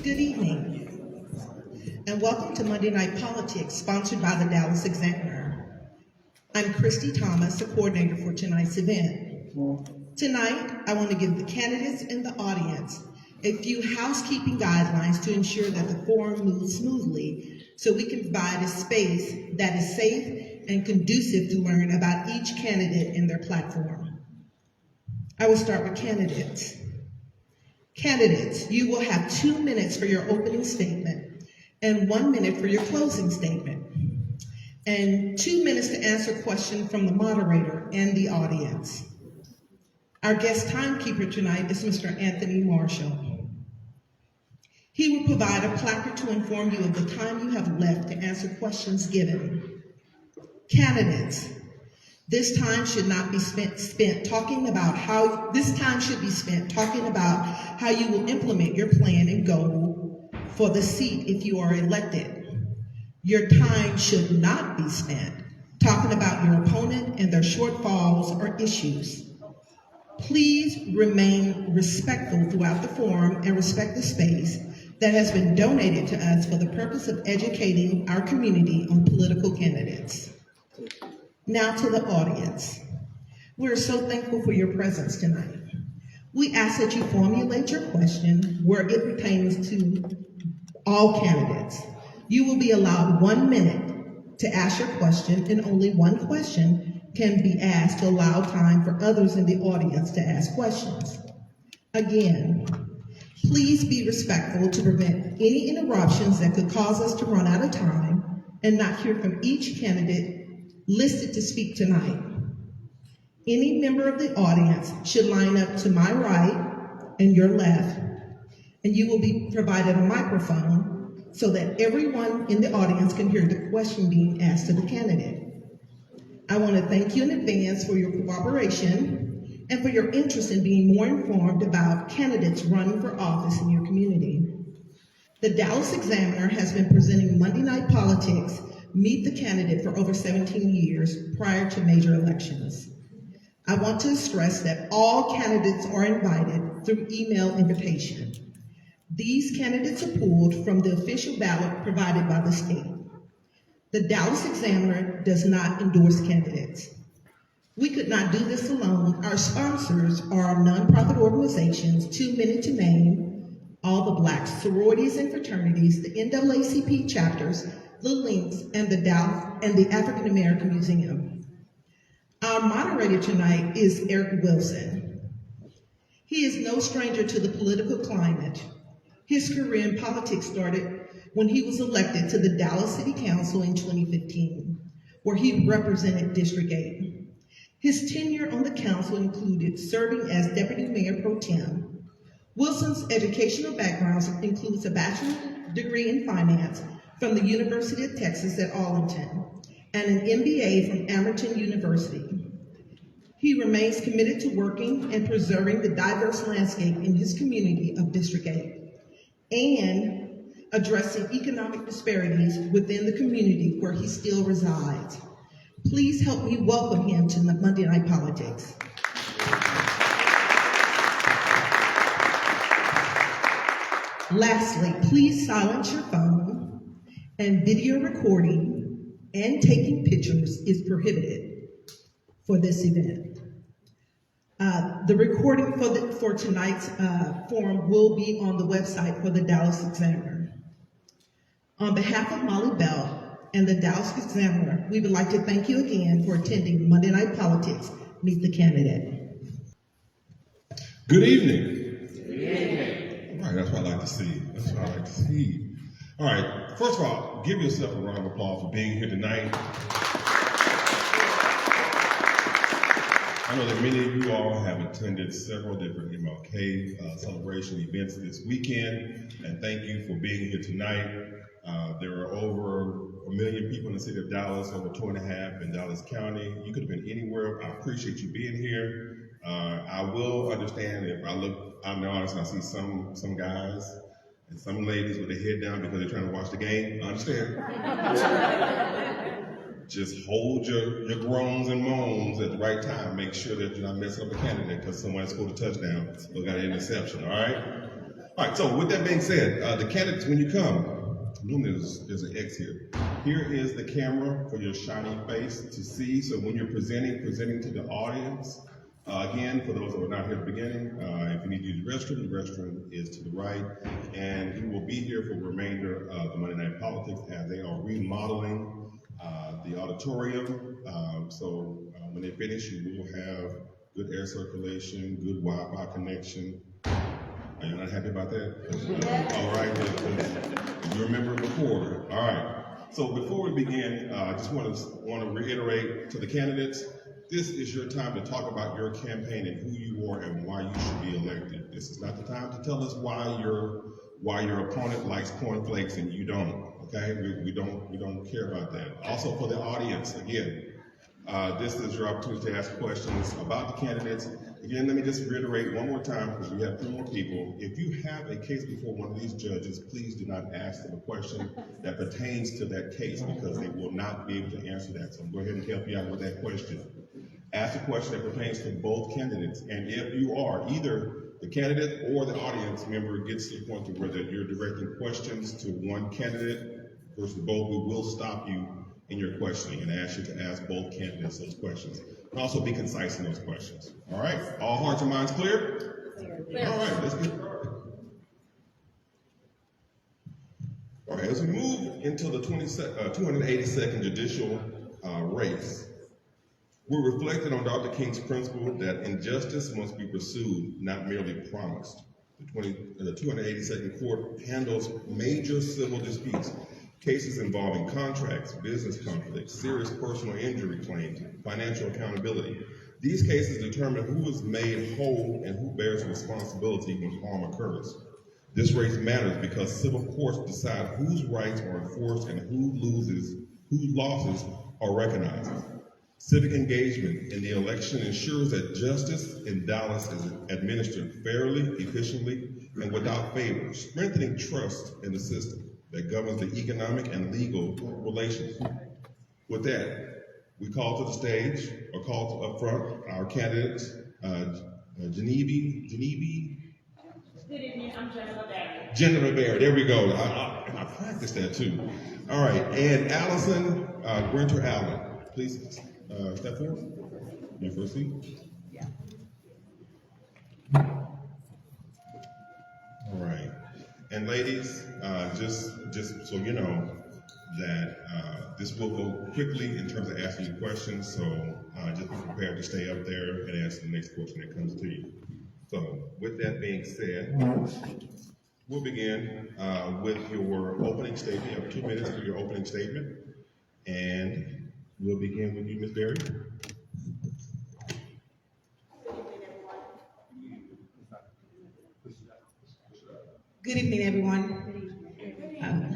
Good evening, and welcome to Monday Night Politics, sponsored by the Dallas Examiner. I'm Christy Thomas, the coordinator for tonight's event. Tonight, I want to give the candidates and the audience a few housekeeping guidelines to ensure that the forum moves smoothly so we can provide a space that is safe and conducive to learn about each candidate and their platform. I will start with candidates. Candidates, you will have 2 minutes for your opening statement and 1 minute for your closing statement, and 2 minutes to answer questions from the moderator and the audience. Our guest timekeeper tonight is Mr. Anthony Marshall. He will provide a placard to inform you of the time you have left to answer questions given. Candidates, this time should not be spent talking about how you will implement your plan and goal for the seat if you are elected. Your time should not be spent talking about your opponent and their shortfalls or issues. Please remain respectful throughout the forum and respect the space that has been donated to us for the purpose of educating our community on political candidates. Now to the audience. We're so thankful for your presence tonight. We ask that you formulate your question where it pertains to all candidates. You will be allowed 1 minute to ask your question, and only one question can be asked to allow time for others in the audience to ask questions. Again, please be respectful to prevent any interruptions that could cause us to run out of time and not hear from each candidate listed to speak tonight. Any member of the audience should line up to my right and your left, and you will be provided a microphone so that everyone in the audience can hear the question being asked to the candidate. I want to thank you in advance for your cooperation and for your interest in being more informed about candidates running for office in your community. The Dallas Examiner has been presenting Monday Night Politics, Meet the Candidate, for over 17 years prior to major elections. I want to stress that all candidates are invited through email invitation. These candidates are pulled from the official ballot provided by the state. The Dallas Examiner does not endorse candidates. We could not do this alone. Our sponsors are nonprofit organizations, 2 minutes to name, all the Black sororities and fraternities, the NAACP chapters, the Links, and the African American Museum. Our moderator tonight is Eric Wilson. He is no stranger to the political climate. His career in politics started when he was elected to the Dallas City Council in 2015, where he represented District 8. His tenure on the council included serving as Deputy Mayor Pro Tem. Wilson's educational background includes a bachelor's degree in finance from the University of Texas at Arlington and an MBA from Amerton University. He remains committed to working and preserving the diverse landscape in his community of District 8 and addressing economic disparities within the community where he still resides. Please help me welcome him to Monday Night Politics. Lastly, please silence your phone, and video recording and taking pictures is prohibited for this event. The recording for tonight's forum will be on the website for the Dallas Examiner. On behalf of Molly Bell and the Dallas Examiner, we would like to thank you again for attending Monday Night Politics, Meet the Candidate. Good evening. Good evening. All right, that's what I like to see. All right, first of all, give yourself a round of applause for being here tonight. I know that many of you all have attended several different MLK celebration events this weekend, and thank you for being here tonight. There are over 1 million people in the city of Dallas, over 2.5 in Dallas County. You could have been anywhere. I appreciate you being here. I will understand if I look out in the audience and I see some guys and some ladies with their head down because they're trying to watch the game. I understand. Just hold your groans and moans at the right time. Make sure that you're not messing up a candidate because someone scored a touchdown or got an interception, all right? All right, so with that being said, the candidates, when you come, normally there's an X here. Here is the camera for your shiny face to see. So when you're presenting to the audience, again, for those who are not here at the beginning, if you need to use the restroom is to the right. And we will be here for the remainder of the Monday Night Politics as they are remodeling the auditorium. So when they finish, you will have good air circulation, good Wi-Fi connection. Are you not happy about that? All right, you remember before. All right. So before we begin, I just want to reiterate to the candidates, this is your time to talk about your campaign and who you are and why you should be elected. This is not the time to tell us why your opponent likes cornflakes and you don't. Okay, we don't care about that. Also for the audience, again, this is your opportunity to ask questions about the candidates. Again, let me just reiterate one more time because we have 3 more people. If you have a case before one of these judges, please do not ask them a question that pertains to that case because they will not be able to answer that. So I'm going to go ahead and help you out with that question. Ask a question that pertains to both candidates. And if you are either the candidate or the audience member gets to the point to where that you're directing questions to one candidate versus both, we will stop you in your questioning and ask you to ask both candidates those questions. And also be concise in those questions. All right? All hearts and minds clear? Clear. All right, let's get started. All right, as we move into the 282nd judicial race, we're reflecting on Dr. King's principle that injustice must be pursued, not merely promised. The 282nd Court handles major civil disputes, cases involving contracts, business conflicts, serious personal injury claims, financial accountability. These cases determine who is made whole and who bears responsibility when harm occurs. This race matters because civil courts decide whose rights are enforced and whose losses are recognized. Civic engagement in the election ensures that justice in Dallas is administered fairly, efficiently, and without favor, strengthening trust in the system that governs the economic and legal relations. With that, we call to the stage, or call to up front, our candidates, Genevieve. Good evening, I'm Jennifer Barry. Jennifer Barry, there we go. I practiced that too. All right, and Allison Grinter Allen, please step forward. Your first seat. Yeah. All right, and ladies, just so you know that this will go quickly in terms of asking you questions, so just be prepared to stay up there and answer the next question that comes to you. So with that being said, we'll begin with your opening statement. You have 2 minutes for your opening statement, and we'll begin with you, Ms. Berry. Good evening, everyone.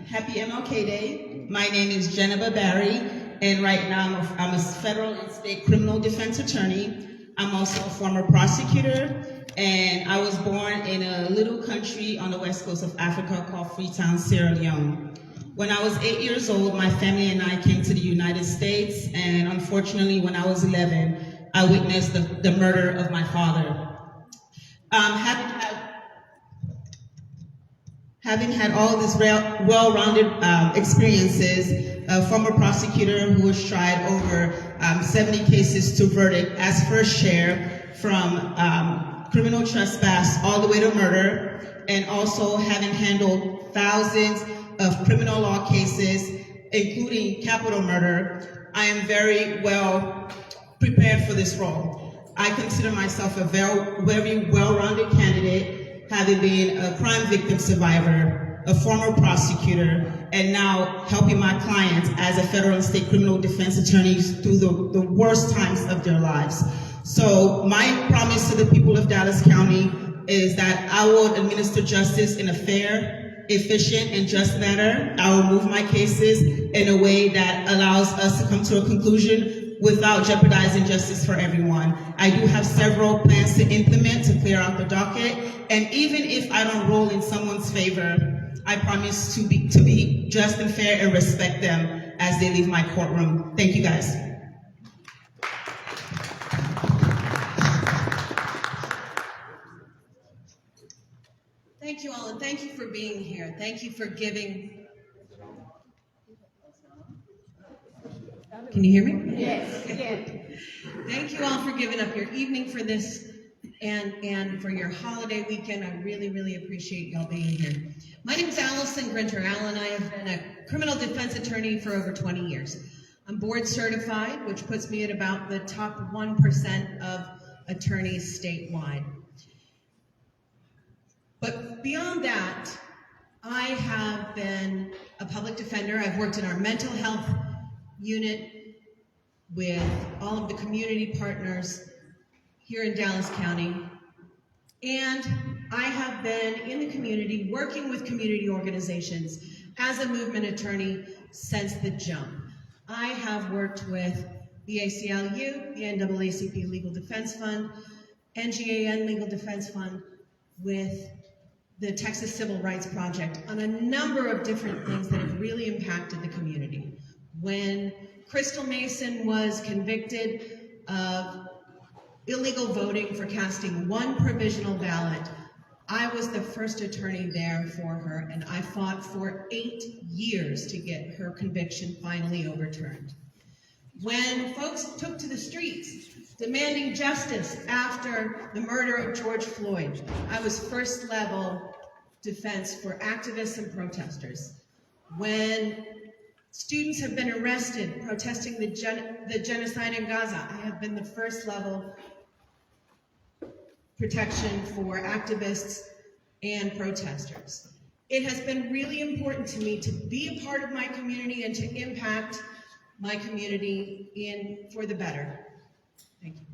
Happy MLK Day. My name is Jennifer Barry, and right now I'm a federal and state criminal defense attorney. I'm also a former prosecutor, and I was born in a little country on the west coast of Africa called Freetown, Sierra Leone. When I was 8 years old, my family and I came to the United States, and unfortunately, when I was 11, I witnessed the murder of my father. Having had all these well-rounded experiences, a former prosecutor who was tried over 70 cases to verdict as first chair, from criminal trespass all the way to murder, and also having handled thousands of criminal law cases, including capital murder, I am very well prepared for this role. I consider myself a very well-rounded candidate, having been a crime victim survivor, a former prosecutor, and now helping my clients as a federal and state criminal defense attorneys through the worst times of their lives. So my promise to the people of Dallas County is that I will administer justice in a fair, efficient, and just manner. I will move my cases in a way that allows us to come to a conclusion without jeopardizing justice for everyone. I do have several plans to implement to clear out the docket, and even if I don't rule in someone's favor, I promise to be just and fair and respect them as they leave my courtroom. Thank you, guys. Thank you all. thank you for being here. Thank you for giving. Can you hear me? Yes, yes. Thank you all for giving up your evening for this and for your holiday weekend. I really, really appreciate y'all being here. My name is Allison Grinter Allen. I have been a criminal defense attorney for over 20 years. I'm board certified, which puts me at about the top 1% of attorneys statewide. But beyond that, I have been a public defender. I've worked in our mental health unit with all of the community partners here in Dallas County. And I have been in the community working with community organizations as a movement attorney since the jump. I have worked with the ACLU, the NAACP Legal Defense Fund, NGAN Legal Defense Fund, with the Texas Civil Rights Project on a number of different things that have really impacted the community. When Crystal Mason was convicted of illegal voting for casting one provisional ballot, I was the first attorney there for her, and I fought for 8 years to get her conviction finally overturned. When folks took to the streets demanding justice after the murder of George Floyd, I was first level defense for activists and protesters. When students have been arrested protesting the genocide in Gaza, I have been the first level protection for activists and protesters. It has been really important to me to be a part of my community and to impact my community for the better. Thank you.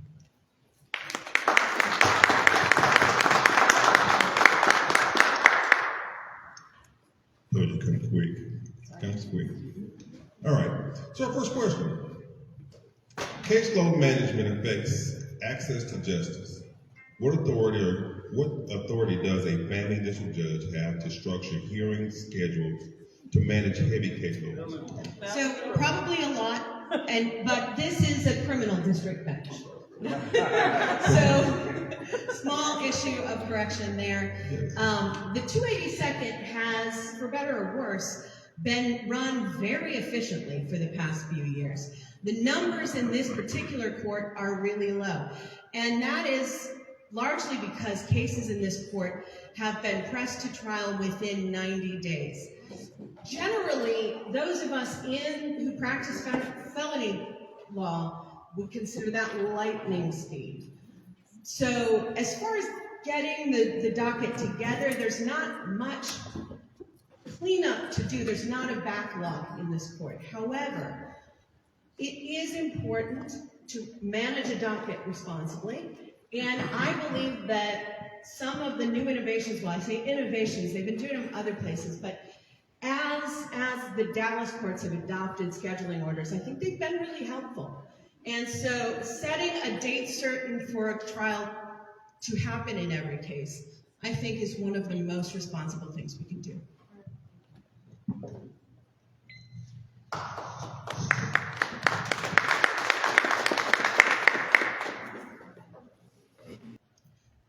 Thought you come quick. Comes quick. All right. So our first question. Caseload management affects access to justice. What authority does a family district judge have to structure hearing schedules to manage heavy caseloads? So probably a lot, but this is a criminal district bench. So small issue of correction there. The 282nd has, for better or worse, been run very efficiently for the past few years. The numbers in this particular court are really low, and that is largely because cases in this court have been pressed to trial within 90 days. Generally, those of us who practice felony law would consider that lightning speed. So as far as getting the docket together, there's not much cleanup to do. There's not a backlog in this court. However, it is important to manage a docket responsibly. And I believe that some of the new innovations, well, I say innovations, they've been doing them other places, but as the Dallas courts have adopted scheduling orders, I think they've been really helpful. And so setting a date certain for a trial to happen in every case, I think is one of the most responsible things we can do.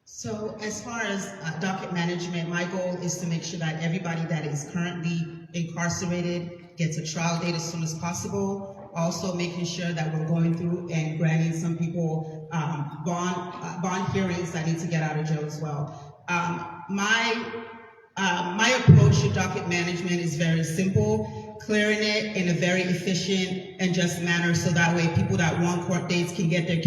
So as far as docket management, my goal is to make sure that everybody that is currently incarcerated gets a trial date as soon as possible. Also making sure that we're going through and granting some people bond hearings that need to get out of jail as well. My approach to docket management is very simple, clearing it in a very efficient and just manner so that way people that want court dates can get their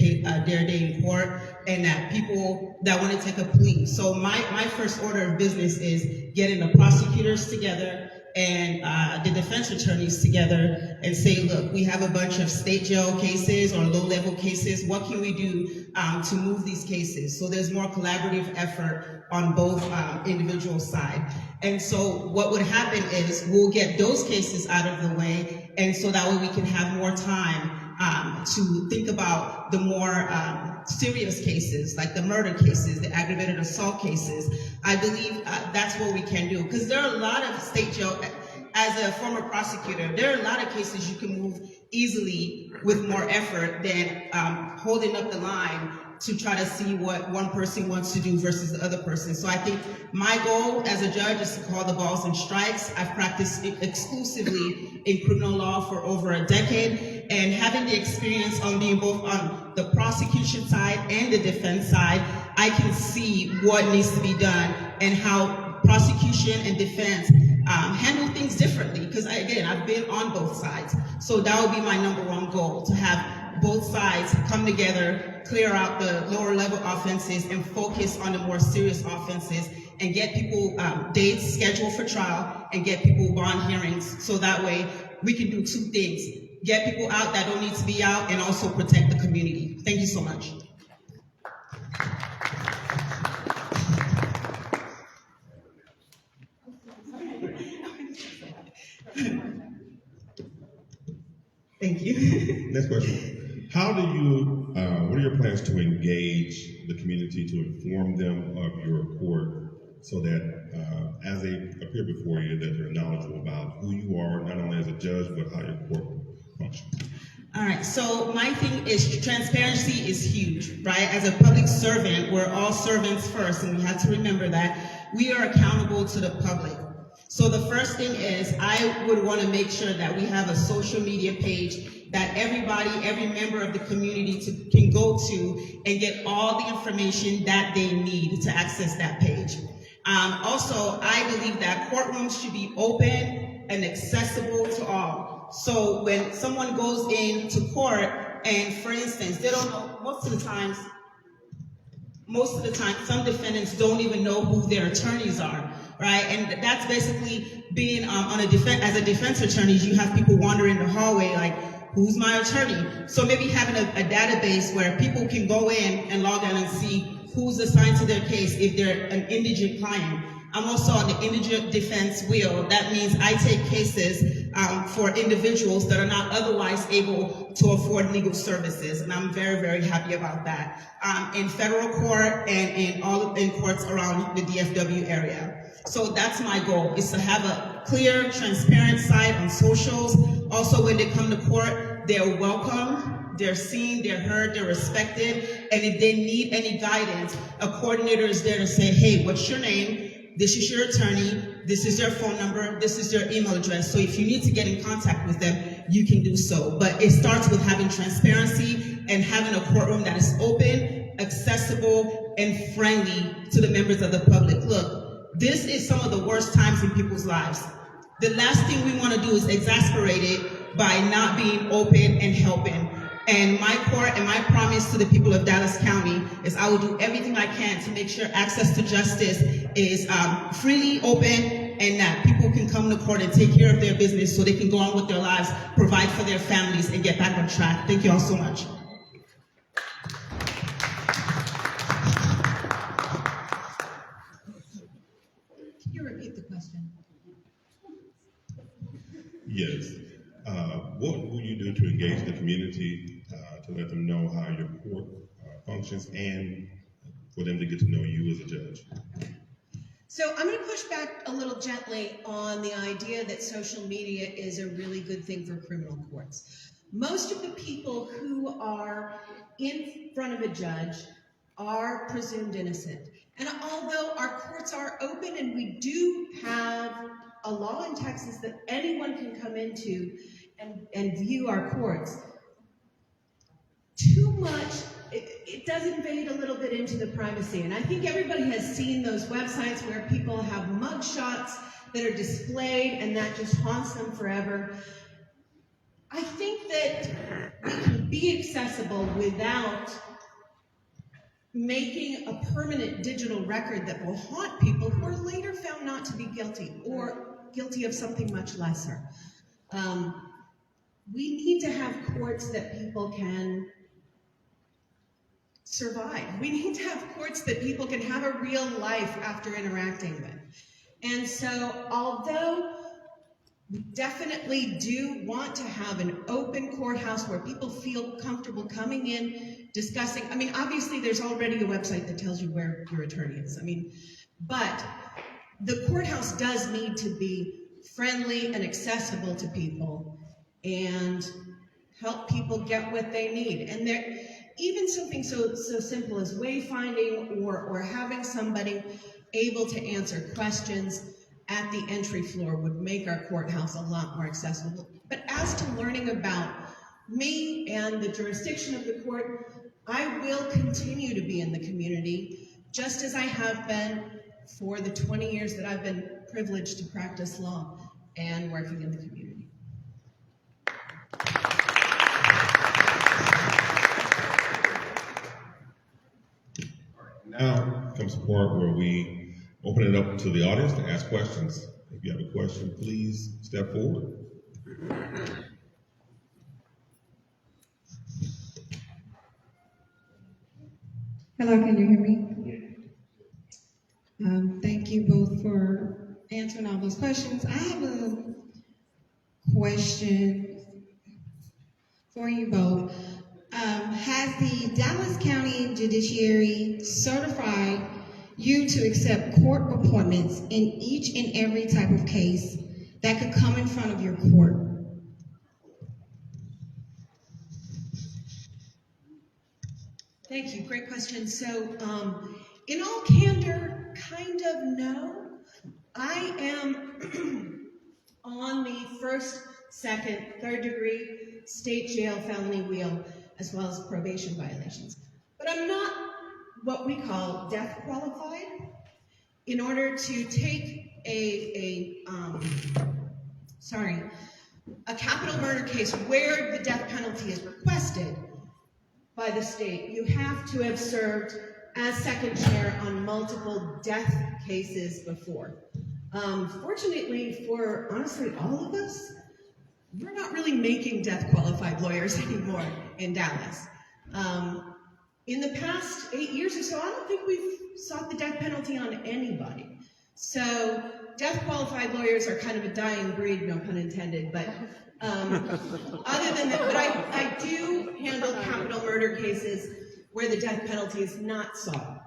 day in court, and that people that want to take a plea. So my first order of business is getting the prosecutors together and the defense attorneys together and say, look, we have a bunch of state jail cases or low-level cases. What can we do to move these cases? So there's more collaborative effort on both individual sides. And so what would happen is we'll get those cases out of the way, and so that way we can have more time to think about the more serious cases, like the murder cases, the aggravated assault cases. I believe that's what we can do, because there are a lot of state jail, as a former prosecutor, there are a lot of cases you can move easily with more effort than holding up the line to try to see what one person wants to do versus the other person. So I think my goal as a judge is to call the balls and strikes. I've practiced exclusively in criminal law for over a decade, and having the experience on being both on the prosecution side and the defense side, I can see what needs to be done and how prosecution and defense handle things differently, because again, I've been on both sides. So that would be my number one goal, to have both sides come together, clear out the lower level offenses and focus on the more serious offenses, and get people dates scheduled for trial and get people bond hearings, so that way we can do two things: get people out that don't need to be out and also protect the community. Thank you so much. Thank you. Next question. How do you, what are your plans to engage the community, to inform them of your court, so that as they appear before you, that they're knowledgeable about who you are, not only as a judge, but how your court functions? All right, so my thing is transparency is huge, right? As a public servant, we're all servants first, and we have to remember that we are accountable to the public. So the first thing is, I would want to make sure that we have a social media page that everybody, every member of the community can go to and get all the information that they need to access that page. Also, I believe that courtrooms should be open and accessible to all. So when someone goes into court and, for instance, they don't know, most of the time, some defendants don't even know who their attorneys are, right? And that's basically being as a defense attorney, you have people wandering the hallway like, who's my attorney? So maybe having a database where people can go in and log in and see who's assigned to their case if they're an indigent client. I'm also on the indigent defense wheel. That means I take cases for individuals that are not otherwise able to afford legal services, and I'm very, very happy about that. In federal court and in courts around the DFW area. So that's my goal, is to have a clear, transparent site on socials. Also, when they come to court, they're welcome, they're seen, they're heard, they're respected, and if they need any guidance, a coordinator is there to say, hey, what's your name? This is your attorney, this is their phone number, this is their email address. So if you need to get in contact with them, you can do so. But it starts with having transparency and having a courtroom that is open, accessible, and friendly to the members of the public. Look, this is some of the worst times in people's lives. The last thing we want to do is exasperate it by not being open and helping. And my court and my promise to the people of Dallas County is I will do everything I can to make sure access to justice is freely open, and that people can come to court and take care of their business so they can go on with their lives, provide for their families, and get back on track. Thank you all so much. Can you repeat the question? Yes. What will you do to engage the community, to let them know how your court functions, and for them to get to know you as a judge? So I'm going to push back a little gently on the idea that social media is a really good thing for criminal courts. Most of the people who are in front of a judge are presumed innocent. And although our courts are open and we do have a law in Texas that anyone can come into and view our courts, too much, it does invade a little bit into the privacy. And I think everybody has seen those websites where people have mugshots that are displayed and that just haunts them forever. I think that we can be accessible without making a permanent digital record that will haunt people who are later found not to be guilty or guilty of something much lesser. We need to have courts that people can survive. We need to have courts that people can have a real life after interacting with. And so, although we definitely do want to have an open courthouse where people feel comfortable coming in, discussing, I mean, obviously there's already a website that tells you where your attorney is. I mean, but the courthouse does need to be friendly and accessible to people and help people get what they need. And even something so simple as wayfinding or having somebody able to answer questions at the entry floor would make our courthouse a lot more accessible. But as to learning about me and the jurisdiction of the court, I will continue to be in the community, just as I have been for the 20 years that I've been privileged to practice law and working in the community. Now comes the part where we open it up to the audience to ask questions. If you have a question, please step forward. Hello, can you hear me? Thank you both for answering all those questions. I have a question for you both. Has the Dallas County Judiciary certified you to accept court appointments in each and every type of case that could come in front of your court? Thank you, great question. So, in all candor, kind of no. I am on the first, second, third degree state jail felony wheel, as well as probation violations. But I'm not what we call death qualified. In order to take a capital murder case where the death penalty is requested by the state, you have to have served as second chair on multiple death cases before. Fortunately for, honestly, all of us, we're not really making death qualified lawyers anymore in Dallas. In the past 8 years or so, I don't think we've sought the death penalty on anybody. So death qualified lawyers are kind of a dying breed, no pun intended, but other than that, but I do handle capital murder cases where the death penalty is not sought.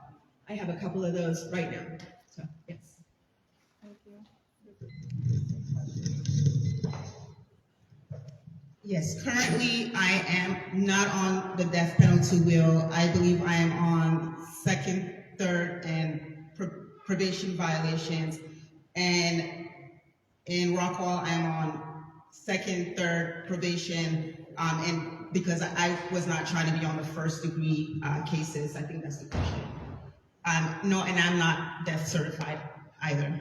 I have a couple of those right now, so yes. Yes, currently I am not on the death penalty wheel. I believe I am on second, third, and probation violations. And in Rockwall, I am on second, third, probation, and because I was not trying to be on the first degree cases. I think that's the question. No, and I'm not death certified either.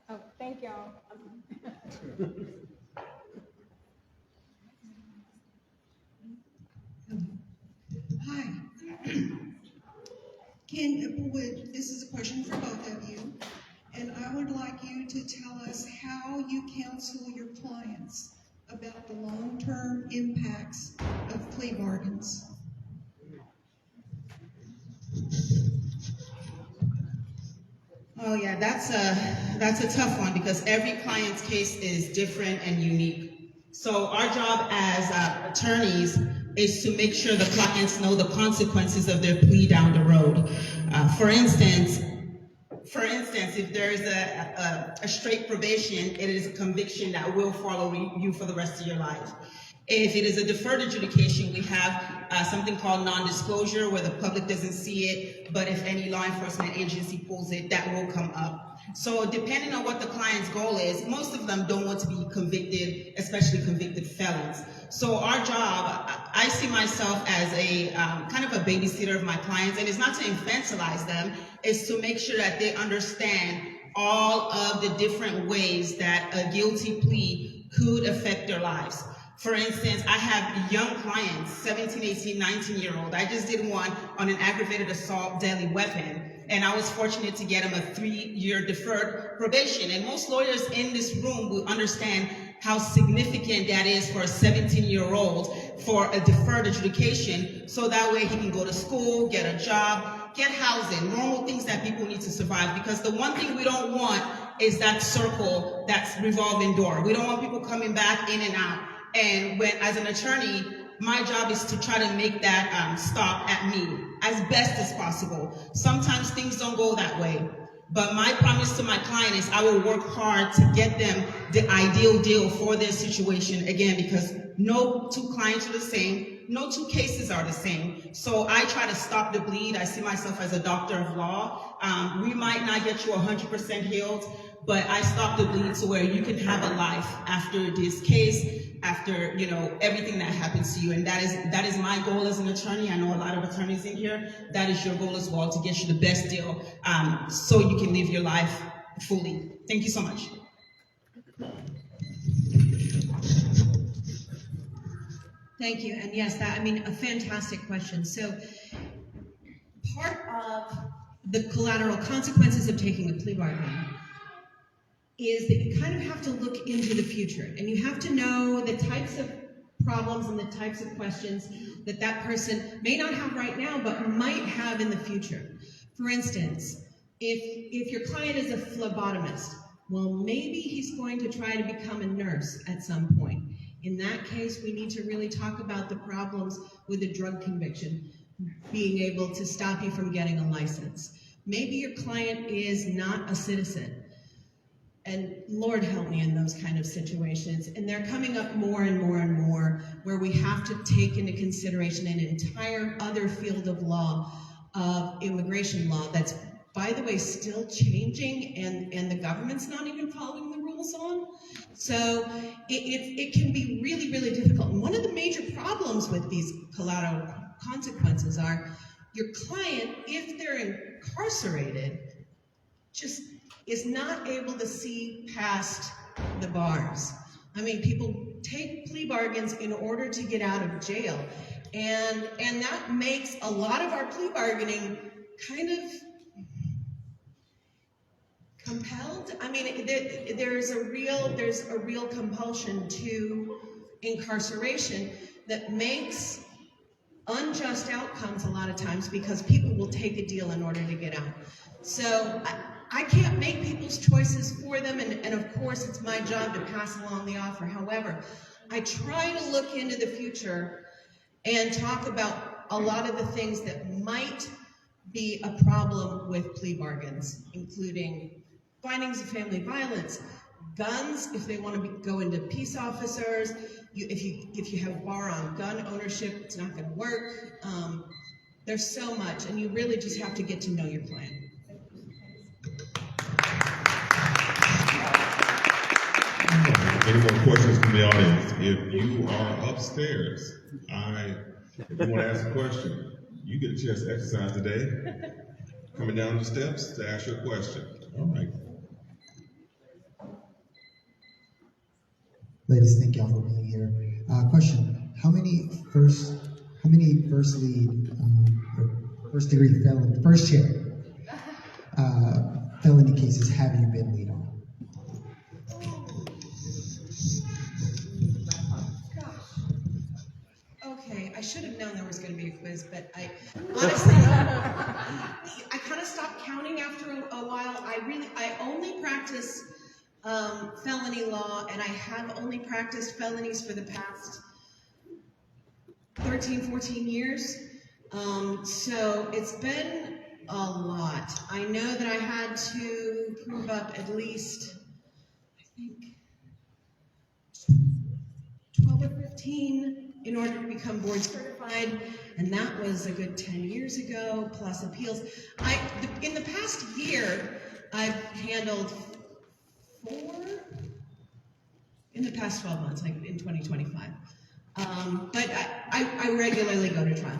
Oh, thank y'all. Hi. This is a question for both of you, and I would like you to tell us how you counsel your clients about the long-term impacts of plea bargains. Oh yeah, that's a tough one because every client's case is different and unique. So our job as attorneys is to make sure the clients know the consequences of their plea down the road. For instance, if there is a straight probation, it is a conviction that will follow you for the rest of your life. If it is a deferred adjudication, we have something called non-disclosure where the public doesn't see it, but if any law enforcement agency pulls it, that will come up. So depending on what the client's goal is, most of them don't want to be convicted, especially convicted felons. So our job, I see myself as a kind of a babysitter of my clients, and it's not to infantilize them, it's to make sure that they understand all of the different ways that a guilty plea could affect their lives. For instance, I have young clients, 17, 18, 19-year-old. I just did one on an aggravated assault deadly weapon, and I was fortunate to get him a 3-year deferred probation. And most lawyers in this room will understand how significant that is for a 17-year-old for a deferred adjudication, so that way he can go to school, get a job, get housing, normal things that people need to survive. Because the one thing we don't want is that circle, that's revolving door. We don't want people coming back in and out. And when, as an attorney, my job is to try to make that stop at me as best as possible. Sometimes things don't go that way, But my promise to my client is I will work hard to get them the ideal deal for their situation, again, because no two clients are the same, no two cases are the same. So I try to stop the bleed. I see myself as a doctor of law. We might not get you 100% healed, but I stop the bleed to where you can have a life after this case, after, you know, everything that happens to you. And that is my goal as an attorney. I know a lot of attorneys in here. That is your goal as well, to get you the best deal, so you can live your life fully. Thank you so much. Thank you. And yes, a fantastic question. So part of the collateral consequences of taking a plea bargain is that you kind of have to look into the future, and you have to know the types of problems and the types of questions that that person may not have right now, but might have in the future. For instance, if your client is a phlebotomist, well, maybe he's going to try to become a nurse at some point. In that case, we need to really talk about the problems with a drug conviction, being able to stop you from getting a license. Maybe your client is not a citizen. And Lord help me in those kind of situations. And they're coming up more and more and more, where we have to take into consideration an entire other field of law, of immigration law, that's, by the way, still changing, and the government's not even following the rules on. So it can be really, really difficult. And one of the major problems with these collateral consequences are your client, if they're incarcerated, just is not able to see past the bars. I mean, people take plea bargains in order to get out of jail. And that makes a lot of our plea bargaining kind of compelled. I mean, there's a real compulsion to incarceration that makes unjust outcomes a lot of times, because people will take a deal in order to get out. So I can't make people's choices for them, and of course it's my job to pass along the offer. However, I try to look into the future and talk about a lot of the things that might be a problem with plea bargains, including findings of family violence, guns, if they want to go into peace officers, if you have bar on gun ownership, it's not going to work. There's so much, and you really just have to get to know your client. Any more questions from the audience? If you are upstairs, if you want to ask a question, you get a chance to exercise today. Coming down the steps to ask your question. All right. Ladies, thank y'all for being here. Question: How many first degree felony, first chair felony cases have you been lead on? Okay, I should have known there was going to be a quiz, but I honestly, I kind of stopped counting after a while. I only practice felony law, and I have only practiced felonies for the past 13, 14 years. So it's been a lot. I know that I had to prove up at least, I think, 12 or 15 in order to become board certified, and that was a good 10 years ago, plus appeals. In the past year, I've handled 4 in the past 12 months, like in 2025. But I regularly go to trial.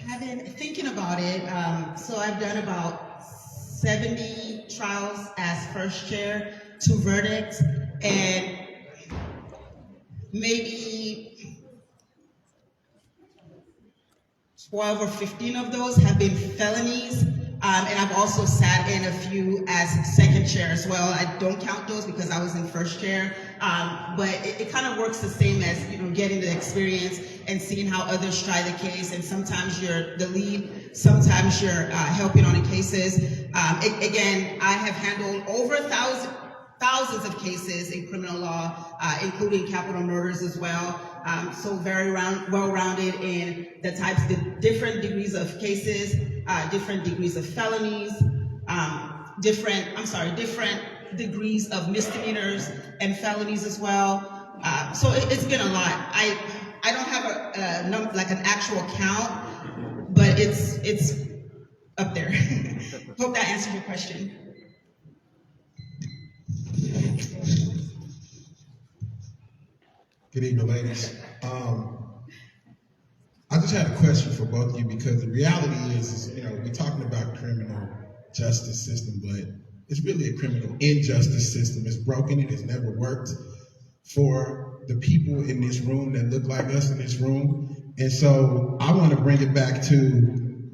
I've been thinking about it. So I've done about 70 trials as first chair, 2 verdicts, and maybe 12 or 15 of those have been felonies. And I've also sat in a few as second chair as well. I don't count those because I was in first chair, but it kind of works the same as, getting the experience and seeing how others try the case. And sometimes you're the lead, sometimes you're helping on the cases. Again, I have handled over 1,000. thousands of cases in criminal law, including capital murders as well. So very well-rounded in the different degrees of cases, different degrees of felonies, different degrees of misdemeanors and felonies as well. So it's been a lot. I don't have an actual count, but it's up there. Hope that answers your question. Good evening, ladies. I just had a question for both of you because the reality is, we're talking about criminal justice system, but it's really a criminal injustice system. It's broken. It has never worked for the people in this room that look like us in this room. And so I want to bring it back to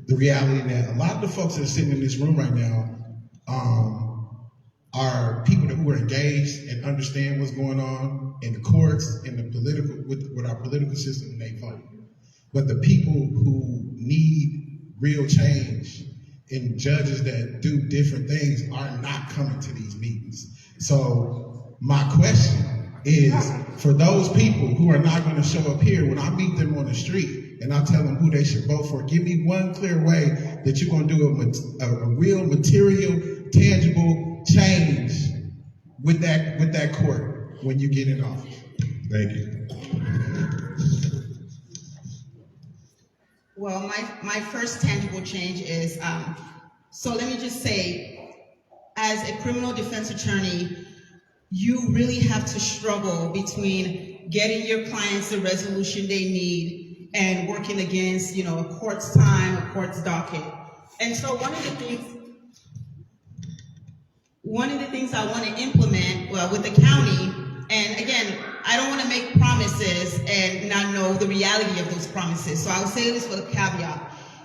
the reality that a lot of the folks that are sitting in this room right now are people who are engaged and understand what's going on in the courts, in the political, with our political system, and they vote. But the people who need real change and judges that do different things are not coming to these meetings. So my question is, for those people who are not going to show up here, when I meet them on the street and I tell them who they should vote for, give me one clear way that you're going to do a real material, tangible change with that court when you get in office. Thank you. Well, my first tangible change is, so let me just say, as a criminal defense attorney, you really have to struggle between getting your clients the resolution they need and working against, a court's time, a court's docket. And so one of the things I want to implement with the county, and again, I don't want to make promises and not know the reality of those promises. So I'll say this with a caveat.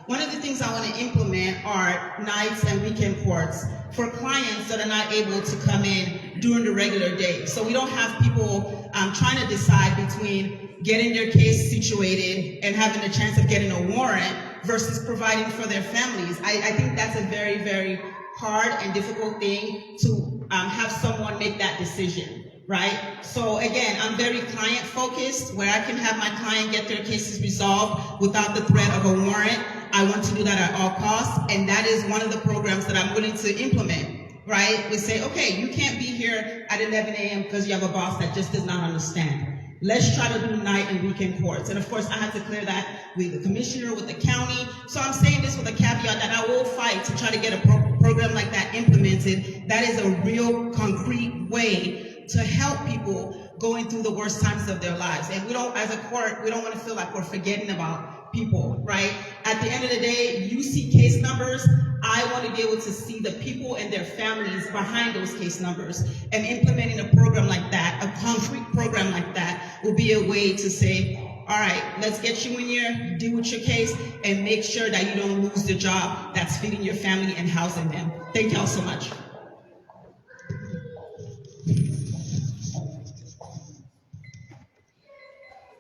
One of the things I want to implement are nights and weekend courts for clients that are not able to come in during the regular day. So we don't have people trying to decide between getting their case situated and having a chance of getting a warrant versus providing for their families. I think that's a very, very hard and difficult thing to have someone make that decision. Right? So again, I'm very client focused, where I can have my client get their cases resolved without the threat of a warrant. I want to do that at all costs, and that is one of the programs that I'm willing to implement, right? We say, okay, you can't be here at 11 a.m. because you have a boss that just does not understand. Let's try to do night and weekend courts. And of course, I have to clear that with the commissioner, with the county. So I'm saying this with a caveat that I will fight to try to get a program like that implemented. That is a real concrete way to help people going through the worst times of their lives. And we don't, as a court, we don't want to feel like we're forgetting about people, right? At the end of the day, you see case numbers. I want to be able to see the people and their families behind those case numbers. And implementing a program like that, a concrete program like that, will be a way to say, all right, let's get you in here, deal with your case, and make sure that you don't lose the job that's feeding your family and housing them. Thank y'all so much.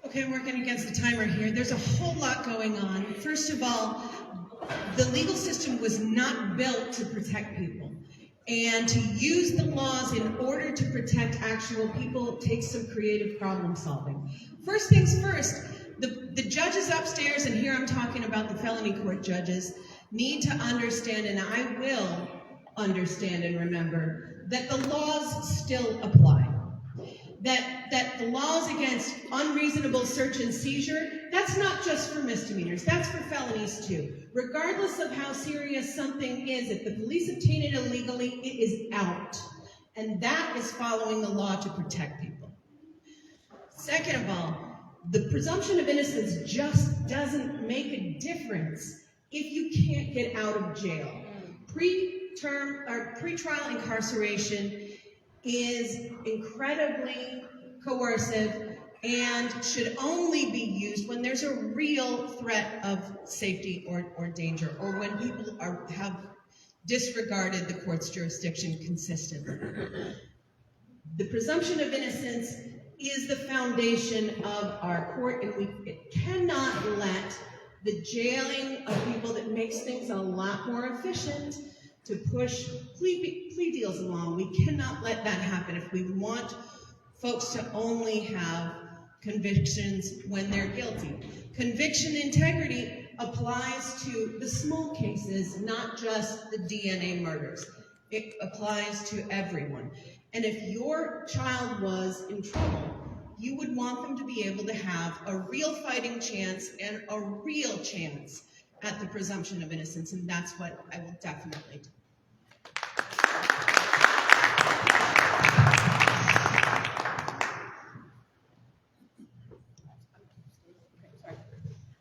Okay, I'm working against the timer here. There's a whole lot going on. First of all, the legal system was not built to protect people. And to use the laws in order to protect actual people takes some creative problem solving. First things first, the judges upstairs, and here I'm talking about the felony court judges, need to understand, and I will understand and remember, that the laws still apply. That the laws against unreasonable search and seizure, that's not just for misdemeanors, that's for felonies too. Regardless of how serious something is, if the police obtain it illegally, it is out. And that is following the law to protect people. Second of all, the presumption of innocence just doesn't make a difference if you can't get out of jail. Pretrial incarceration is incredibly coercive and should only be used when there's a real threat of safety or danger, or when people have disregarded the court's jurisdiction consistently. The presumption of innocence is the foundation of our court, and we cannot let the jailing of people that makes things a lot more efficient to push plea deals along. We cannot let that happen. If we want folks to only have convictions when they're guilty. Conviction integrity applies to the small cases, not just the DNA murders. It applies to everyone. And if your child was in trouble, you would want them to be able to have a real fighting chance and a real chance at the presumption of innocence, and that's what I will definitely do.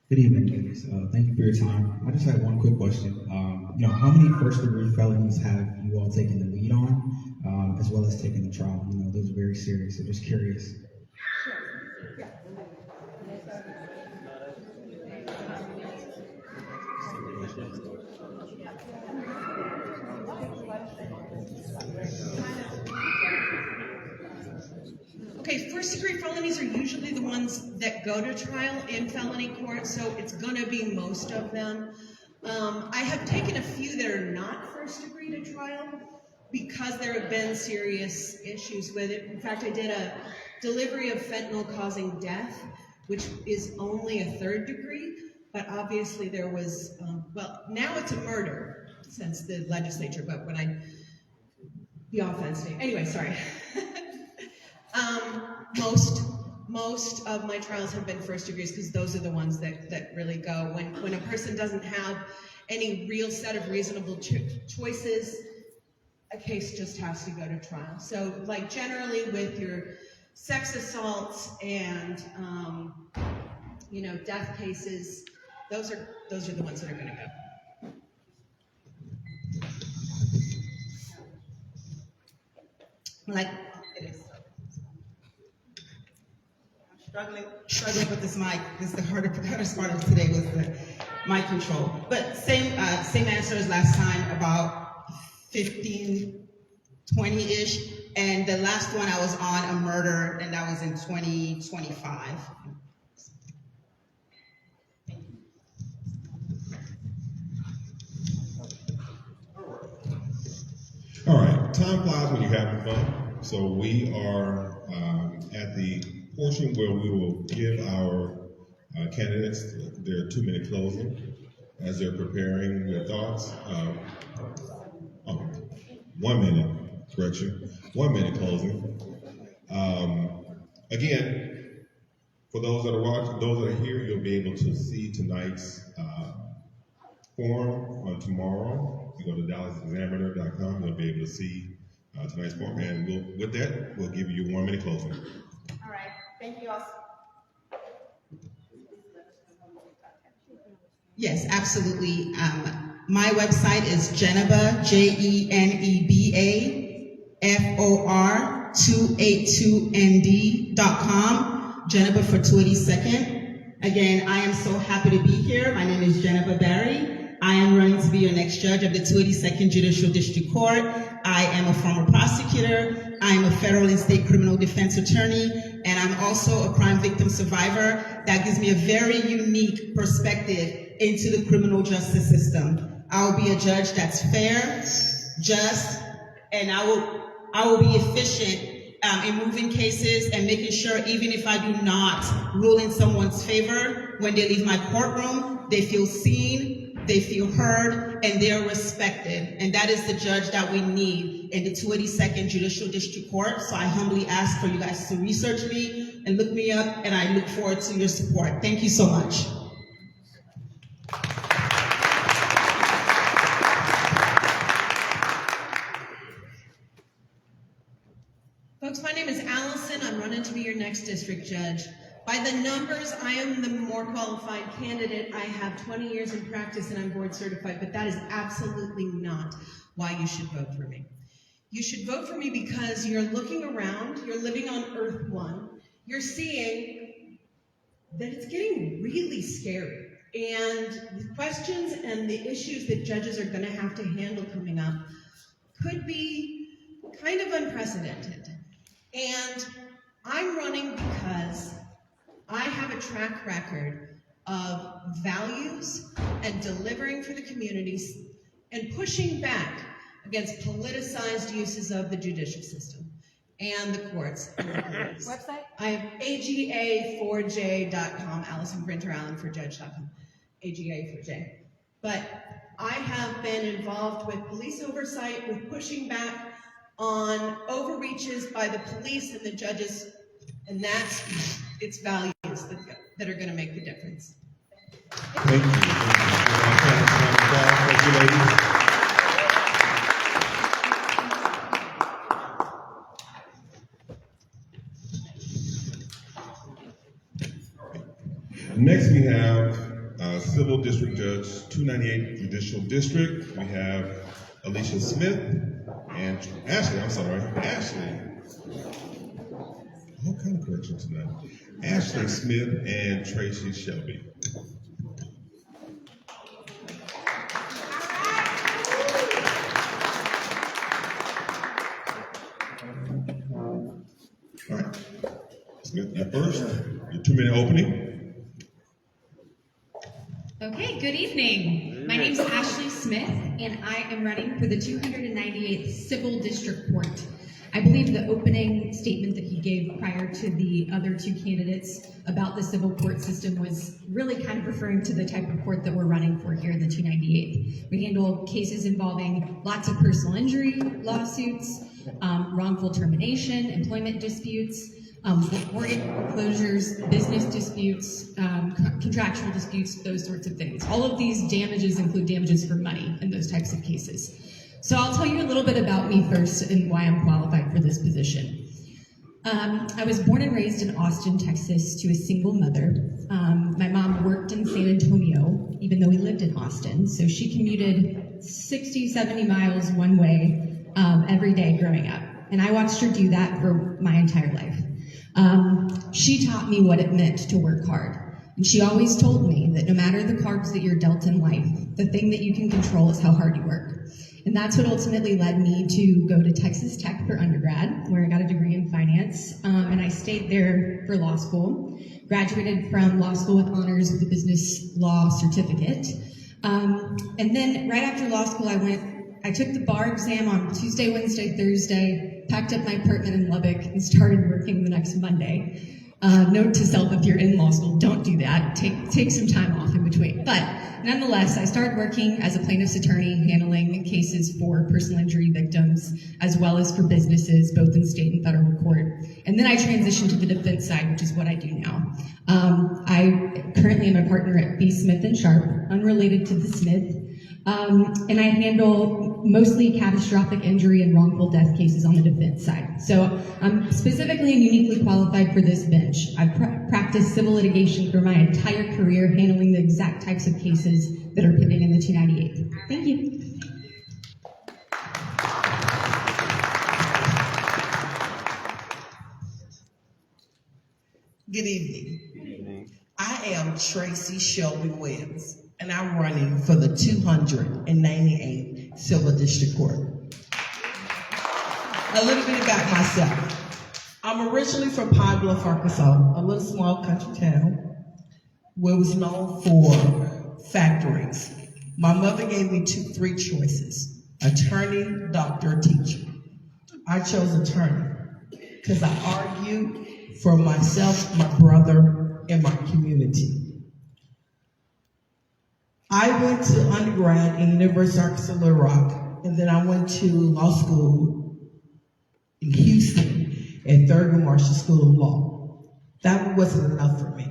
Good evening, ladies. Thank you for your time. I just had one quick question. How many first-degree felonies have you all taken the lead on, as well as taking the trial? Those are very serious, so just curious. Okay, first-degree felonies are usually the ones that go to trial in felony court, so it's going to be most of them. I have taken a few that are not first-degree to trial because there have been serious issues with it. In fact, I did a delivery of fentanyl causing death, which is only a third degree, but obviously there was, now it's a murder since the legislature, but when the offense day. Anyway, sorry. Most of my trials have been first degrees because those are the ones that really go. When a person doesn't have any real set of reasonable choices, a case just has to go to trial. So like generally with your sex assaults and death cases, those are the ones that are going to go. Like it is. Struggling with this mic. This is the hardest part of today was the mic control. But same answer as last time, about 15, 20-ish. And the last one I was on, a murder, and that was in 2025. All right, time flies when you're having fun. So we are at the portion where we will give our candidates their 2-minute closing as they're preparing their thoughts. 1 minute, correction, 1 minute closing. Again, for those that are watching, those that are here, you'll be able to see tonight's forum on tomorrow. You go to DallasExaminer.com, you'll be able to see tonight's forum. And with that, we'll give you your 1 minute closing. All right, thank you all. Yes, absolutely. My website is Geneba, JENEBA, FOR282ND.com, Geneba for 22nd. Again, I am so happy to be here. My name is Geneba Barry. I am running to be your next judge of the 282nd Judicial District Court. I am a former prosecutor. I am a federal and state criminal defense attorney, and I'm also a crime victim survivor. That gives me a very unique perspective into the criminal justice system. I will be a judge that's fair, just, and I will be efficient in moving cases and making sure even if I do not rule in someone's favor, when they leave my courtroom, they feel seen, they feel heard, and they are respected. And that is the judge that we need in the 282nd Judicial District Court. So I humbly ask for you guys to research me and look me up, and I look forward to your support. Thank you so much. Folks, my name is Allison. I'm running to be your next district judge. By the numbers, I am the more qualified candidate. I have 20 years in practice and I'm board certified, but that is absolutely not why you should vote for me. You should vote for me because you're looking around, you're living on Earth 1, you're seeing that it's getting really scary. And the questions and the issues that judges are going to have to handle coming up could be kind of unprecedented. And I'm running because I have a track record of values and delivering for the communities and pushing back against politicized uses of the judicial system and the courts and the police. Website? I am AGA4J.com, Allison Brinter, Allen for Judge.com, AGA4J. But I have been involved with police oversight, with pushing back on overreaches by the police and the judges, and it's values that are going to make the difference. Thank you. Thank you, ladies. Next, we have Civil District Judge 298 Judicial District. We have Alicia Smith and Ashley. What kind of correction tonight? Ashley Smith and Tracy Shelby. All right, Smith, you're first. Your 2-minute opening. Okay, good evening. My name is Ashley Smith, and I am running for the 298th Civil District Court. I believe the opening statement that he gave prior to the other two candidates about the civil court system was really kind of referring to the type of court that we're running for here in the 298th. We handle cases involving lots of personal injury lawsuits, wrongful termination, employment disputes, mortgage foreclosures, business disputes, contractual disputes, those sorts of things. All of these damages include damages for money in those types of cases. So I'll tell you a little bit about me first and why I'm qualified for this position. I was born and raised in Austin, Texas, to a single mother. My mom worked in San Antonio, even though we lived in Austin. So she commuted 60, 70 miles one way every day growing up. And I watched her do that for my entire life. She taught me what it meant to work hard. And she always told me that no matter the cards that you're dealt in life, the thing that you can control is how hard you work. And that's what ultimately led me to go to Texas Tech for undergrad, where I got a degree in finance. And I stayed there for law school, graduated from law school with honors with a business law certificate. And then right after law school, I took the bar exam on Tuesday, Wednesday, Thursday, packed up my apartment in Lubbock, and started working the next Monday. Note to self, if you're in law school, don't do that. Take some time off in between. But nonetheless, I started working as a plaintiff's attorney, handling cases for personal injury victims, as well as for businesses, both in state and federal court. And then I transitioned to the defense side, which is what I do now. I currently am a partner at B. Smith & Sharp, unrelated to the Smith. And I handle mostly catastrophic injury and wrongful death cases on the defense side. So I'm specifically and uniquely qualified for this bench. I've practiced civil litigation for my entire career, handling the exact types of cases that are pending in the 298. Thank you. Good evening. I am Tracy Shelby Williams, and I'm running for the 298th Civil District Court. A little bit about myself. I'm originally from Pine Bluff, Arkansas, a little small country town where it was known for factories. My mother gave me three choices: attorney, doctor, teacher. I chose attorney because I argued for myself, my brother, and my community. I went to undergrad in University of Arkansas Little Rock, and then I went to law school in Houston at Thurgood Marshall School of Law. That wasn't enough for me.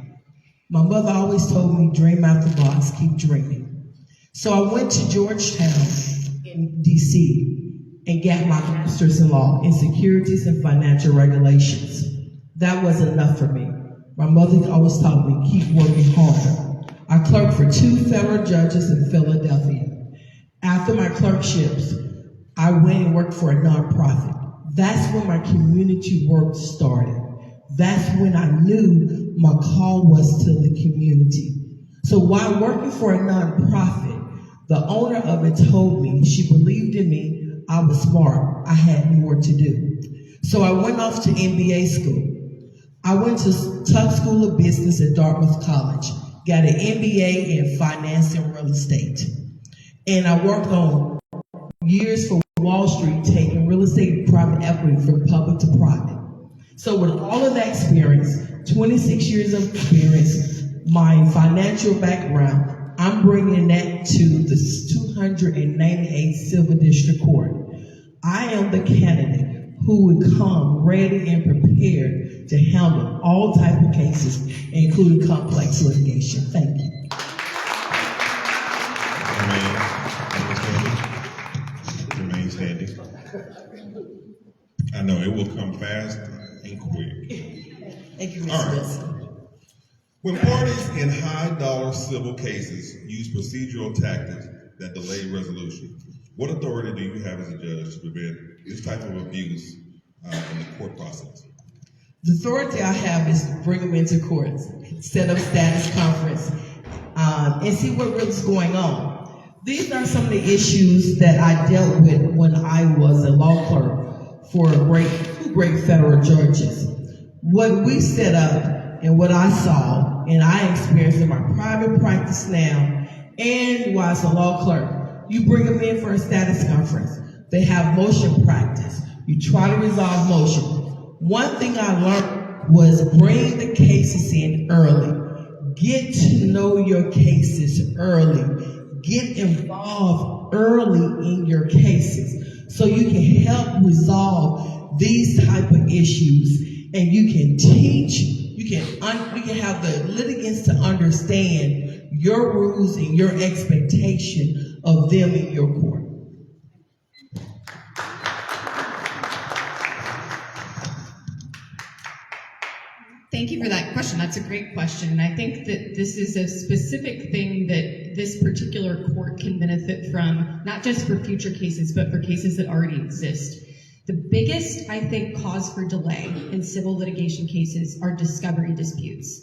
My mother always told me, dream out the box, keep dreaming. So I went to Georgetown in DC and got my master's in law in securities and financial regulations. That wasn't enough for me. My mother always taught me, keep working harder. I clerked for 2 federal judges in Philadelphia. After my clerkships, I went and worked for a nonprofit. That's when my community work started. That's when I knew my call was to the community. So while working for a nonprofit, the owner of it told me she believed in me, I was smart, I had more to do. So I went off to MBA school. I went to Tufts School of Business at Dartmouth College, got an MBA in finance and real estate. And I worked on years for Wall Street taking real estate private equity from public to private. So with all of that experience, 26 years of experience, my financial background, I'm bringing that to the 298 Civil District Court. I am the candidate who would come ready and prepared to handle all type of cases, including complex litigation. Thank you. Remain standing. I know it will come fast and quick. Thank you, Ms. All right. Wilson. When parties in high-dollar civil cases use procedural tactics that delay resolution, what authority do you have as a judge to prevent this type of abuse in the court process? The authority I have is to bring them into court, set up status conference, and see what really is going on. These are some of the issues that I dealt with when I was a law clerk for two great federal judges. What we set up and what I saw and I experienced in my private practice now and while I was a law clerk, you bring them in for a status conference. They have motion practice. You try to resolve motion. One thing I learned was bring the cases in early. Get to know your cases early. Get involved early in your cases so you can help resolve these type of issues, and you can teach. You can have the litigants to understand your rules and your expectation of them in your court. Thank you for that question. That's a great question. And I think that this is a specific thing that this particular court can benefit from, not just for future cases, but for cases that already exist. The biggest, I think, cause for delay in civil litigation cases are discovery disputes.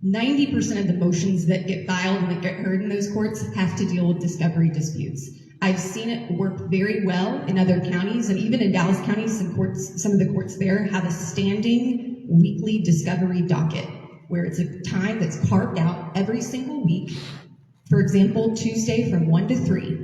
90% of the motions that get filed and that get heard in those courts have to deal with discovery disputes. I've seen it work very well in other counties, and even in Dallas County, some of the courts there have a standing weekly discovery docket, where it's a time that's carved out every single week. For example, Tuesday from 1 to 3.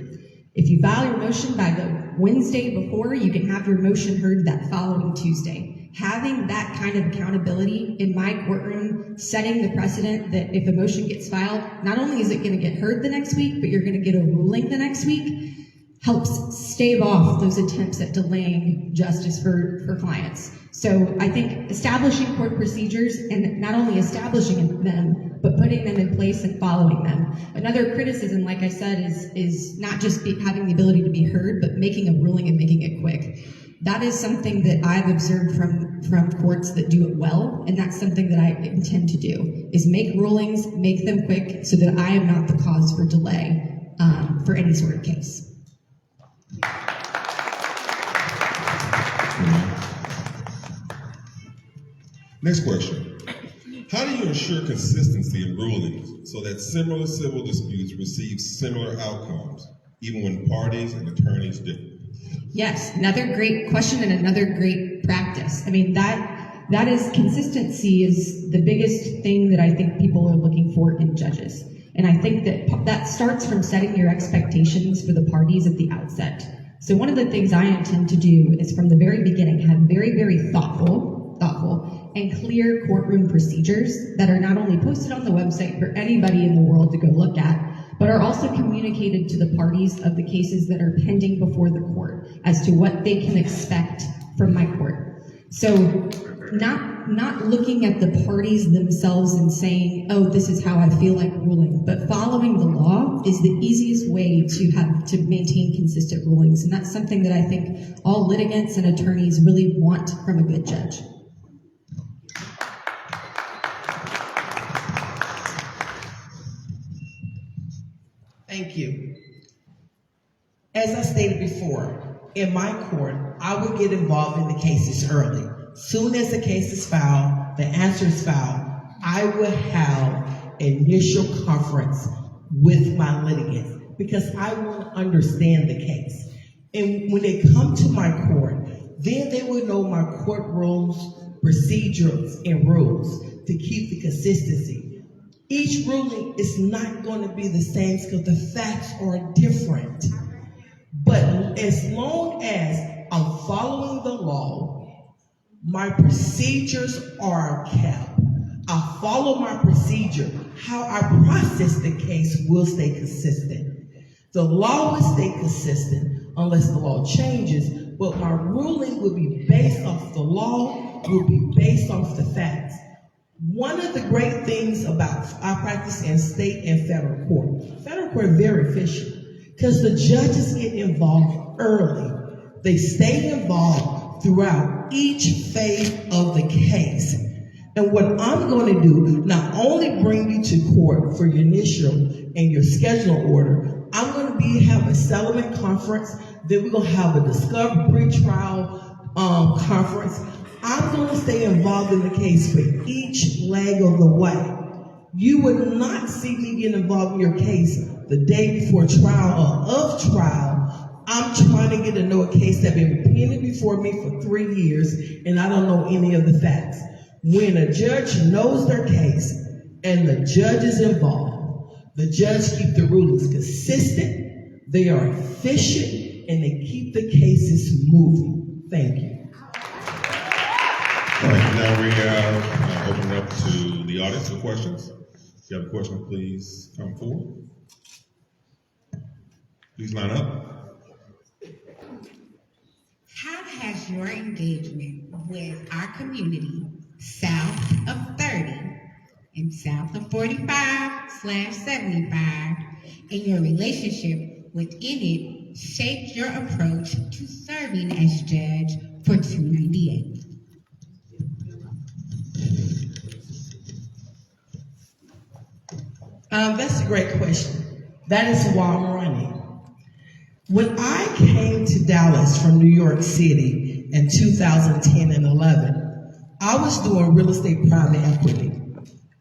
If you file your motion by the Wednesday before, you can have your motion heard that following Tuesday. Having that kind of accountability in my courtroom, setting the precedent that if a motion gets filed, not only is it going to get heard the next week, but you're going to get a ruling the next week, helps stave off those attempts at delaying justice for clients. So I think establishing court procedures, and not only establishing them, but putting them in place and following them. Another criticism, like I said, is not just having the ability to be heard, but making a ruling and making it quick. That is something that I've observed from courts that do it well, and that's something that I intend to do, is make rulings, make them quick, so that I am not the cause for delay for any sort of case. Next question. How do you ensure consistency in rulings so that similar civil disputes receive similar outcomes, even when parties and attorneys differ? Yes, another great question and another great practice. I mean, that is, consistency is the biggest thing that I think people are looking for in judges. And I think that starts from setting your expectations for the parties at the outset. So one of the things I intend to do is from the very beginning have very, very thoughtful and clear courtroom procedures that are not only posted on the website for anybody in the world to go look at, but are also communicated to the parties of the cases that are pending before the court as to what they can expect from my court. So not looking at the parties themselves and saying, oh, this is how I feel like ruling, but following the law is the easiest way to maintain consistent rulings. And that's something that I think all litigants and attorneys really want from a good judge. Thank you. As I stated before, in my court, I would get involved in the cases early. Soon as the case is filed, the answer is filed, I would have an initial conference with my litigants because I want to understand the case. And when they come to my court, then they will know my court rules, procedures, and rules to keep the consistency. Each ruling is not going to be the same because the facts are different. But as long as I'm following the law, my procedures are kept. I follow my procedure. How I process the case will stay consistent. The law will stay consistent unless the law changes, but my ruling will be based off the law, will be based off the facts. One of the great things about I practice in state and federal court is very efficient because the judges get involved early. They stay involved throughout each phase of the case. And what I'm going to do, not only bring you to court for your initial and your schedule order, I'm going to have a settlement conference, then we're going to have a discovery trial conference. I'm going to stay involved in the case for each leg of the way. You would not see me get involved in your case the day before trial or of trial. I'm trying to get to know a case that's been pending before me for 3 years, and I don't know any of the facts. When a judge knows their case and the judge is involved, the judge keeps the rulings consistent, they are efficient, and they keep the cases moving. Thank you. All right, now we open it up to the audience for questions. If you have a question, please come forward. Please line up. How has your engagement with our community south of 30 and south of 45/75 and your relationship within it shaped your approach to serving as judge for 298? That's a great question. That is why I'm running. When I came to Dallas from New York City in 2010 and 11, I was doing real estate private equity.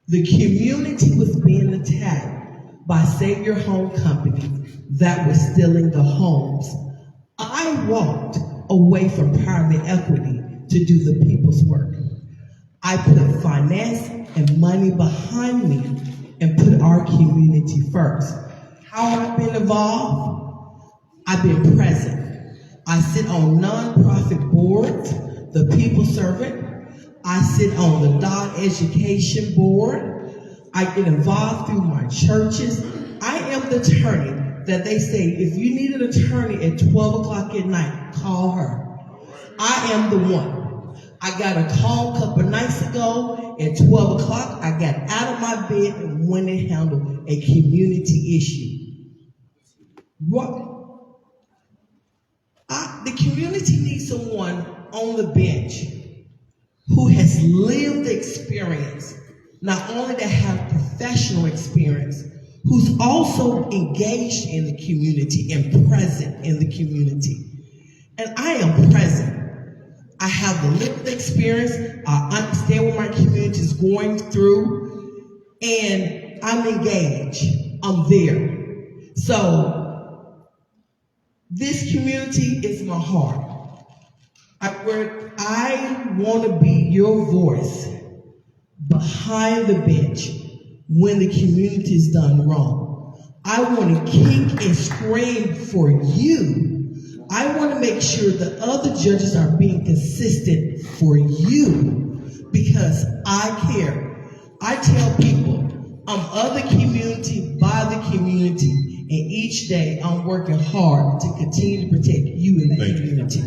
The community was being attacked by Savior Home Company that was stealing the homes. I walked away from private equity to do the people's work. I put finance and money behind me and put our community first. How I've been involved? I've been present. I sit on nonprofit boards, the People Servant. I sit on the Dodd Education Board. I get involved through my churches. I am the attorney that they say, if you need an attorney at 12 o'clock at night, call her. I am the one. I got a call a couple nights ago at 12 o'clock. I got out of my bed and went and handled a community issue. What? The community needs someone on the bench who has lived the experience, not only to have professional experience, who's also engaged in the community and present in the community. And I am present. I have the lived experience. I understand what my community is going through, and I'm engaged. I'm there. So this community is my heart. I want to be your voice behind the bench when the community is done wrong. I want to kick and scream for you. I want to make sure the other judges are being consistent for you because I care. I tell people I'm of the community, by the community, and each day I'm working hard to continue to protect you in the community.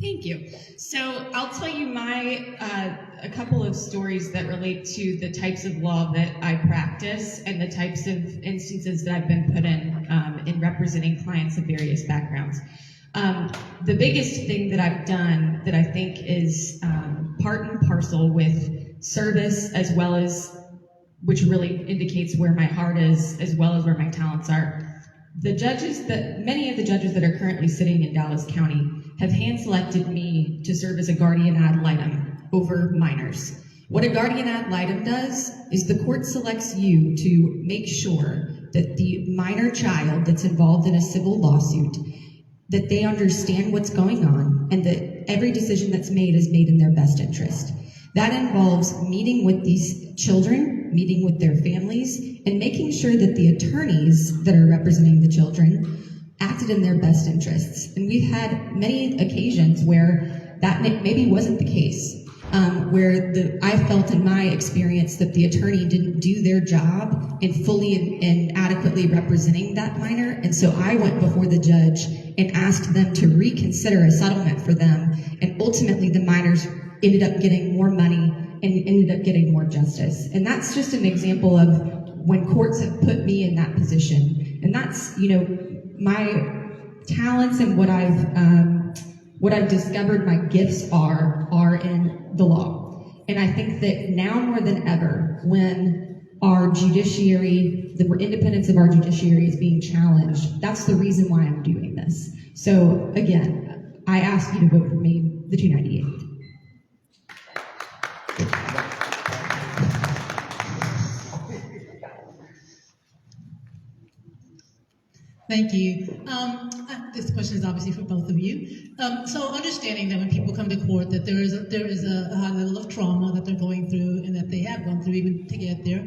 Thank you. So I'll tell you a couple of stories that relate to the types of law that I practice and the types of instances that I've been put in representing clients of various backgrounds. The biggest thing that I've done that I think is part and parcel with service as well as, which really indicates where my heart is as well as where my talents are. Many of the judges that are currently sitting in Dallas County have hand-selected me to serve as a guardian ad litem over minors. What a guardian ad litem does is the court selects you to make sure that the minor child that's involved in a civil lawsuit, that they understand what's going on and that every decision that's made is made in their best interest. That involves meeting with these children, meeting with their families, and making sure that the attorneys that are representing the children acted in their best interests. And we've had many occasions where that maybe wasn't the case, where I felt in my experience that the attorney didn't do their job in fully and adequately representing that minor. And so I went before the judge and asked them to reconsider a settlement for them. And ultimately the minors ended up getting more money and ended up getting more justice. And that's just an example of when courts have put me in that position. And that's, you know, my talents and what I've discovered my gifts are in the law. And I think that now more than ever, when our judiciary, the independence of our judiciary is being challenged, that's the reason why I'm doing this. So again, I ask you to vote for me, the 298. Thank you. This question is obviously for both of you. So understanding that when people come to court that there is a high level of trauma that they're going through and that they have gone through even to get there,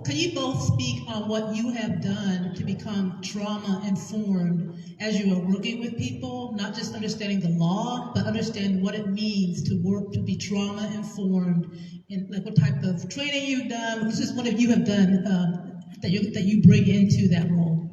can you both speak on what you have done to become trauma informed as you are working with people, not just understanding the law, but understand what it means to work to be trauma informed, and like what type of training you've done, which is what you have done that you bring into that role?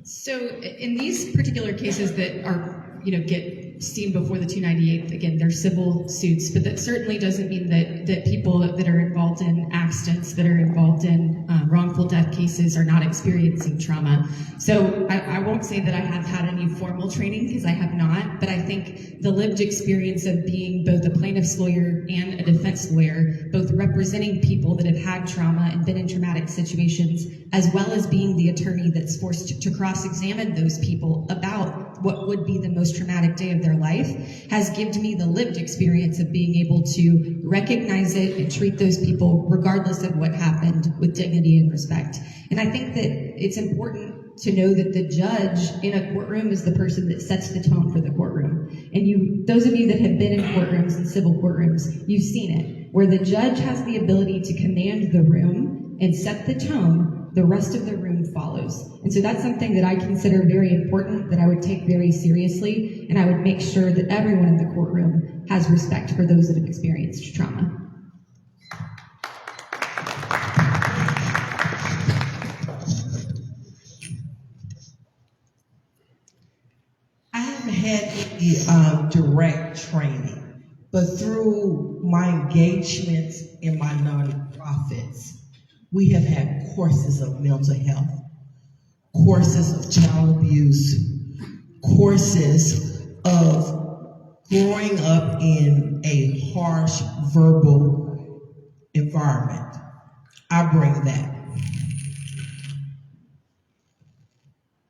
So in these particular cases that are, you know, get seen before the 298, again, they're civil suits, but that certainly doesn't mean that people that are involved in accidents, that are involved in wrongful death cases are not experiencing trauma. So I won't say that I have had any formal training, because I have not, but I think the lived experience of being both a plaintiff's lawyer and a defense lawyer, both representing people that have had trauma and been in traumatic situations, as well as being the attorney that's forced to cross-examine those people about what would be the most traumatic day of their life, has given me the lived experience of being able to recognize it and treat those people regardless of what happened with dignity and respect. And I think that it's important to know that the judge in a courtroom is the person that sets the tone for the courtroom. And those of you that have been in courtrooms and civil courtrooms, you've seen it, where the judge has the ability to command the room and set the tone. The rest of the room follows. And so that's something that I consider very important, that I would take very seriously, and I would make sure that everyone in the courtroom has respect for those that have experienced trauma. I haven't had any direct training, but through my engagements in my nonprofits, we have had courses of mental health, courses of child abuse, courses of growing up in a harsh verbal environment. I bring that.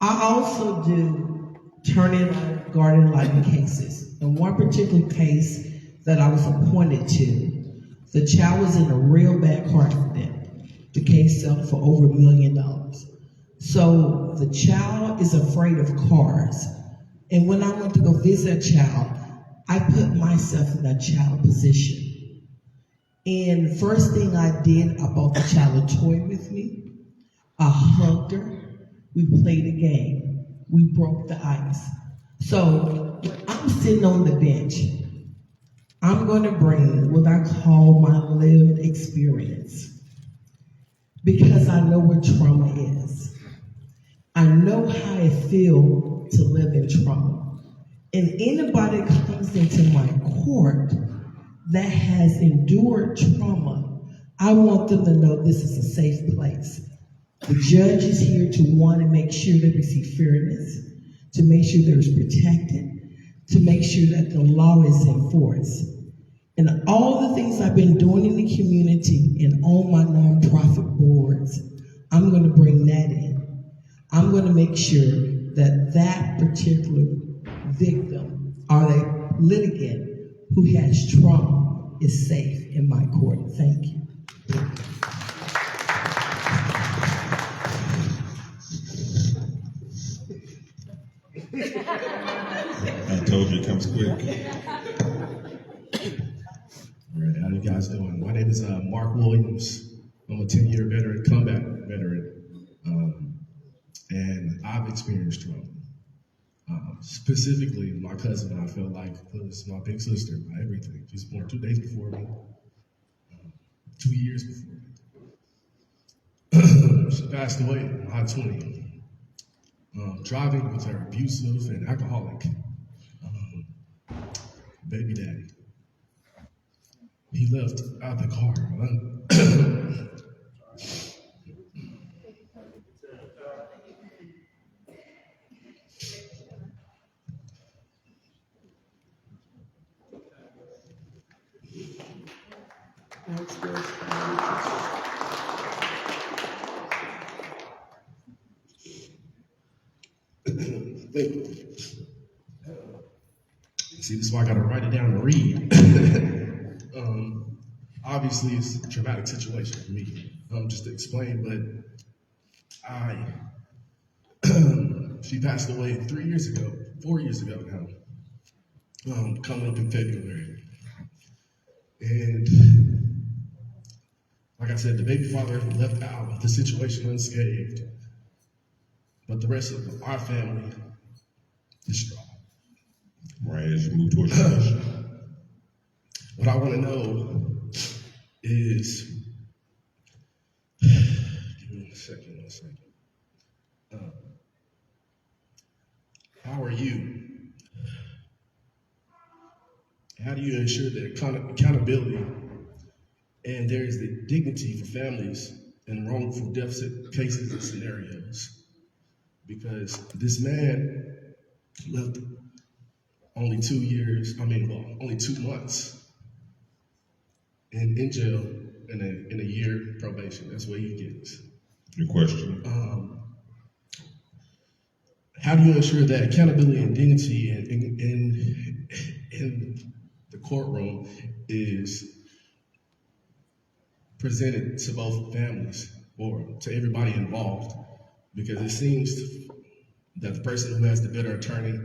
I also do turning guardian lighting cases. In one particular case that I was appointed to, the child was in a real bad car accident. The case sold for over $1 million. So the child is afraid of cars. And when I went to go visit a child, I put myself in that child position. And first thing I did, I bought the child a toy with me. I hugged her. We played a game. We broke the ice. So when I'm sitting on the bench, I'm going to bring what I call my lived experience. Because I know what trauma is. I know how it feels to live in trauma. And anybody that comes into my court that has endured trauma, I want them to know this is a safe place. The judge is here to want to make sure they receive fairness, to make sure they're protected, to make sure that the law is enforced. And all the things I've been doing in the community and on my nonprofit boards, I'm going to bring that in. I'm going to make sure that that particular victim or the litigant who has trauma is safe in my court. Thank you. told you it comes quick. All right, how you guys doing? My name is Mark Williams. I'm a 10-year veteran, combat veteran, and I've experienced trauma. Specifically, my cousin, I felt like was my big sister, my everything. She was born 2 days before me, 2 years before me. She passed away in my 20s, driving with her abusive and alcoholic baby daddy. He left out the car. See, this is why I gotta write it down and read. Obviously, it's a traumatic situation for me. Just to explain, but she passed away 4 years ago now, coming up in February. And like I said, the baby father left out of the situation unscathed, but the rest of our family distraught. Right, as you move towards your question. What I want to know is, give me one second. How are you? How do you ensure the accountability and there is the dignity for families in wrongful death cases and scenarios? Because this man left only 2 months in jail in a year probation. That's what he gets. Your question. How do you ensure that accountability and dignity in the courtroom is presented to both families or to everybody involved? Because it seems that the person who has the better attorney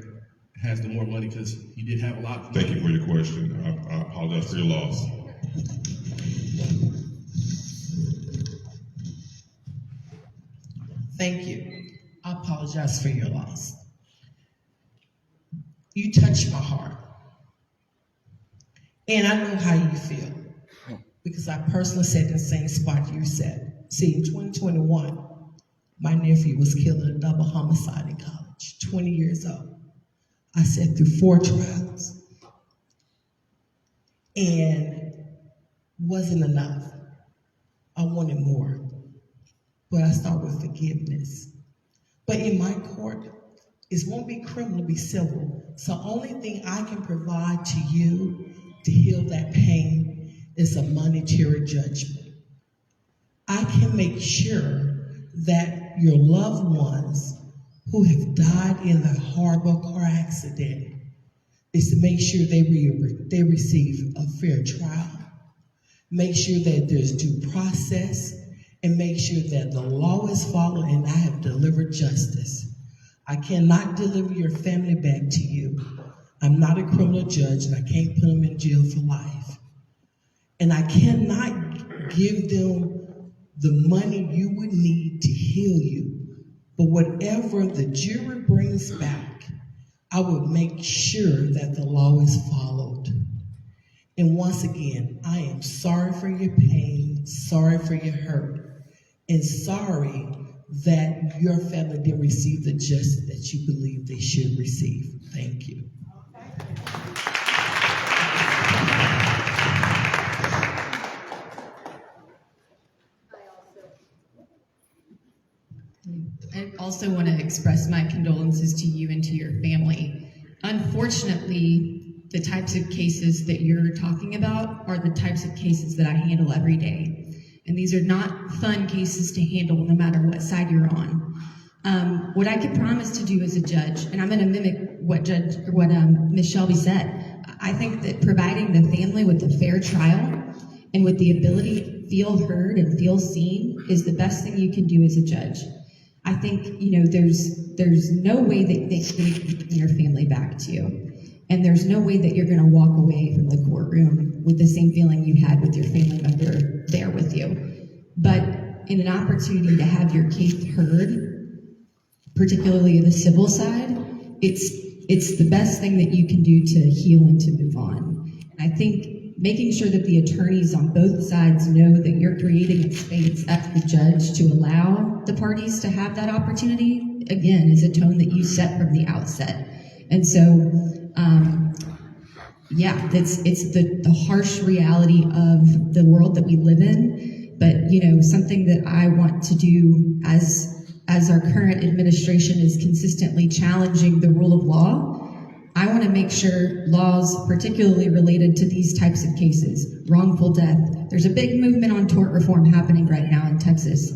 has the more money because he did have a lot of money. Thank you for your question. I apologize for your loss. Thank you. I apologize for your loss. You touched my heart. And I know how you feel because I personally sat in the same spot you sat. See, in 2021, my nephew was killed in a double homicide in college, 20 years old. I sat through 4 trials and wasn't enough. I wanted more, but I start with forgiveness. But in my court, it won't be criminal, it'll be civil. So only thing I can provide to you to heal that pain is a monetary judgment. I can make sure that your loved ones who have died in a horrible car accident is to make sure they receive a fair trial, make sure that there's due process, and make sure that the law is followed and I have delivered justice. I cannot deliver your family back to you. I'm not a criminal judge and I can't put them in jail for life. And I cannot give them the money you would need to heal you. But whatever the jury brings back, I will make sure that the law is followed. And once again, I am sorry for your pain, sorry for your hurt, and sorry that your family didn't receive the justice that you believe they should receive. Thank you. I also want to express my condolences to you and to your family. Unfortunately, the types of cases that you're talking about are the types of cases that I handle every day. And these are not fun cases to handle no matter what side you're on. What I can promise to do as a judge, and I'm going to mimic what Ms. Shelby said, I think that providing the family with a fair trial and with the ability to feel heard and feel seen is the best thing you can do as a judge. I think, there's no way that they can bring your family back to you. And there's no way that you're going to walk away from the courtroom with the same feeling you had with your family member there with you. But in an opportunity to have your case heard, particularly the civil side, it's the best thing that you can do to heal and to move on. And I think making sure that the attorneys on both sides know that you're creating a space at the judge to allow the parties to have that opportunity, again, is a tone that you set from the outset. And so, it's the harsh reality of the world that we live in. But, something that I want to do as our current administration is consistently challenging the rule of law, I want to make sure laws, particularly related to these types of cases, wrongful death, there's a big movement on tort reform happening right now in Texas.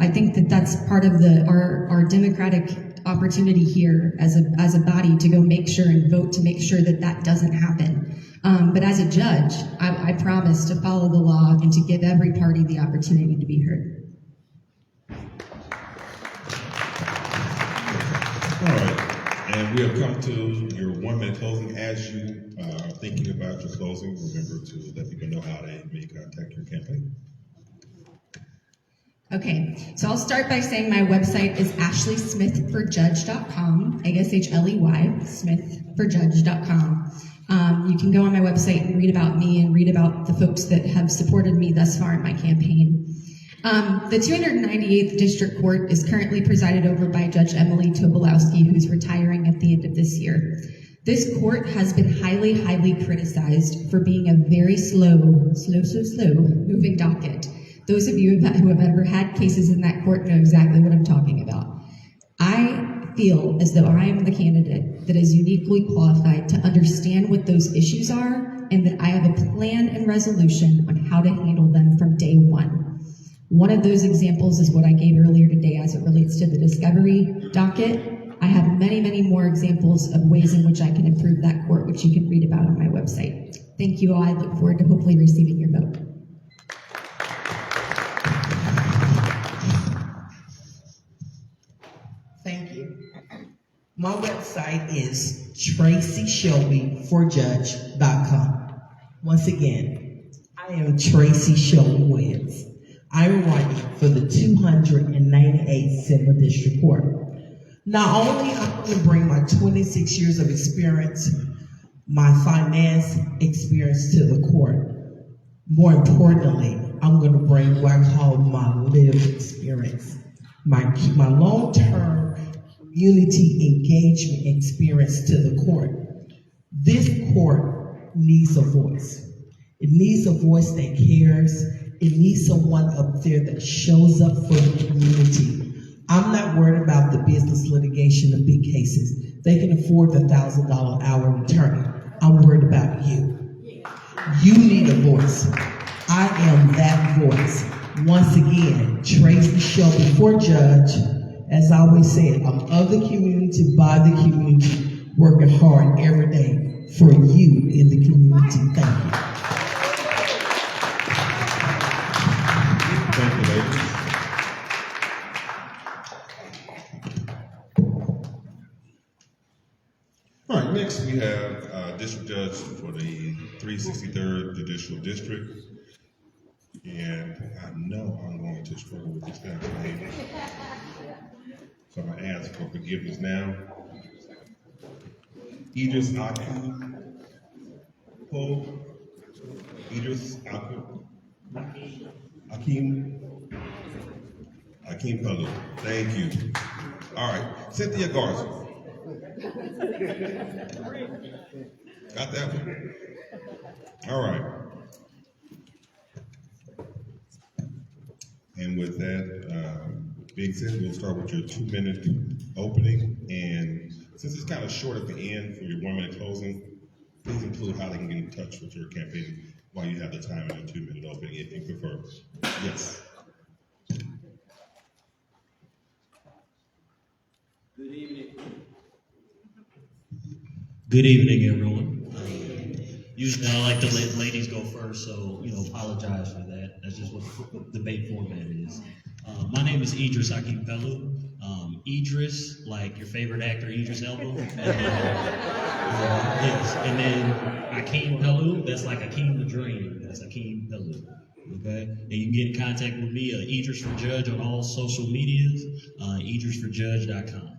I think that that's part of our democratic opportunity here as a body to go make sure and vote to make sure that that doesn't happen. But as a judge, I promise to follow the law and to give every party the opportunity to be heard. All right, and we have come to your 1 minute closing. As you are thinking about your closing, remember to let people know how they may contact your campaign. Okay, so I'll start by saying my website is ashleysmithforjudge.com, ASHLEY, smithforjudge.com. You can go on my website and read about me and read about the folks that have supported me thus far in my campaign. The 298th District Court is currently presided over by Judge Emily Tobolowsky, who's retiring at the end of this year. This court has been highly, highly criticized for being a very slow moving docket. Those of you who have ever had cases in that court know exactly what I'm talking about. I feel as though I am the candidate that is uniquely qualified to understand what those issues are and that I have a plan and resolution on how to handle them from day one. One of those examples is what I gave earlier today as it relates to the discovery docket. I have many, many more examples of ways in which I can improve that court, which you can read about on my website. Thank you all. I look forward to hopefully receiving your vote. Thank you. My website is TracyShelbyForJudge.com. Once again, I am Tracy Shelby Williams. I'm running for the 298th Civil District Court. Not only am I going to bring my 26 years of experience, my finance experience to the court, more importantly, I'm going to bring what I call my lived experience, my long-term community engagement experience to the court. This court needs a voice. It needs a voice that cares. It needs someone up there that shows up for the community. I'm not worried about the business litigation of big cases. They can afford the $1,000 hour attorney. I'm worried about you. You need a voice. I am that voice. Once again, Tracy Shelby for Judge. As I always said, I'm of the community, by the community, working hard every day for you in the community. Thank you. Thank you, ladies. All right, next we have District Judge for the 363rd Judicial District. And I know I'm going to struggle with this next name. So I'm going to ask for forgiveness now. Idris Akim Palu. Thank you. All right, Cynthia Garza. Got that one? All right. And with that being said, we'll start with your 2 minute opening. And since it's kind of short at the end for your 1 minute closing, please include how they can get in touch with your campaign while you have the time in your 2 minute opening, if you prefer. Yes. Good evening. Good evening, everyone. Usually I like to let ladies go first, so, apologize for that. That's just what the debate format is. My name is Idris Akim Pelu. Idris, like your favorite actor, Idris Elba. Yes, and then Akeem Pelu, that's like Akeem the Dream. That's Akeem Pelu. Okay, and you can get in contact with me, Idris for Judge on all social medias, idrisforjudge.com.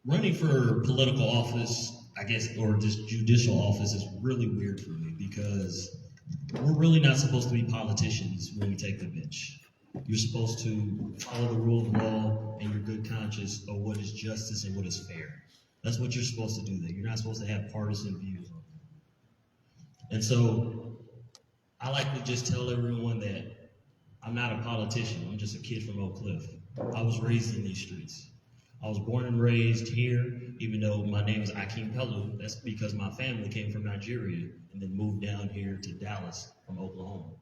Running for political office, I guess, or just judicial office is really weird for me because we're really not supposed to be politicians when we take the bench. You're supposed to follow the rule of law and your good conscience of what is justice and what is fair. That's what you're supposed to do there. You're not supposed to have partisan views on it. And so I like to just tell everyone that I'm not a politician. I'm just a kid from Oak Cliff. I was raised in these streets. I was born and raised here, even though my name is Akeem Pelu. That's because my family came from Nigeria and then moved down here to Dallas from Oklahoma.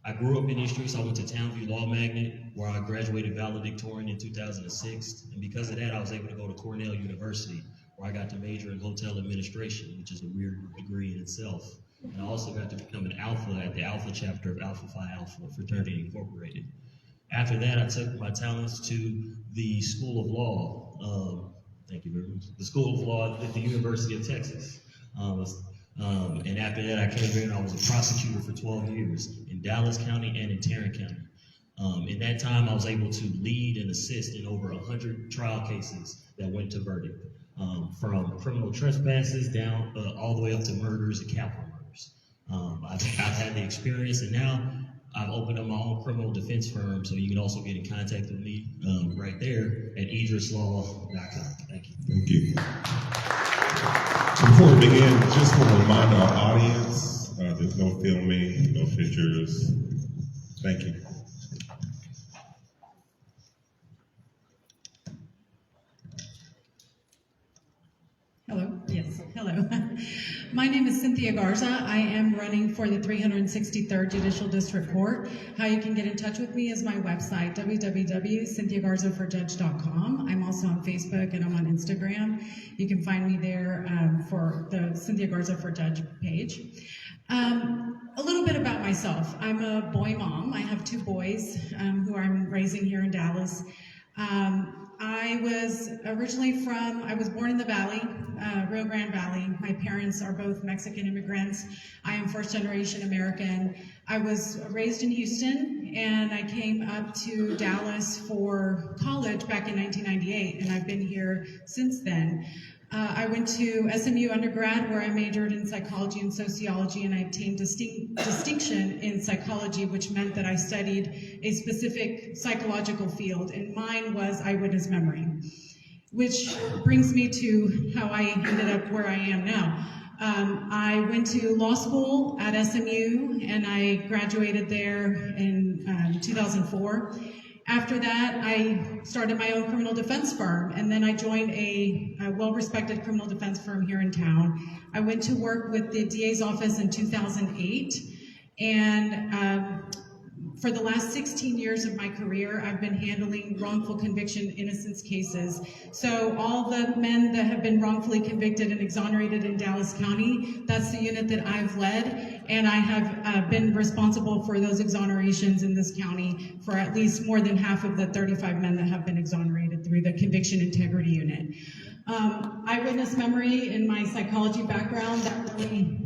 I grew up in these streets. I went to Townview Law Magnet, where I graduated valedictorian in 2006. And because of that, I was able to go to Cornell University, where I got to major in hotel administration, which is a weird degree in itself. And I also got to become an alpha at the Alpha chapter of Alpha Phi Alpha Fraternity Incorporated. After that, I took my talents to the School of Law. Thank you very much. The School of Law at the University of Texas. And after that, I came here and I was a prosecutor for 12 years in Dallas County and in Tarrant County. In that time, I was able to lead and assist in over 100 trial cases that went to verdict, from criminal trespasses down all the way up to murders and capital murders. I've had the experience, and now I've opened up my own criminal defense firm, so you can also get in contact with me right there at idrislaw.com. Thank you. Thank you. Before we begin, just want to remind our audience, there's no filming, no pictures. Thank you. Hello, yes, hello. My name is Cynthia Garza. I am running for the 363rd Judicial District Court. How you can get in touch with me is my website, www.cynthiagarzaforjudge.com. I'm also on Facebook and I'm on Instagram. You can find me there for the Cynthia Garza for Judge page. A little bit about myself. I'm a boy mom. I have 2 boys who I'm raising here in Dallas. I was born in the Valley, Rio Grande Valley. My parents are both Mexican immigrants. I am first-generation American. I was raised in Houston, and I came up to Dallas for college back in 1998, and I've been here since then. I went to SMU undergrad, where I majored in psychology and sociology, and I obtained distinction in psychology, which meant that I studied a specific psychological field, and mine was eyewitness memory, which brings me to how I ended up where I am now. I went to law school at SMU, and I graduated there in 2004. After that, I started my own criminal defense firm, and then I joined a well-respected criminal defense firm here in town. I went to work with the DA's office in 2008, and for the last 16 years of my career, I've been handling wrongful conviction innocence cases. So all the men that have been wrongfully convicted and exonerated in Dallas County, that's the unit that I've led, and I have been responsible for those exonerations in this county for at least more than half of the 35 men that have been exonerated through the Conviction Integrity Unit. Eyewitness memory in my psychology background, that really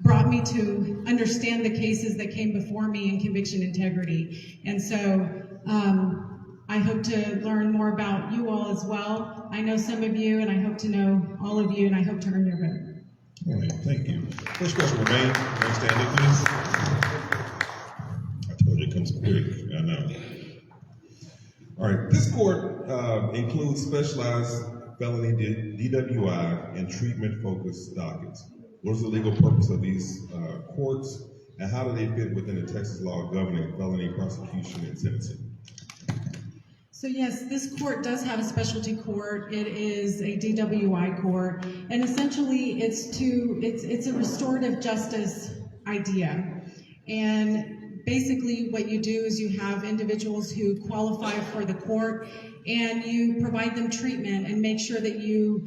brought me to understand the cases that came before me in conviction integrity. And so I hope to learn more about you all as well. I know some of you, and I hope to know all of you, and I hope to earn your vote. All right, thank you. First question remains. Stand it, please. I told you it comes quick. I know. All right, this court includes specialized felony DWI and treatment-focused dockets. What is the legal purpose of these courts, and how do they fit within the Texas law governing felony prosecution and sentencing? So yes, this court does have a specialty court. It is a DWI court, and essentially it's a restorative justice idea. And basically what you do is you have individuals who qualify for the court, and you provide them treatment and make sure that you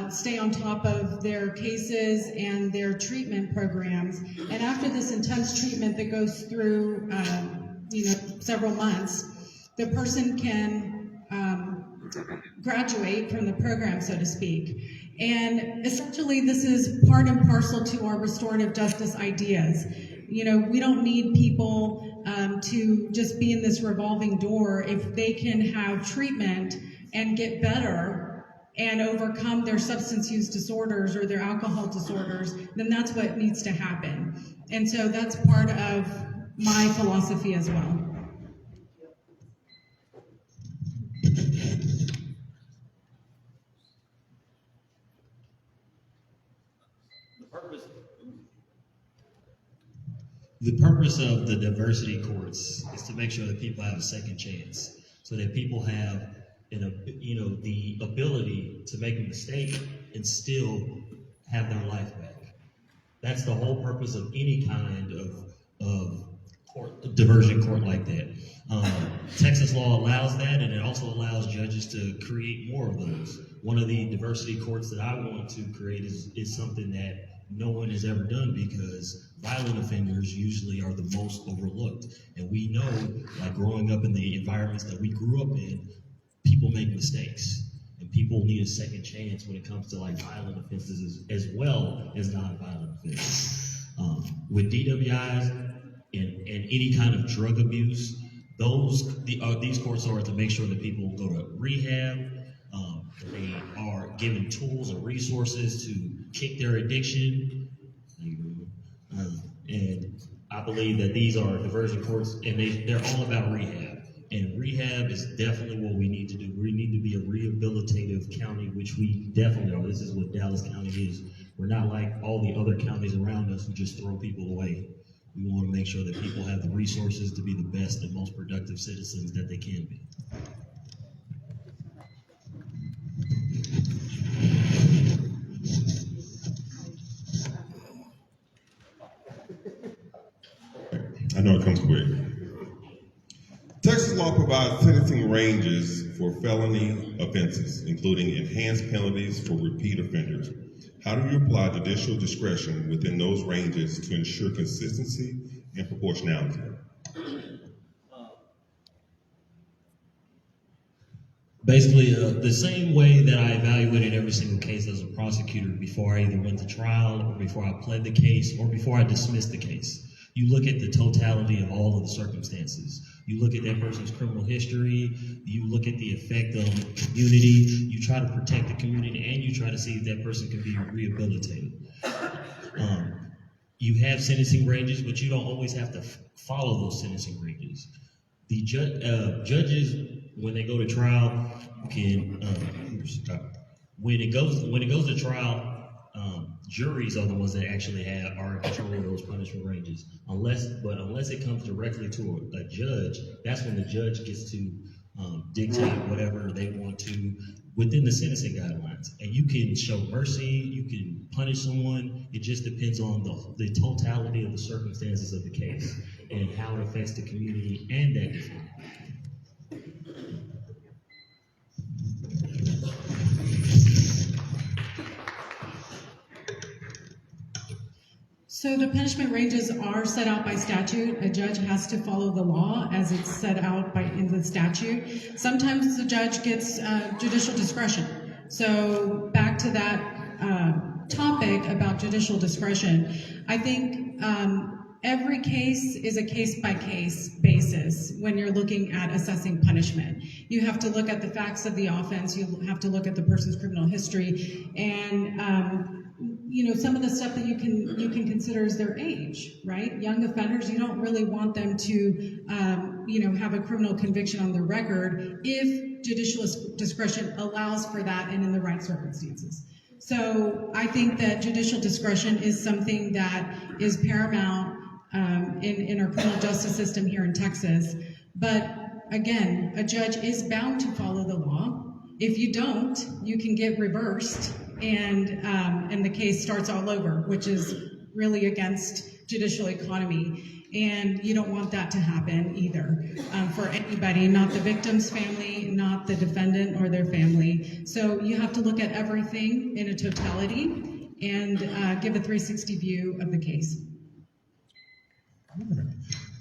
stay on top of their cases and their treatment programs. And after this intense treatment that goes through several months, the person can graduate from the program, so to speak. And essentially, this is part and parcel to our restorative justice ideas. You know, we don't need people to just be in this revolving door. If they can have treatment and get better and overcome their substance use disorders or their alcohol disorders, then that's what needs to happen. And so that's part of my philosophy as well. The purpose of the diversity courts is to make sure that people have a second chance, so that people have, the ability to make a mistake and still have their life back. That's the whole purpose of any kind of court, diversion court like that. Texas law allows that, and it also allows judges to create more of those. One of the diversity courts that I want to create is something that no one has ever done, because violent offenders usually are the most overlooked. And we know, like growing up in the environments that we grew up in, people make mistakes. And people need a second chance when it comes to like violent offenses as well as non-violent offenses. With DWIs and any kind of drug abuse, these courts are to make sure that people go to rehab, that they are given tools and resources to kick their addiction. And I believe that these are diversion courts, and they're all about rehab. And rehab is definitely what we need to do. We need to be a rehabilitative county, which we definitely are. This is what Dallas County is. We're not like all the other counties around us who just throw people away. We want to make sure that people have the resources to be the best and most productive citizens that they can be. I know it comes quick. Texas law provides sentencing ranges for felony offenses, including enhanced penalties for repeat offenders. How do you apply judicial discretion within those ranges to ensure consistency and proportionality? Basically, the same way that I evaluated every single case as a prosecutor before I either went to trial, or before I pled the case, or before I dismissed the case. You look at the totality of all of the circumstances. You look at that person's criminal history, you look at the effect on the community, you try to protect the community, and you try to see if that person can be rehabilitated. You have sentencing ranges, but you don't always have to follow those sentencing ranges. The judges, when they go to trial, can when it goes to trial, juries are the ones that actually are in control of those punishment ranges. Unless it comes directly to a judge, that's when the judge gets to dictate whatever they want to within the sentencing guidelines. And you can show mercy, you can punish someone. It just depends on the totality of the circumstances of the case and how it affects the community and that defendant. So the punishment ranges are set out by statute. A judge has to follow the law as it's set out in the statute. Sometimes the judge gets judicial discretion. So back to that topic about judicial discretion, I think every case is a case-by-case basis when you're looking at assessing punishment. You have to look at the facts of the offense, you have to look at the person's criminal history, and some of the stuff that you can consider is their age, right? Young offenders, you don't really want them to, have a criminal conviction on their record if judicial discretion allows for that and in the right circumstances. So I think that judicial discretion is something that is paramount in our criminal justice system here in Texas. But again, a judge is bound to follow the law. If you don't, you can get reversed and the case starts all over, which is really against judicial economy. And you don't want that to happen either for anybody, not the victim's family, not the defendant or their family. So you have to look at everything in a totality and give a 360 view of the case.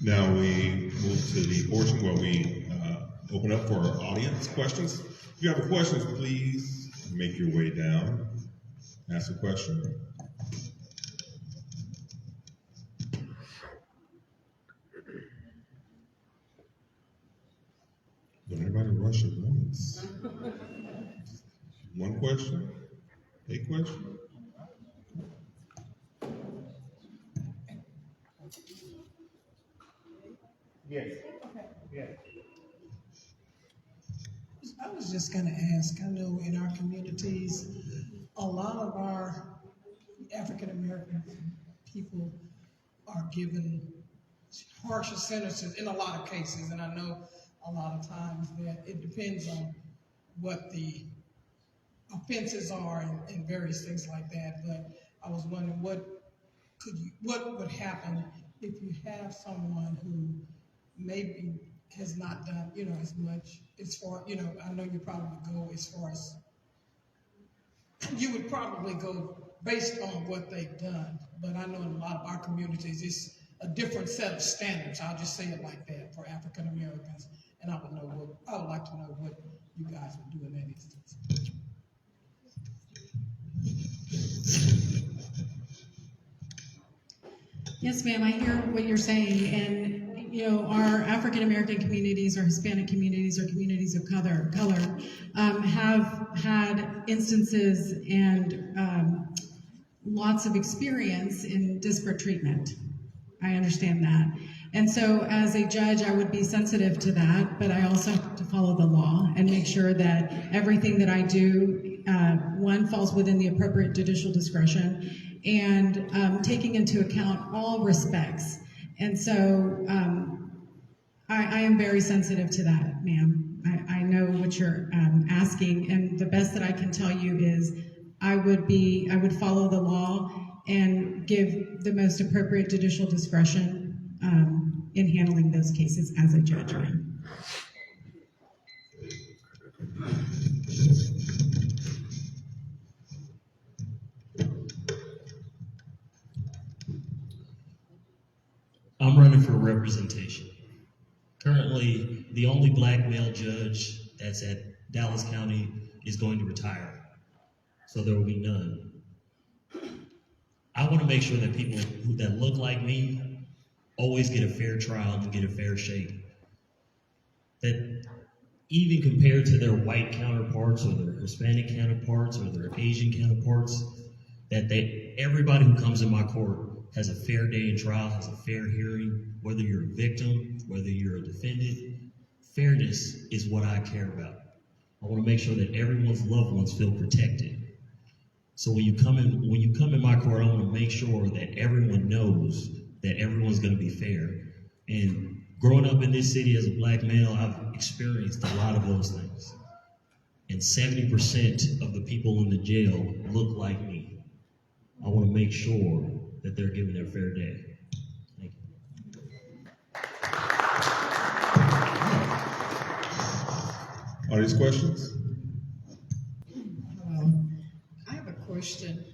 Now we move to the portion where we open up for our audience questions. If you have a question, please make your way down. Ask a question. Don't everybody rush at once. One question? A question? Yes. Yes. I was just going to ask, I know in our communities, a lot of our African American people are given harsher sentences in a lot of cases, and I know a lot of times that it depends on what the offenses are and various things like that. But I was wondering what would happen if you have someone who maybe has not done, as much as far, I know you probably go as far as, you would probably go based on what they've done, but I know in a lot of our communities, it's a different set of standards. I'll just say it like that for African Americans, and I would like to know what you guys would do in that instance. Yes, ma'am, I hear what you're saying, and our African American communities, or Hispanic communities, or communities of color have had instances and lots of experience in disparate treatment. I understand that. And so as a judge, I would be sensitive to that, but I also have to follow the law and make sure that everything that I do, one, falls within the appropriate judicial discretion, and taking into account all respects. And so I am very sensitive to that, ma'am. I know what you're asking, and the best that I can tell you is I would follow the law and give the most appropriate judicial discretion in handling those cases as a judge, ma'am. I'm running for representation. Currently, the only black male judge that's at Dallas County is going to retire, so there will be none. I want to make sure that people that look like me always get a fair trial and get a fair shake. That even compared to their white counterparts or their Hispanic counterparts or their Asian counterparts, that everybody who comes in my court has a fair day in trial, has a fair hearing, whether you're a victim, whether you're a defendant. Fairness is what I care about. I want to make sure that everyone's loved ones feel protected. So when you come in my court, I want to make sure that everyone knows that everyone's going to be fair. And growing up in this city as a black male, I've experienced a lot of those things. And 70% of the people in the jail look like me. I want to make sure that they're given their fair day. Thank you. Are these questions? I have a question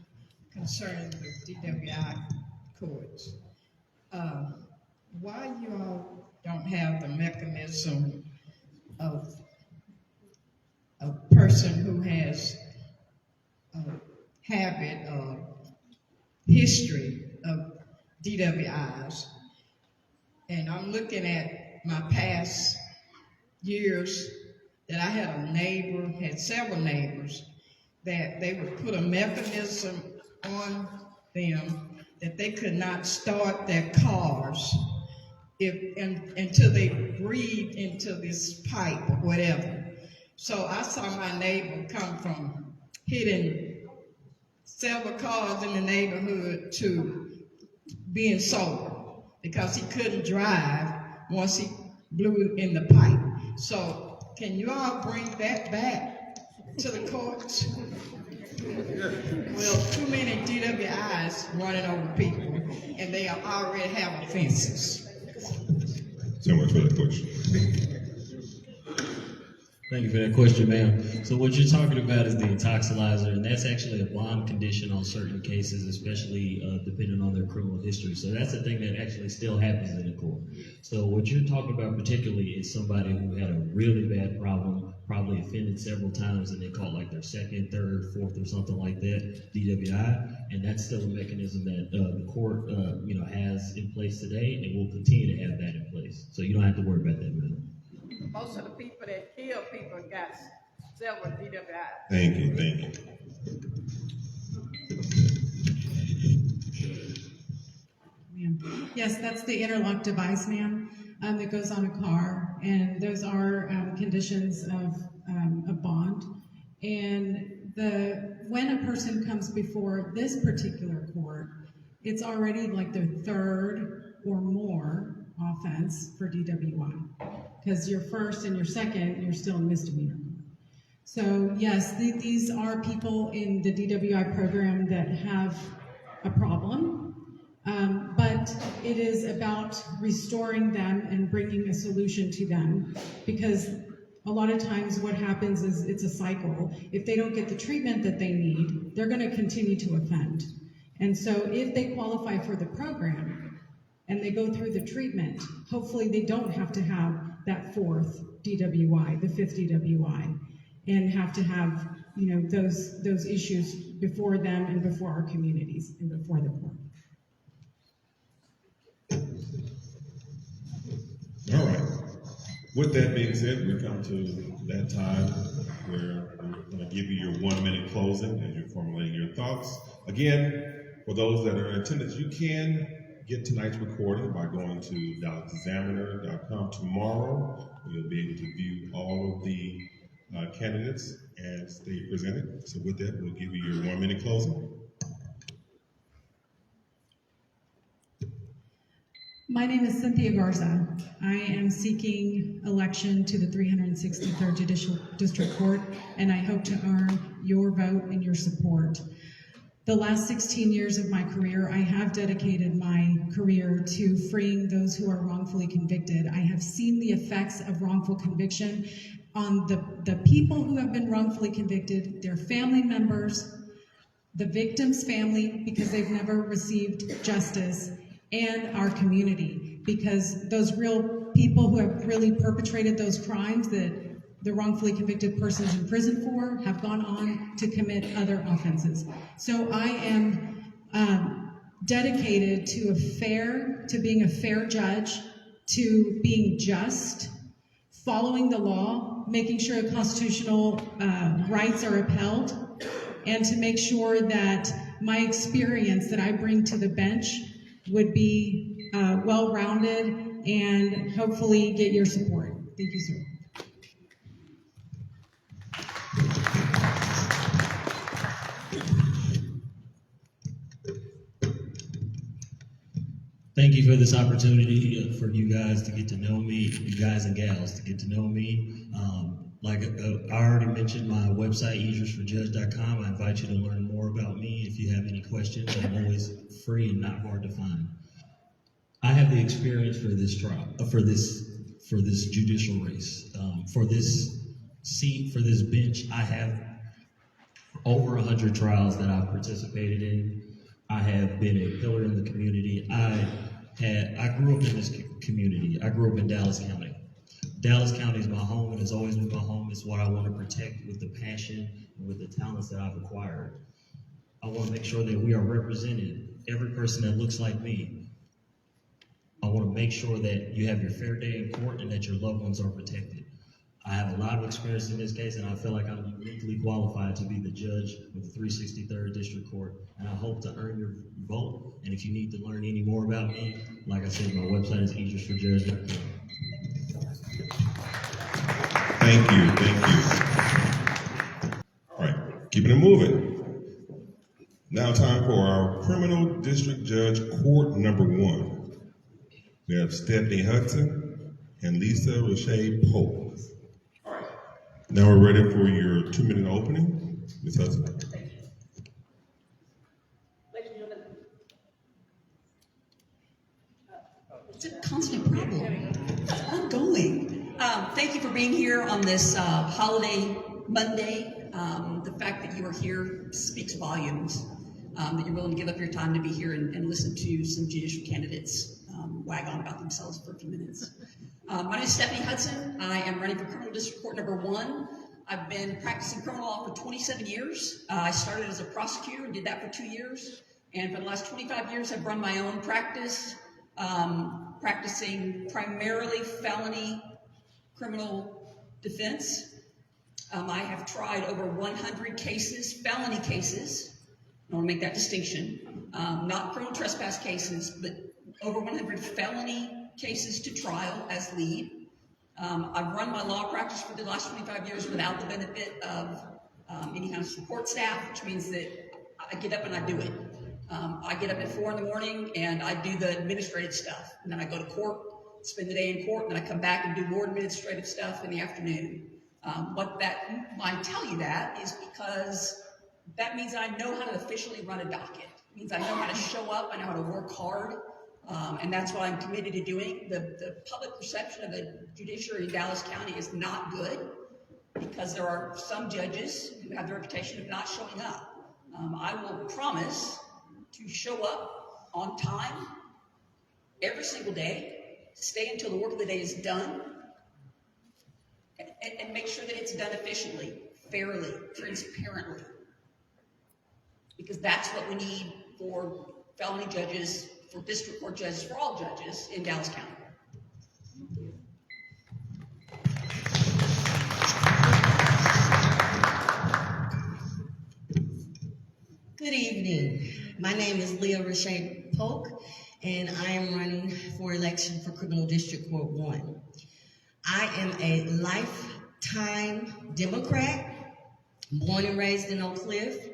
concerning the DWI courts. Why you all don't have the mechanism of a person who has a habit of history of DWIs? And I'm looking at my past years that I had several neighbors, that they would put a mechanism on them that they could not start their cars until they breathed into this pipe or whatever. So I saw my neighbor come from hitting several cars in the neighborhood to being sober because he couldn't drive once he blew in the pipe. So can you all bring that back to the courts? Well, too many DWIs running over people, and they already have offenses. So much for that question. Thank you for that question, ma'am. So what you're talking about is the intoxilizer, and that's actually a bond condition on certain cases, especially depending on their criminal history. So that's a thing that actually still happens in the court. So what you're talking about particularly is somebody who had a really bad problem, probably offended several times, and they caught like their second, third, fourth, or something like that, DWI, and that's still a mechanism that the court has in place today, and will continue to have that in place. So you don't have to worry about that, ma'am. Most of the people that kill people got several DWIs. Thank you, thank you. Ma'am. Yes, that's the interlock device, ma'am, that goes on a car, and those are conditions of a bond. And when a person comes before this particular court, it's already like their third or more offense for DWI, because your first and your second, you're still a misdemeanor. So yes, these are people in the DWI program that have a problem, but it is about restoring them and bringing a solution to them, because a lot of times what happens is it's a cycle. If they don't get the treatment that they need, they're going to continue to offend. And so if they qualify for the program, and they go through the treatment, hopefully they don't have to have that fourth DWI, the fifth DWI, and have to have those issues before them and before our communities and before the court. All right. With that being said, we come to that time where I'm going to give you your 1 minute closing as you're formulating your thoughts. Again, for those that are in attendance, you can get tonight's recording by going to DallasExaminer.com tomorrow. You'll be able to view all of the candidates as they presented. So with that, we'll give you your 1 minute closing. My name is Cynthia Garza. I am seeking election to the 363rd Judicial District Court, and I hope to earn your vote and your support. The last 16 years of my career, I have dedicated my career to freeing those who are wrongfully convicted. I have seen the effects of wrongful conviction on the people who have been wrongfully convicted, their family members, the victim's family, because they've never received justice, and our community, because those real people who have really perpetrated those crimes that the wrongfully convicted persons in prison for have gone on to commit other offenses. So I am dedicated to being a fair judge, to being just, following the law, making sure constitutional rights are upheld, and to make sure that my experience that I bring to the bench would be well-rounded and hopefully get your support. Thank you, sir. Thank you for this opportunity for you guys to get to know me, you guys and gals to get to know me. I already mentioned my website, idrisforjudge.com. I invite you to learn more about me. If you have any questions, I'm always free and not hard to find. I have the experience for this trial, for this judicial race, for this seat, for this bench. I have over 100 trials that I've participated in. I have been a pillar in the community. I grew up in this community. I grew up in Dallas County. Dallas County is my home and has always been my home. It's what I want to protect with the passion and with the talents that I've acquired. I want to make sure that we are represented, every person that looks like me. I want to make sure that you have your fair day in court and that your loved ones are protected. I have a lot of experience in this case, and I feel like I'm uniquely qualified to be the judge of the 363rd District Court, and I hope to earn your vote. And if you need to learn any more about me, like I said, my website is idrisforjudge.com. Thank you. All right, keeping it moving. Now time for our Criminal District Judge Court number 1. We have Stephanie Hudson and Lisa Roche Pope. Now we're ready for your 2-minute opening. Ms. Hudson. It's a constant problem. It's ongoing. Thank you for being here on this holiday Monday. The fact that you are here speaks volumes, that you're willing to give up your time to be here and listen to some judicial candidates wag on about themselves for a few minutes. My name is Stephanie Hudson. I am running for Criminal District Court number 1. I've been practicing criminal law for 27 years. I started as a prosecutor and did that for 2 years. And for the last 25 years, I've run my own practice, practicing primarily felony criminal defense. I have tried over 100 cases, felony cases. I want to make that distinction. Not criminal trespass cases, but over 100 felony cases to trial as lead. I've run my law practice for the last 25 years without the benefit of any kind of support staff, which means that I get up and I do it. I get up at 4 in the morning and I do the administrative stuff. And then I go to court, spend the day in court, and then I come back and do more administrative stuff in the afternoon. Why I tell you that is because that means I know how to officially run a docket. It means I know how to show up, I know how to work hard, and that's what I'm committed to doing. The public perception of the judiciary in Dallas County is not good because there are some judges who have the reputation of not showing up. I will promise to show up on time every single day, stay until the work of the day is done, and make sure that it's done efficiently, fairly, transparently. Because that's what we need for felony judges, for district court judges, for all judges in Dallas County. Good evening. My name is Leah Rashay Polk, and I am running for election for Criminal District Court 1. I am a lifetime Democrat, born and raised in Oak Cliff.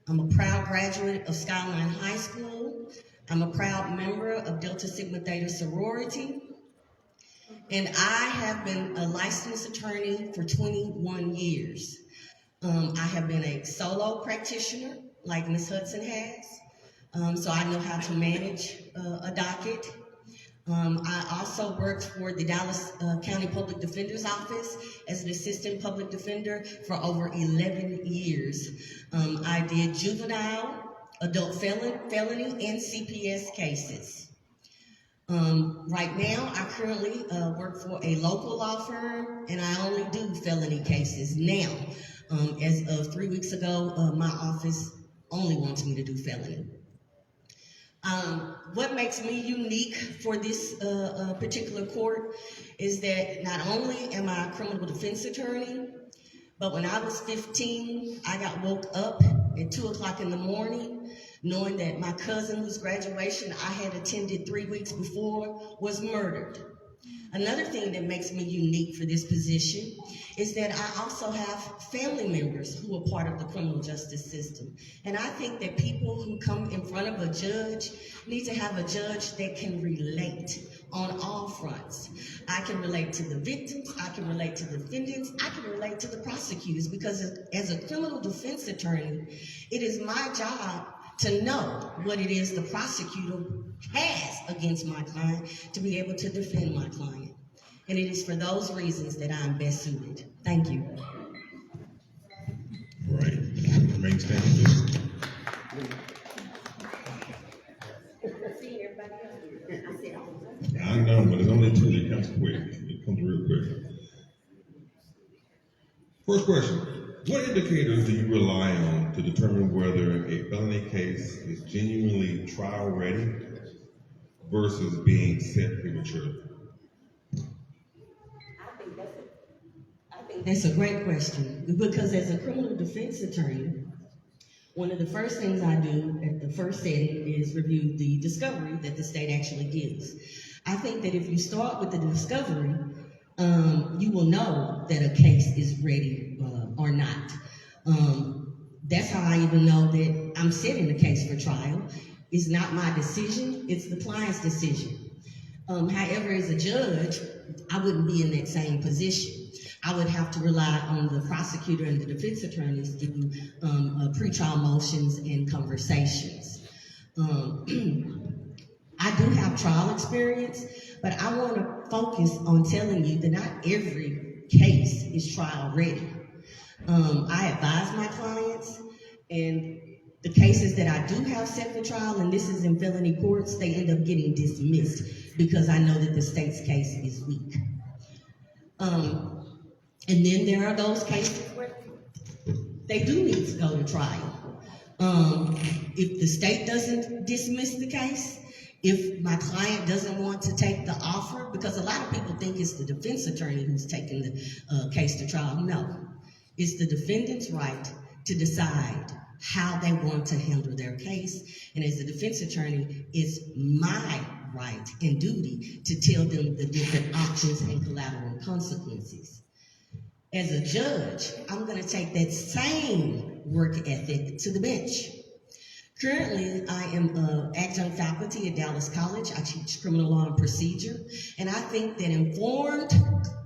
I'm a proud graduate of Skyline High School. I'm a proud member of Delta Sigma Theta sorority. And I have been a licensed attorney for 21 years. I have been a solo practitioner, like Ms. Hudson has. So I know how to manage a docket. I also worked for the Dallas County Public Defender's Office as an assistant public defender for over 11 years. I did juvenile, adult felony, and CPS cases. Right now, I currently work for a local law firm, and I only do felony cases now. As of 3 weeks ago, my office only wants me to do felony. What makes me unique for this particular court is that not only am I a criminal defense attorney, but when I was 15, I got woke up at 2 o'clock in the morning knowing that my cousin whose graduation I had attended 3 weeks before was murdered. Another thing that makes me unique for this position is that I also have family members who are part of the criminal justice system. And I think that people who come in front of a judge need to have a judge that can relate on all fronts. I can relate to the victims, I can relate to the defendants, I can relate to the prosecutors, because as a criminal defense attorney, it is my job to know what it is the prosecutor has against my client to be able to defend my client. And it is for those reasons that I'm best suited. Thank you. All right. Remain standing, please. I know, but it's only 2. It comes quick. It comes real quick. First question. What indicators do you rely on to determine whether a felony case is genuinely trial ready versus being set prematurely? I think that's a great question, because as a criminal defense attorney, one of the first things I do at the first setting is review the discovery that the state actually gives. I think that if you start with the discovery, you will know that a case is ready or not. That's how I even know that I'm setting the case for trial. It's not my decision, it's the client's decision. However, as a judge, I wouldn't be in that same position. I would have to rely on the prosecutor and the defense attorneys to do pretrial motions and conversations. I do have trial experience, but I want to focus on telling you that not every case is trial ready. I advise my clients, and the cases that I do have set for trial, and this is in felony courts, they end up getting dismissed because I know that the state's case is weak. And then there are those cases where they do need to go to trial. If the state doesn't dismiss the case, if my client doesn't want to take the offer, because a lot of people think it's the defense attorney who's taking the case to trial. No, it's the defendant's right to decide how they want to handle their case. And as a defense attorney, it's my right and duty to tell them the different options and collateral consequences. As a judge, I'm going to take that same work ethic to the bench. Currently, I am an adjunct faculty at Dallas College. I teach criminal law and procedure, and I think that informed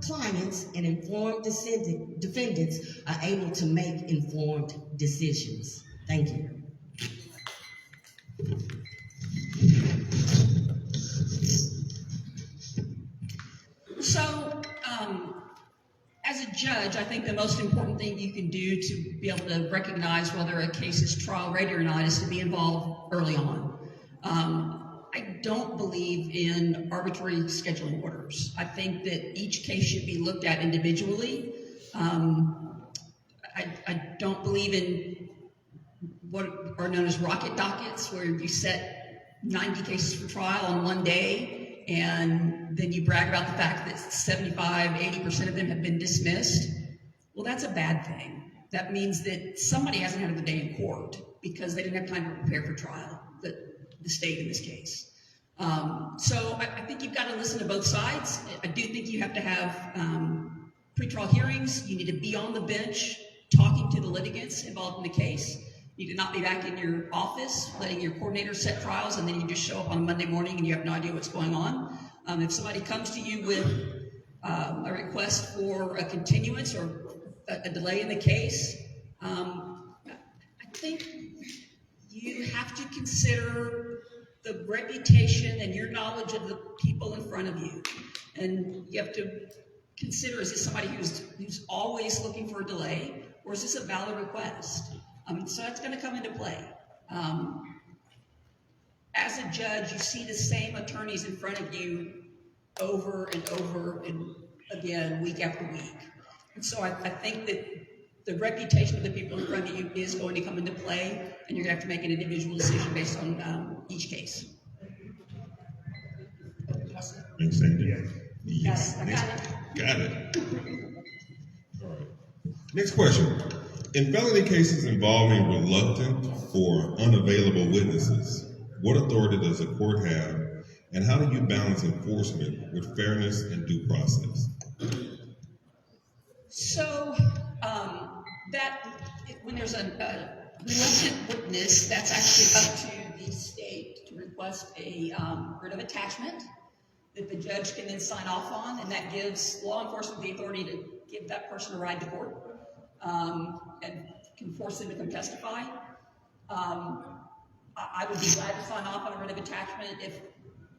clients and informed defendants are able to make informed decisions. Thank you. So, as a judge, I think the most important thing you can do to be able to recognize whether a case is trial ready or not is to be involved early on. I don't believe in arbitrary scheduling orders. I think that each case should be looked at individually. I don't believe in what are known as rocket dockets, where you set 90 cases for trial on one day, and then you brag about the fact that 75, 80% of them have been dismissed. Well, that's a bad thing. That means that somebody hasn't had a good day in court because they didn't have time to prepare for trial, the state in this case. So I think you've got to listen to both sides. I do think you have to have pretrial hearings. You need to be on the bench talking to the litigants involved in the case. You need to not be back in your office letting your coordinator set trials, and then you just show up on a Monday morning and you have no idea what's going on. If somebody comes to you with a request for a continuance or a delay in the case, I think you have to consider the reputation and your knowledge of the people in front of you. And you have to consider, is this somebody who's always looking for a delay, or is this a valid request? So that's going to come into play. As a judge, you see the same attorneys in front of you over and over and again, week after week. And so I think that the reputation of the people in front of you is going to come into play, and you're going to have to make an individual decision based on each case. Thanks, Sandy. Yes. Got it. All right. Next question. In felony cases involving reluctant or unavailable witnesses, what authority does the court have, and how do you balance enforcement with fairness and due process? So, when there's a reluctant witness, that's actually up to the state to request a writ of attachment that the judge can then sign off on, and that gives law enforcement the authority to give that person a ride to court. And can force them to come testify. I would be glad to sign off on a writ of attachment if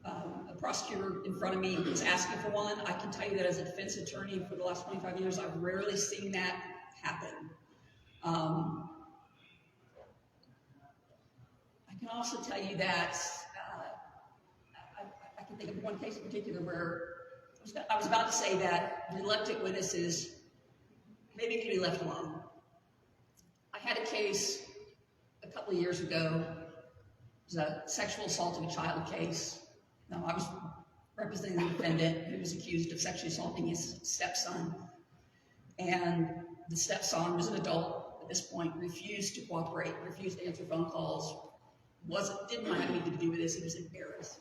a prosecutor in front of me is asking for one. I can tell you that as a defense attorney for the last 25 years, I've rarely seen that happen. I can also tell you that I can think of one case in particular where I was about to say that reluctant witnesses maybe can be left alone. I had a case a couple of years ago. It was a sexual assault of a child case. Now, I was representing the defendant who was accused of sexually assaulting his stepson. And the stepson was an adult at this point, refused to cooperate, refused to answer phone calls, didn't want anything to do with this, he was embarrassed.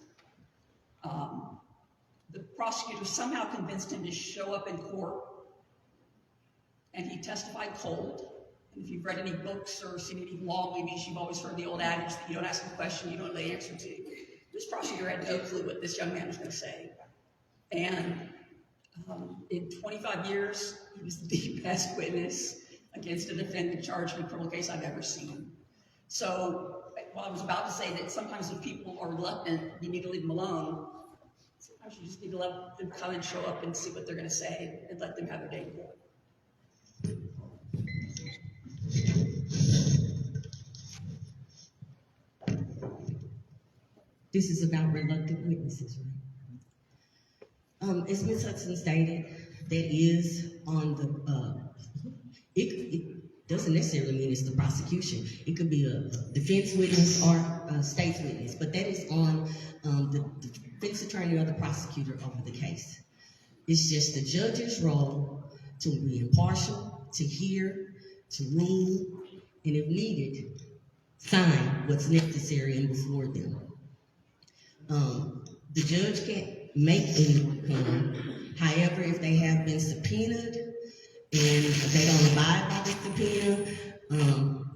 The prosecutor somehow convinced him to show up in court, and he testified cold. And if you've read any books or seen any law movies, you've always heard the old adage that you don't ask a question you don't know the answer to. This prosecutor had no clue what this young man was going to say. And in 25 years, he was the best witness against a defendant charged in a criminal case I've ever seen. So well, I was about to say that sometimes if people are reluctant, you need to leave them alone. Sometimes you just need to let them come and show up and see what they're going to say and let them have their day in court. This is about reluctant witnesses, right? As Ms. Hudson stated, that is on the, it doesn't necessarily mean it's the prosecution. It could be a defense witness or a state's witness, but that is on the defense attorney or the prosecutor over the case. It's just the judge's role to be impartial, to hear, to rule, and if needed, sign what's necessary and before them. The judge can't make anyone come. However, if they have been subpoenaed and they don't abide by the subpoena,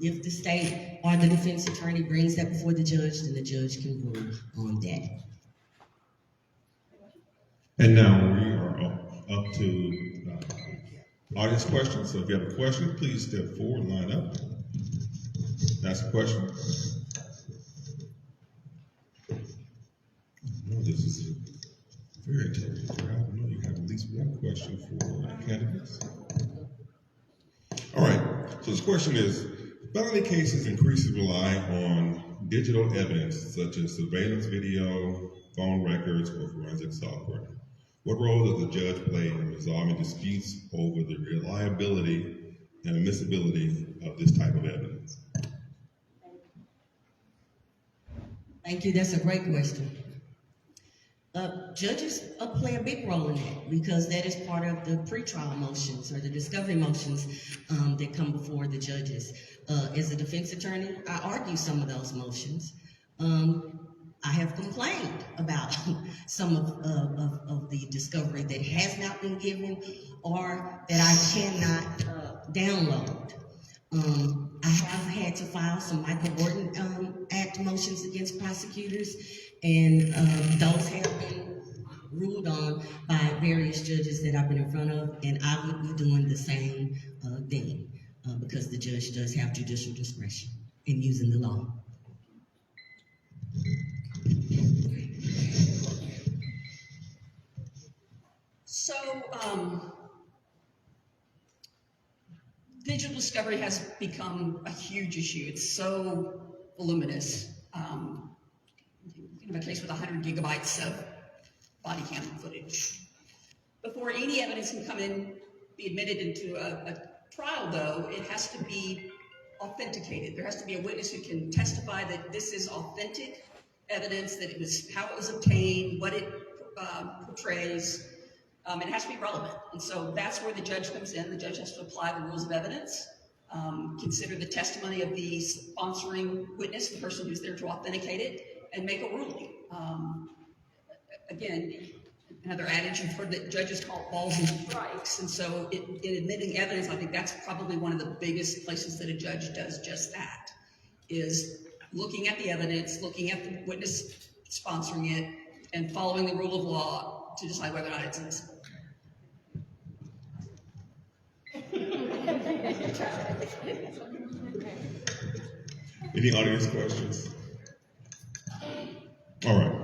if the state or the defense attorney brings that before the judge, then the judge can rule on that. And now we are up to audience questions. So if you have a question, please step forward, line up, ask a question. This is a very intelligent crowd. I know you have at least one question for candidates. All right, so this question is, felony cases increasingly rely on digital evidence such as surveillance video, phone records, or forensic software. What role does the judge play in resolving disputes over the reliability and admissibility of this type of evidence? Thank you, that's a great question. Judges play a big role in that because that is part of the pretrial motions or the discovery motions that come before the judges. As a defense attorney, I argue some of those motions. I have complained about some of the discovery that has not been given or that I cannot download. I have had to file some Michael Gordon Act motions against prosecutors, and those have been ruled on by various judges that I've been in front of, and I would be doing the same thing because the judge does have judicial discretion in using the law. So, digital discovery has become a huge issue. It's so voluminous. You have a case with 100 gigabytes of body cam footage. Before any evidence can come in, be admitted into a trial, though, it has to be authenticated. There has to be a witness who can testify that this is authentic evidence, that it was how it was obtained, what it portrays. It has to be relevant. And so that's where the judge comes in. The judge has to apply the rules of evidence, consider the testimony of the sponsoring witness, the person who's there to authenticate it, and make a ruling. Again, another adage, you've heard that judges call balls and strikes. And so in admitting evidence, I think that's probably one of the biggest places that a judge does just that, is looking at the evidence, looking at the witness sponsoring it, and following the rule of law to decide whether or not it's admissible. Any audience questions? All right.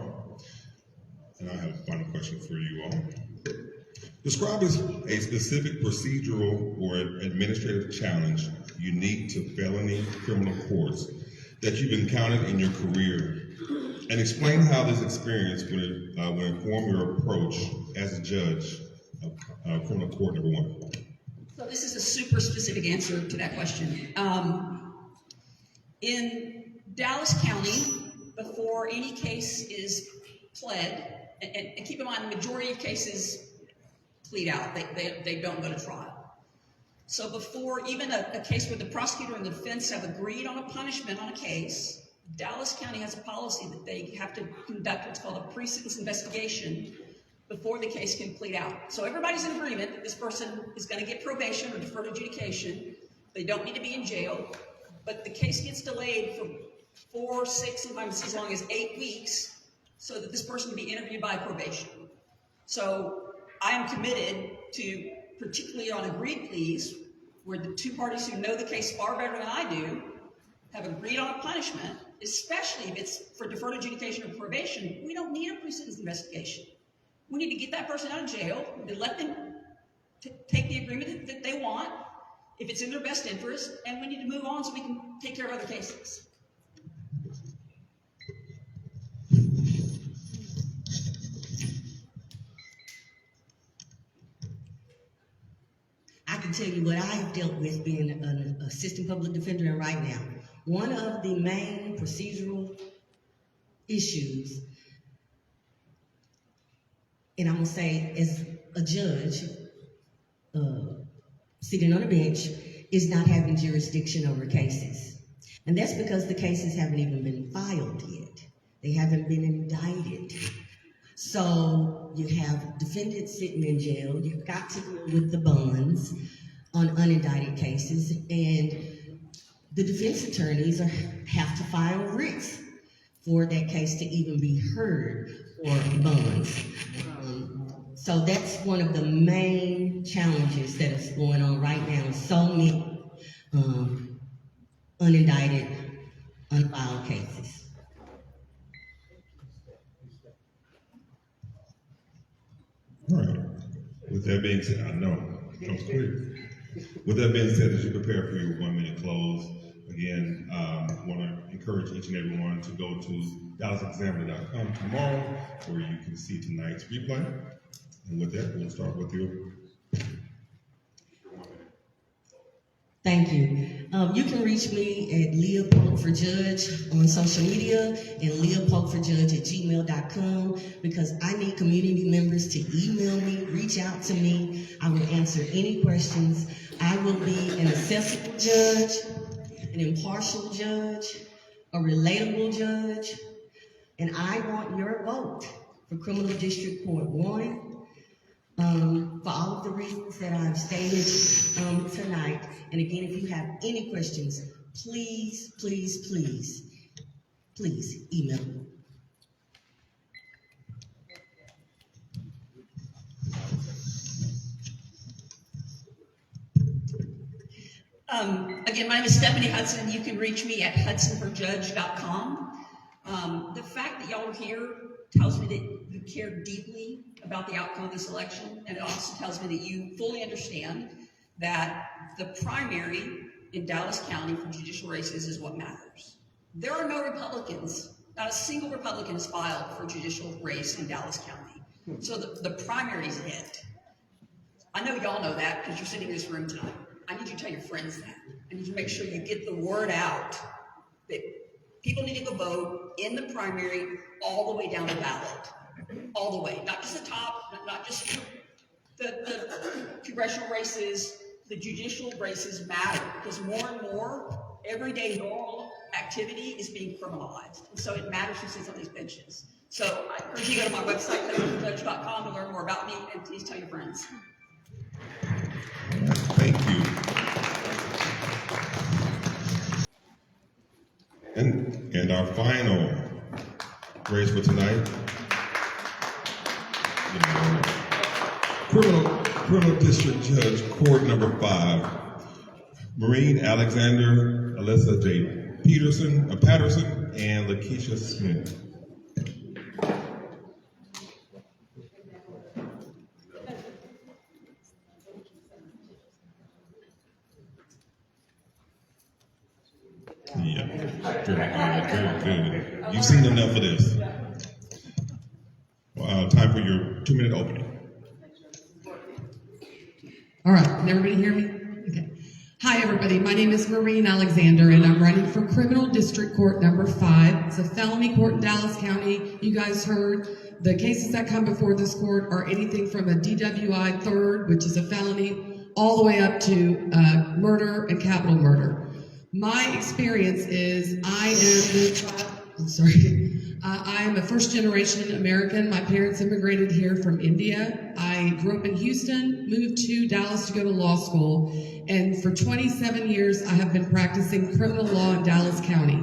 And I have a final question for you all. Describe a specific procedural or administrative challenge unique to felony criminal courts that you've encountered in your career, and explain how this experience will inform your approach as a judge of criminal court number one. So this is a super specific answer to that question. In Dallas County, before any case is pled, and keep in mind the majority of cases plead out, they don't go to trial. So before even a case where the prosecutor and the defense have agreed on a punishment on a case, Dallas County has a policy that they have to conduct what's called a pre-sentence investigation before the case can plead out. So everybody's in agreement that this person is going to get probation or deferred adjudication. They don't need to be in jail, but the case gets delayed for 4, 6, sometimes as long as 8 weeks so that this person can be interviewed by probation. So I am committed to, particularly on agreed pleas, where the two parties who know the case far better than I do have agreed on a punishment, especially if it's for deferred adjudication or probation, we don't need a pre-sentence investigation. We need to get that person out of jail and let them take the agreement that they want, if it's in their best interest, and we need to move on so we can take care of other cases. I can tell you what I have dealt with being an assistant public defender right now. One of the main procedural issues, and I'm gonna say as a judge sitting on a bench, is not having jurisdiction over cases. And that's because the cases haven't even been filed yet. They haven't been indicted. So you have defendants sitting in jail, you've got to deal with the bonds on unindicted cases, and the defense attorneys have to file writs for that case to even be heard for bonds. So that's one of the main challenges that is going on right now. So many unindicted, unfiled cases. All right. With that being said, I know that was clear. With that being said, as you prepare for your 1 minute close, again, I want to encourage each and every one to go to DallasExaminer.com tomorrow, where you can see tonight's replay. And with that, we'll start with you. Thank you. You can reach me at Leah Polk for Judge on social media and leahpolkforjudge@gmail.com, because I need community members to email me, reach out to me. I will answer any questions. I will be an accessible judge, an impartial judge, a relatable judge, and I want your vote for Criminal District Court 1. For all of the reasons that I've stated tonight. And again, if you have any questions, please, please, please, please email me. Again, my name is Stephanie Hudson. You can reach me at hudsonforjudge.com. The fact that y'all are here tells me that you care deeply about the outcome of this election, and it also tells me that you fully understand that the primary in Dallas County for judicial races is what matters. There are no Republicans, not a single Republican has filed for a judicial race in Dallas County. So the primary is it. I know y'all know that because you're sitting in this room tonight. I need you to tell your friends that. I need you to make sure you get the word out that people need to go vote in the primary all the way down the ballot. All the way, not just the top, not just the congressional races, the judicial races matter, because more and more, everyday normal activity is being criminalized. And so it matters who sits on these benches. So I encourage you to go to my website, hudsonforjudge.com, to learn more about me, and please tell your friends. Thank you. And our final race for tonight, Criminal District Judge, Court number 5, Maureen Alexander, Alyssa J. Patterson, and Lakeisha Smith. Yeah, very good. You've seen enough of this. Time for your 2-minute opening. All right, can everybody hear me? Okay. Hi, everybody. My name is Maureen Alexander, and I'm running for Criminal District Court number 5. It's a felony court in Dallas County. You guys heard the cases that come before this court are anything from a DWI third, which is a felony, all the way up to murder and capital murder. My experience is I am a first-generation American. My parents immigrated here from India. I grew up in Houston, moved to Dallas to go to law school, and for 27 years I have been practicing criminal law in Dallas County.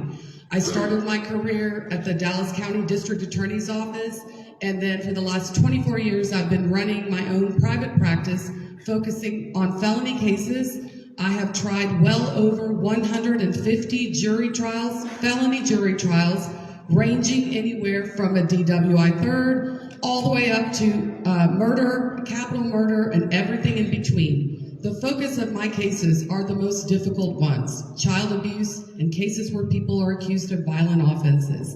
I started my career at the Dallas County District Attorney's Office, and then for the last 24 years I've been running my own private practice, focusing on felony cases, I have tried well over 150 jury trials, felony jury trials, ranging anywhere from a DWI third all the way up to murder, capital murder, and everything in between. The focus of my cases are the most difficult ones: child abuse and cases where people are accused of violent offenses.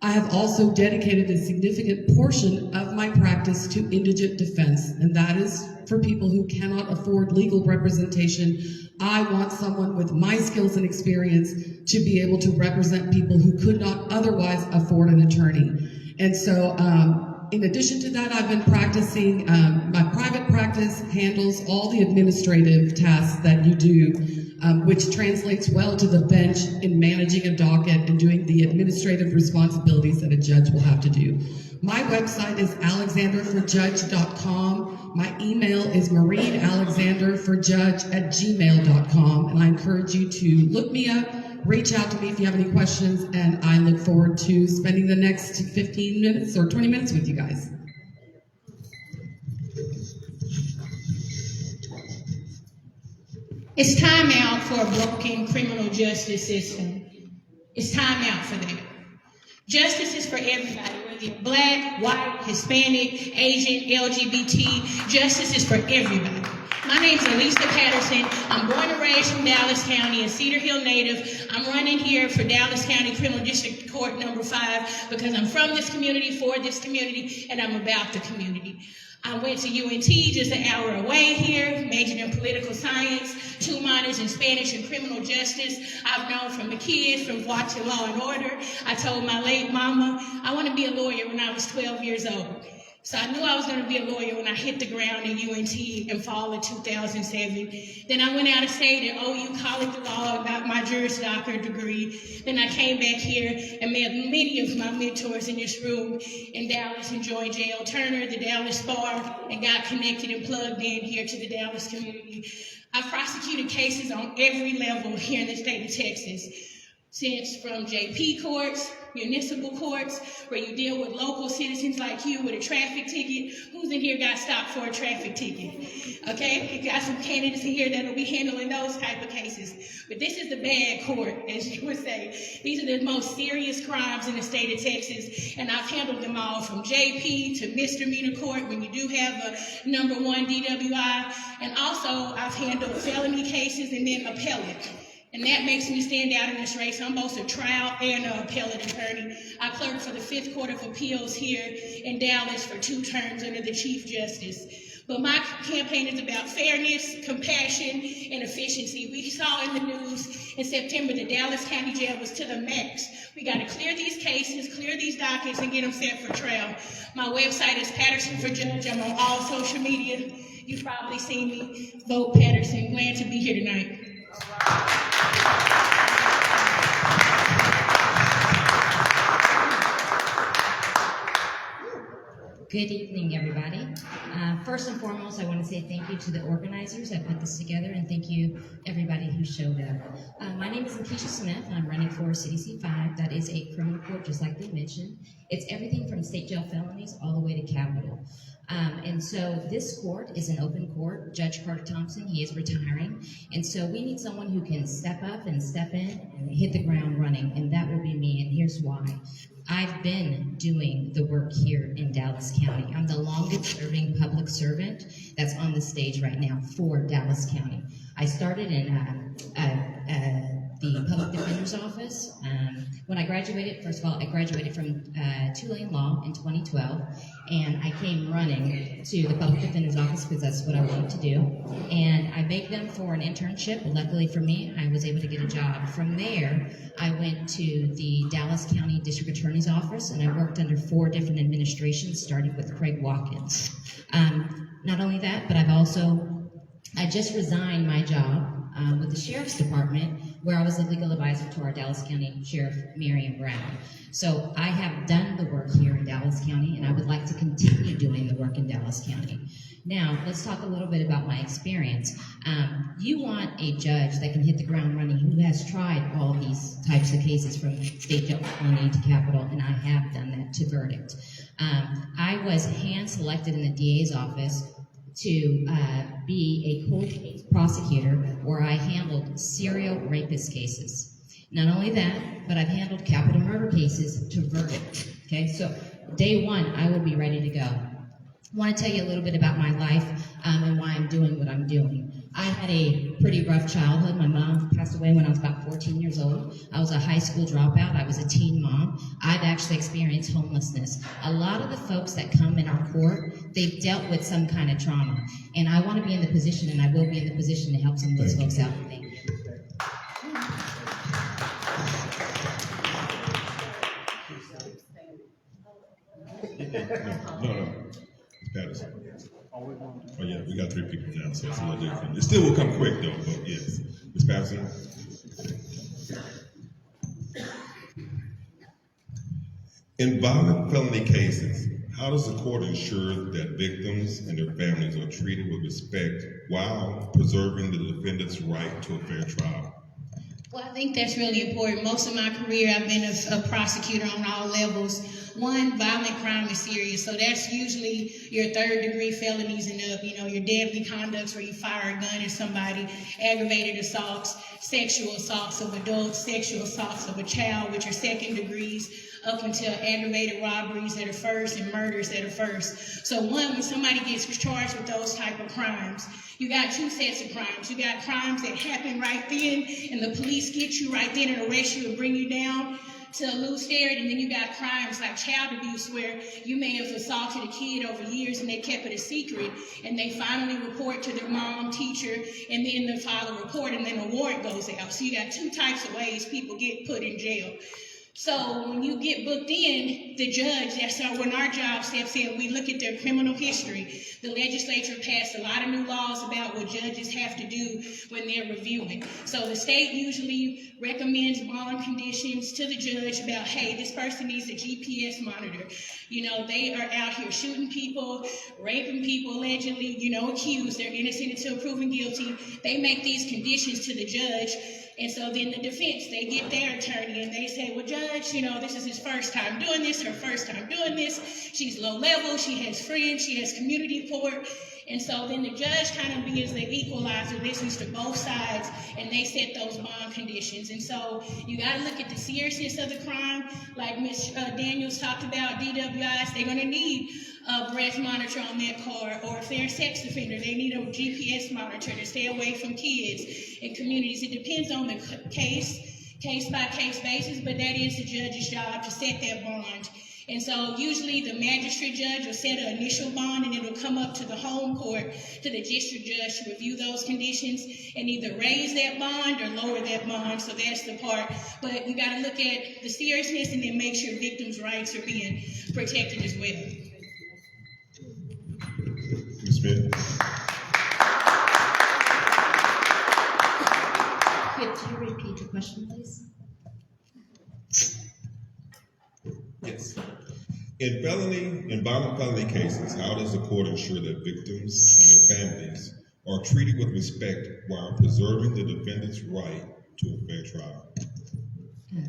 I have also dedicated a significant portion of my practice to indigent defense, and that is for people who cannot afford legal representation. I want someone with my skills and experience to be able to represent people who could not otherwise afford an attorney. And so, in addition to that, I've been practicing, my private practice handles all the administrative tasks that you do, which translates well to the bench in managing a docket and doing the administrative responsibilities that a judge will have to do. My website is alexanderforjudge.com. My email is marinealexanderforjudge@gmail.com, and I encourage you to look me up, reach out to me if you have any questions, and I look forward to spending the next 15 minutes or 20 minutes with you guys. It's time out for a broken criminal justice system. It's time out for that. Justice is for everybody, whether you're black, white, Hispanic, Asian, LGBT. Justice is for everybody. My name's Elisa Patterson. I'm born and raised from Dallas County, a Cedar Hill native. I'm running here for Dallas County Criminal District Court number 5 because I'm from this community, for this community, and I'm about the community. I went to UNT just an hour away here, majored in political science, 2 minors in Spanish and criminal justice. I've known from the kids, from watching Law and Order. I told my late mama I want to be a lawyer when I was 12 years old. So I knew I was going to be a lawyer when I hit the ground at UNT in fall of 2007. Then I went out of state at OU College of Law, got my Juris Doctor degree. Then I came back here and met many of my mentors in this room in Dallas and joined J.L. Turner, the Dallas Bar, and got connected and plugged in here to the Dallas community. I've prosecuted cases on every level here in the state of Texas, since from JP courts, municipal courts, where you deal with local citizens like you with a traffic ticket. Who's in here got stopped for a traffic ticket? Okay, you got some candidates in here that'll be handling those type of cases. But this is the bad court, as you would say. These are the most serious crimes in the state of Texas, and I've handled them all from JP to misdemeanor court when you do have a number 1 DWI, and also I've handled felony cases and then appellate. And that makes me stand out in this race. I'm both a trial and an appellate attorney. I clerked for the 5th Court of Appeals here in Dallas for 2 terms under the Chief Justice. But my campaign is about fairness, compassion, and efficiency. We saw in the news in September the Dallas County Jail was to the max. We got to clear these cases, clear these dockets, and get them set for trial. My website is Patterson for Judge. I'm on all social media. You've probably seen me. Vote Patterson. Glad to be here tonight. Good evening, everybody. First and foremost, I want to say thank you to the organizers that put this together, and thank you everybody who showed up. My name is Lakeisha Smith, and I'm running for CDC 5. That is a criminal court, just like they mentioned. It's everything from state jail felonies all the way to capital. And so this court is an open court. Judge Carter Thompson, he is retiring. And so we need someone who can step up and step in and hit the ground running, and that will be me, and here's why. I've been doing the work here in Dallas County. I'm the longest serving public servant that's on the stage right now for Dallas County. I started in the Public Defender's Office. When I graduated, first of all, I graduated from Tulane Law in 2012, and I came running to the Public Defender's Office because that's what I wanted to do. And I begged them for an internship. Luckily for me, I was able to get a job. From there, I went to the Dallas County District Attorney's Office, and I worked under 4 different administrations, starting with Craig Watkins. Not only that, but I just resigned my job with the Sheriff's Department, where I was the legal advisor to our Dallas County Sheriff, Miriam Brown. So I have done the work here in Dallas County, and I would like to continue doing the work in Dallas County. Now, let's talk a little bit about my experience. You want a judge that can hit the ground running, who has tried all these types of cases from state jail felony to capital, and I have done that to verdict. I was hand-selected in the DA's office to be a cold case prosecutor where I handled serial rapist cases. Not only that, but I've handled capital murder cases to verdict. Okay, so day one, I will be ready to go. I want to tell you a little bit about my life and why I'm doing what I'm doing. I had a pretty rough childhood. My mom passed away when I was about 14 years old. I was a high school dropout. I was a teen mom. I've actually experienced homelessness. A lot of the folks that come in our court, they've dealt with some kind of trauma. And I want to be in the position, and I will be in the position to help some of those folks out. Thank you. No. Patterson. Oh yeah, we got 3 people now, so it's a little different. It still will come quick though, but yes. Ms. Patterson. In violent felony cases, how does the court ensure that victims and their families are treated with respect while preserving the defendant's right to a fair trial? Well, I think that's really important. Most of my career, I've been a prosecutor on all levels. One, violent crime is serious, so that's usually your 3rd-degree felonies and up. You know, your deadly conducts where you fire a gun at somebody, aggravated assaults, sexual assaults of adults, sexual assaults of a child, which are 2nd degrees, up until aggravated robberies that are first and murders that are first. So one, when somebody gets charged with those type of crimes, you got 2 sets of crimes. You got crimes that happen right then, and the police get you right then and arrest you and bring you down to a loose area, and then you got crimes like child abuse where you may have assaulted a kid over years and they kept it a secret, and they finally report to their mom, teacher, and then they file a report, and then a warrant goes out. So you got 2 types of ways people get put in jail. So when you get booked in, the judge, that's when our job steps in, we look at their criminal history. The legislature passed a lot of new laws about what judges have to do when they're reviewing. So the state usually recommends bond conditions to the judge about, hey, this person needs a GPS monitor. You know, they are out here shooting people, raping people allegedly, you know, accused. They're innocent until proven guilty. They make these conditions to the judge. And so then the defense, they get their attorney and they say, well, judge, you know, this is his first time doing this, her first time doing this. She's low level, she has friends, she has community support. And so then the judge kind of is the equalizer, listens to both sides, and they set those bond conditions. And so you got to look at the seriousness of the crime. Like Ms. Daniels talked about, DWIs, they're going to need a breath monitor on that car, or if they're a sex offender, they need a GPS monitor to stay away from kids and communities. It depends on the case-by-case basis, but that is the judge's job to set that bond. And so usually the magistrate judge will set an initial bond, and it'll come up to the home court, to the district judge to review those conditions and either raise that bond or lower that bond. So that's the part. But you got to look at the seriousness and then make sure victims' rights are being protected as well. Ms. Smith. Could you repeat your question, please? Yes. In violent felony cases, how does the court ensure that victims and their families are treated with respect while preserving the defendant's right to a fair trial?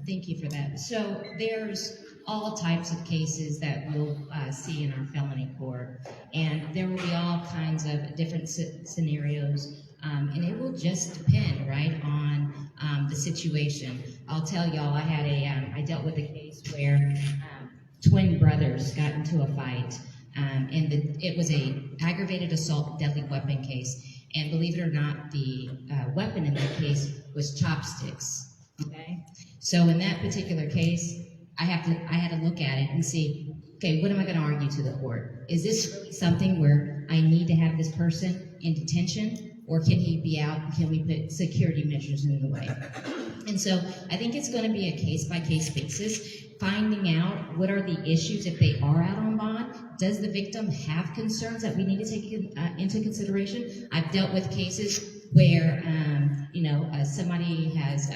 Thank you for that. So there's all types of cases that we'll see in our felony court, and there will be all kinds of different scenarios, and it will just depend, right, on the situation. I'll tell y'all, I dealt with a case where twin brothers got into a fight, and it was a aggravated assault deadly weapon case, and believe it or not, the weapon in that case was chopsticks. Okay, so in that particular case, I had to look at it and see, okay, what am I going to argue to the court? Is this really something where I need to have this person in detention, or can he be out and can we put security measures in the way? And so I think it's going to be a case-by-case basis, finding out what are the issues if they are out on bond. Does the victim have concerns that we need to take into consideration? I've dealt with cases where, somebody has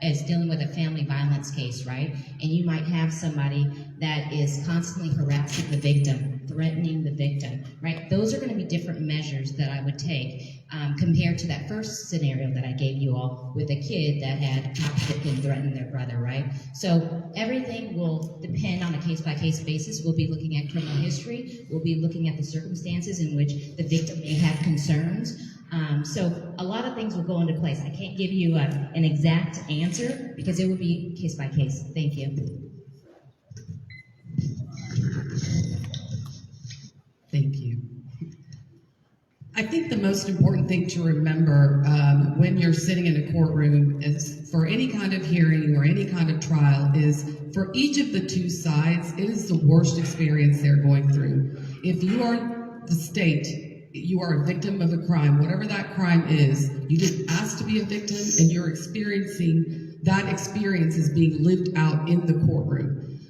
is dealing with a family violence case, right? And you might have somebody that is constantly harassing the victim, threatening the victim, right? Those are going to be different measures that I would take compared to that first scenario that I gave you all with a kid that had toxic and threatened their brother, right? So everything will depend on a case-by-case basis. We'll be looking at criminal history. We'll be looking at the circumstances in which the victim may have concerns. So a lot of things will go into place. I can't give you an exact answer because it will be case-by-case. Thank you. Thank you. I think the most important thing to remember when you're sitting in a courtroom is for any kind of hearing or any kind of trial is for each of the two sides, it is the worst experience they're going through. If you are the state, you are a victim of a crime, whatever that crime is, you didn't ask to be a victim and you're experiencing that experience is being lived out in the courtroom.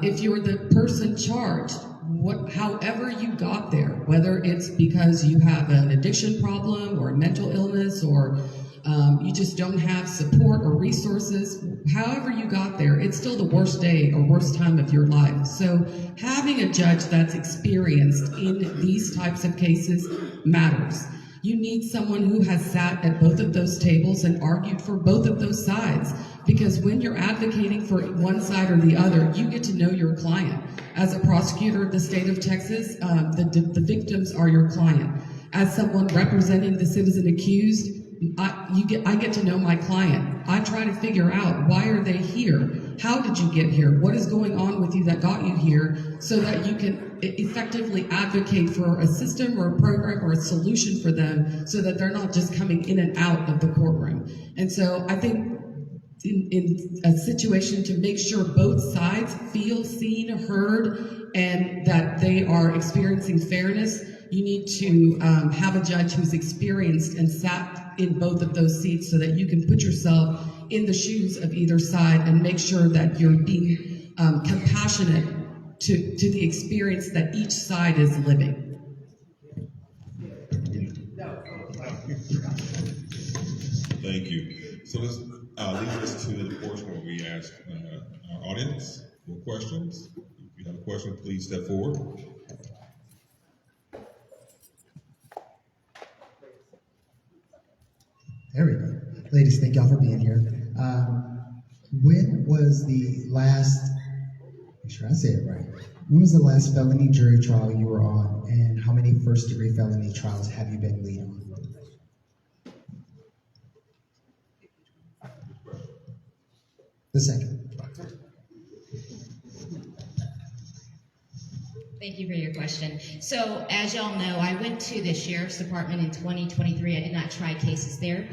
If you're the person charged, however you got there, whether it's because you have an addiction problem or a mental illness or you just don't have support or resources, however you got there, it's still the worst day or worst time of your life. So having a judge that's experienced in these types of cases matters. You need someone who has sat at both of those tables and argued for both of those sides. Because when you're advocating for one side or the other, you get to know your client. As a prosecutor of the state of Texas, the victims are your client. As someone representing the citizen accused, I get to know my client. I try to figure out, why are they here? How did you get here? What is going on with you that got you here, so that you can effectively advocate for a system or a program or a solution for them, so that they're not just coming in and out of the courtroom. And so I think in a situation to make sure both sides feel seen, heard, and that they are experiencing fairness, you need to have a judge who's experienced and sat in both of those seats so that you can put yourself in the shoes of either side and make sure that you're being compassionate to the experience that each side is living. Thank you. So let's lead us to the portion where we ask our audience for questions. If you have a question, please step forward. There we go. Ladies, thank y'all for being here. When was the last, make sure I say it right, when was the last felony jury trial you were on, and how many first-degree felony trials have you been leading on? The second. Thank you for your question. So, as y'all know, I went to the Sheriff's Department in 2023. I did not try cases there.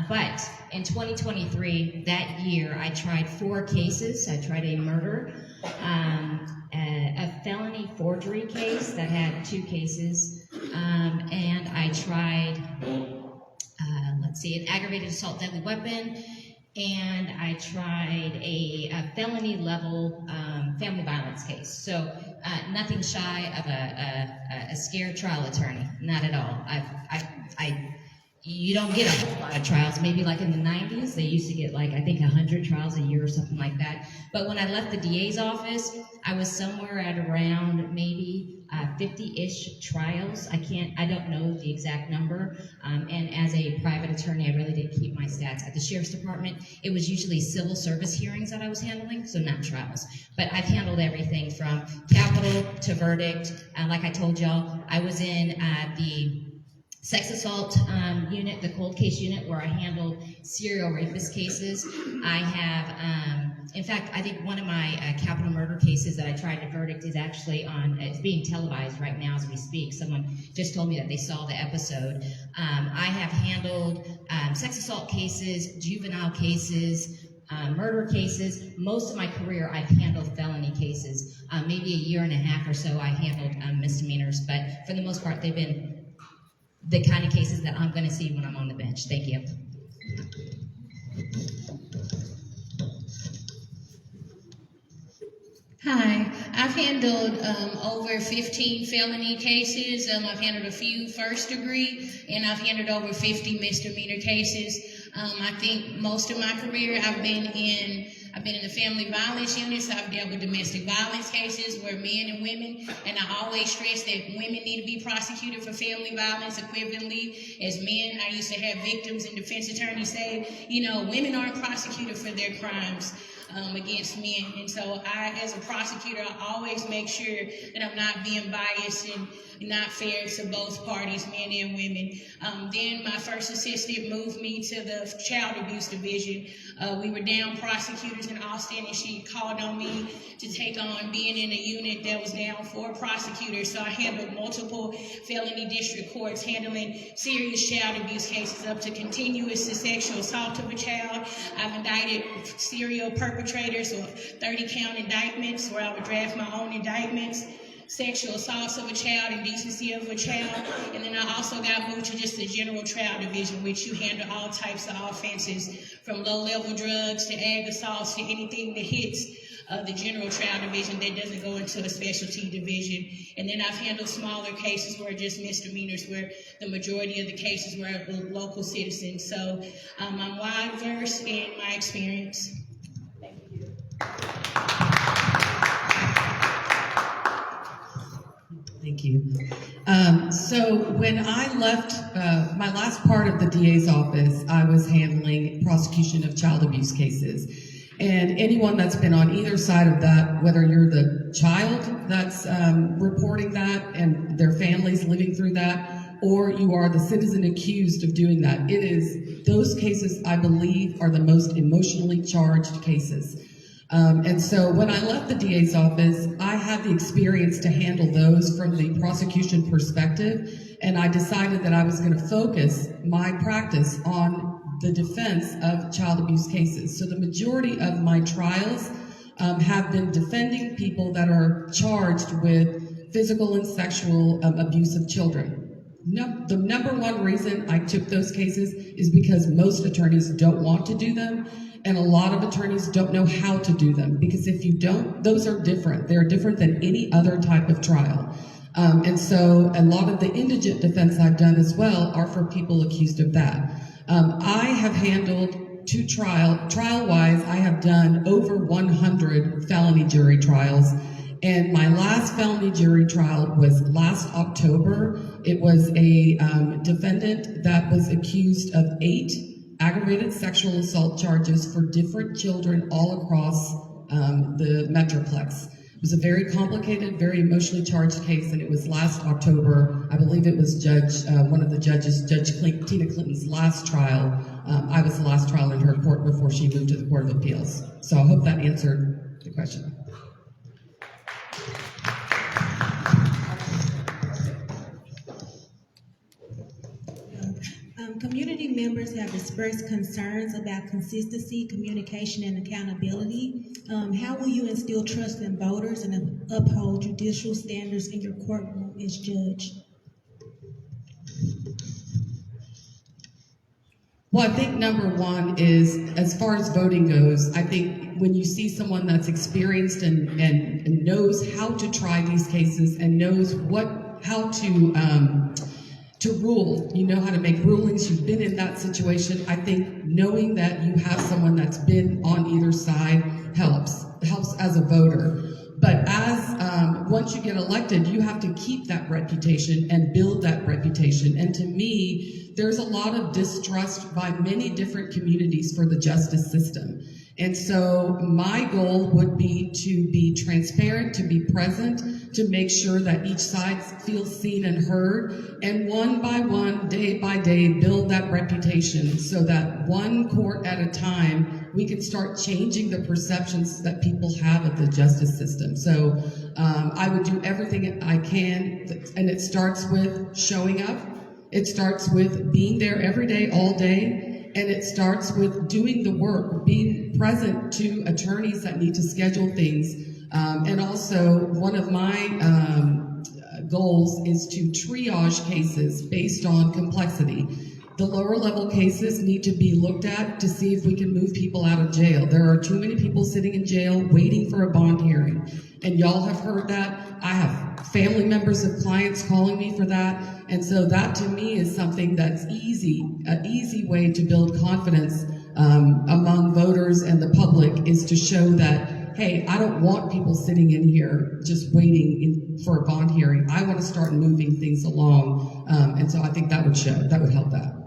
But in 2023, that year, I tried 4 cases. I tried a murder, a felony forgery case that had 2 cases, and I tried, an aggravated assault deadly weapon, and I tried a felony level family violence case. So nothing shy of a scared trial attorney, not at all. You don't get a whole lot of trials. Maybe like in the 90s, they used to get 100 trials a year or something like that. But when I left the DA's office, I was somewhere at around maybe 50-ish trials. I don't know the exact number. And as a private attorney, I really didn't keep my stats. At the Sheriff's Department, it was usually civil service hearings that I was handling, so not trials. But I've handled everything from capital to verdict. Like I told y'all, I was in the sex assault unit, the cold case unit, where I handled serial rapist cases. I have, in fact, I think one of my capital murder cases that I tried to verdict is actually it's being televised right now as we speak. Someone just told me that they saw the episode. I have handled sex assault cases, juvenile cases, murder cases. Most of my career, I've handled felony cases. Maybe a year and a half or so, I handled misdemeanors, but for the most part, they've been the kind of cases that I'm going to see when I'm on the bench. Thank you. Hi, I've handled over 15 felony cases. I've handled a few first degree, and I've handled over 50 misdemeanor cases. I think most of my career I've been in the family violence unit, so I've dealt with domestic violence cases where men and women, and I always stress that women need to be prosecuted for family violence equivalently as men. I used to have victims and defense attorneys say, you know, women aren't prosecuted for their crimes against men. And so I, as a prosecutor, I always make sure that I'm not being biased and not fair to both parties, men and women. Then my first assistant moved me to the child abuse division. We were down prosecutors in Austin, and she called on me to take on being in a unit that was down 4 prosecutors. So I handled multiple felony district courts, handling serious child abuse cases up to continuous sexual assault of a child. I've indicted serial perpetrators, or 30-count indictments where I would draft my own indictments, sexual assaults of a child, indecency of a child. And then I also got moved to just the general trial division, which you handle all types of offenses, from low-level drugs to ag assaults to anything that hits the general trial division that doesn't go into a specialty division. And then I've handled smaller cases where just misdemeanors, where the majority of the cases were local citizens. So I'm wide-versed in my experience. Thank you. Thank you. So when I left my last part of the DA's office, I was handling prosecution of child abuse cases. And anyone that's been on either side of that, whether you're the child that's reporting that and their families living through that, or you are the citizen accused of doing that, it is, those cases, I believe, are the most emotionally charged cases. And so when I left the DA's office, I had the experience to handle those from the prosecution perspective, and I decided that I was going to focus my practice on the defense of child abuse cases. So the majority of my trials have been defending people that are charged with physical and sexual abuse of children. The number one reason I took those cases is because most attorneys don't want to do them, and a lot of attorneys don't know how to do them, because if you don't, those are different. They're different than any other type of trial. And so a lot of the indigent defense I've done as well are for people accused of that. I have handled trial-wise, I have done over 100 felony jury trials. And my last felony jury trial was last October. It was a defendant that was accused of 8 aggravated sexual assault charges for different children all across the Metroplex. It was a very complicated, very emotionally charged case, and it was last October. I believe it was one of the judges, Tina Clinton's last trial. I was the last trial in her court before she moved to the Court of Appeals. So I hope that answered the question. Community members have expressed concerns about consistency, communication, and accountability. How will you instill trust in voters and uphold judicial standards in your courtroom as judge? Well, I think number one is, as far as voting goes, I think when you see someone that's experienced and knows how to try these cases and knows how to rule, you know how to make rulings, you've been in that situation, I think knowing that you have someone that's been on either side helps as a voter. But once you get elected, you have to keep that reputation and build that reputation. And to me, there's a lot of distrust by many different communities for the justice system. And so my goal would be to be transparent, to be present, to make sure that each side feels seen and heard, and one by one, day by day, build that reputation so that one court at a time, we can start changing the perceptions that people have of the justice system. So I would do everything I can, and it starts with showing up. It starts with being there every day, all day. And it starts with doing the work, being present to attorneys that need to schedule things. And also, one of my goals is to triage cases based on complexity. The lower level cases need to be looked at to see if we can move people out of jail. There are too many people sitting in jail waiting for a bond hearing. And y'all have heard that. I have family members of clients calling me for that. And so that to me is something that's easy, an easy way to build confidence among voters and the public is to show that, hey, I don't want people sitting in here just waiting for a bond hearing. I want to start moving things along. And so I think that would show, that would help that.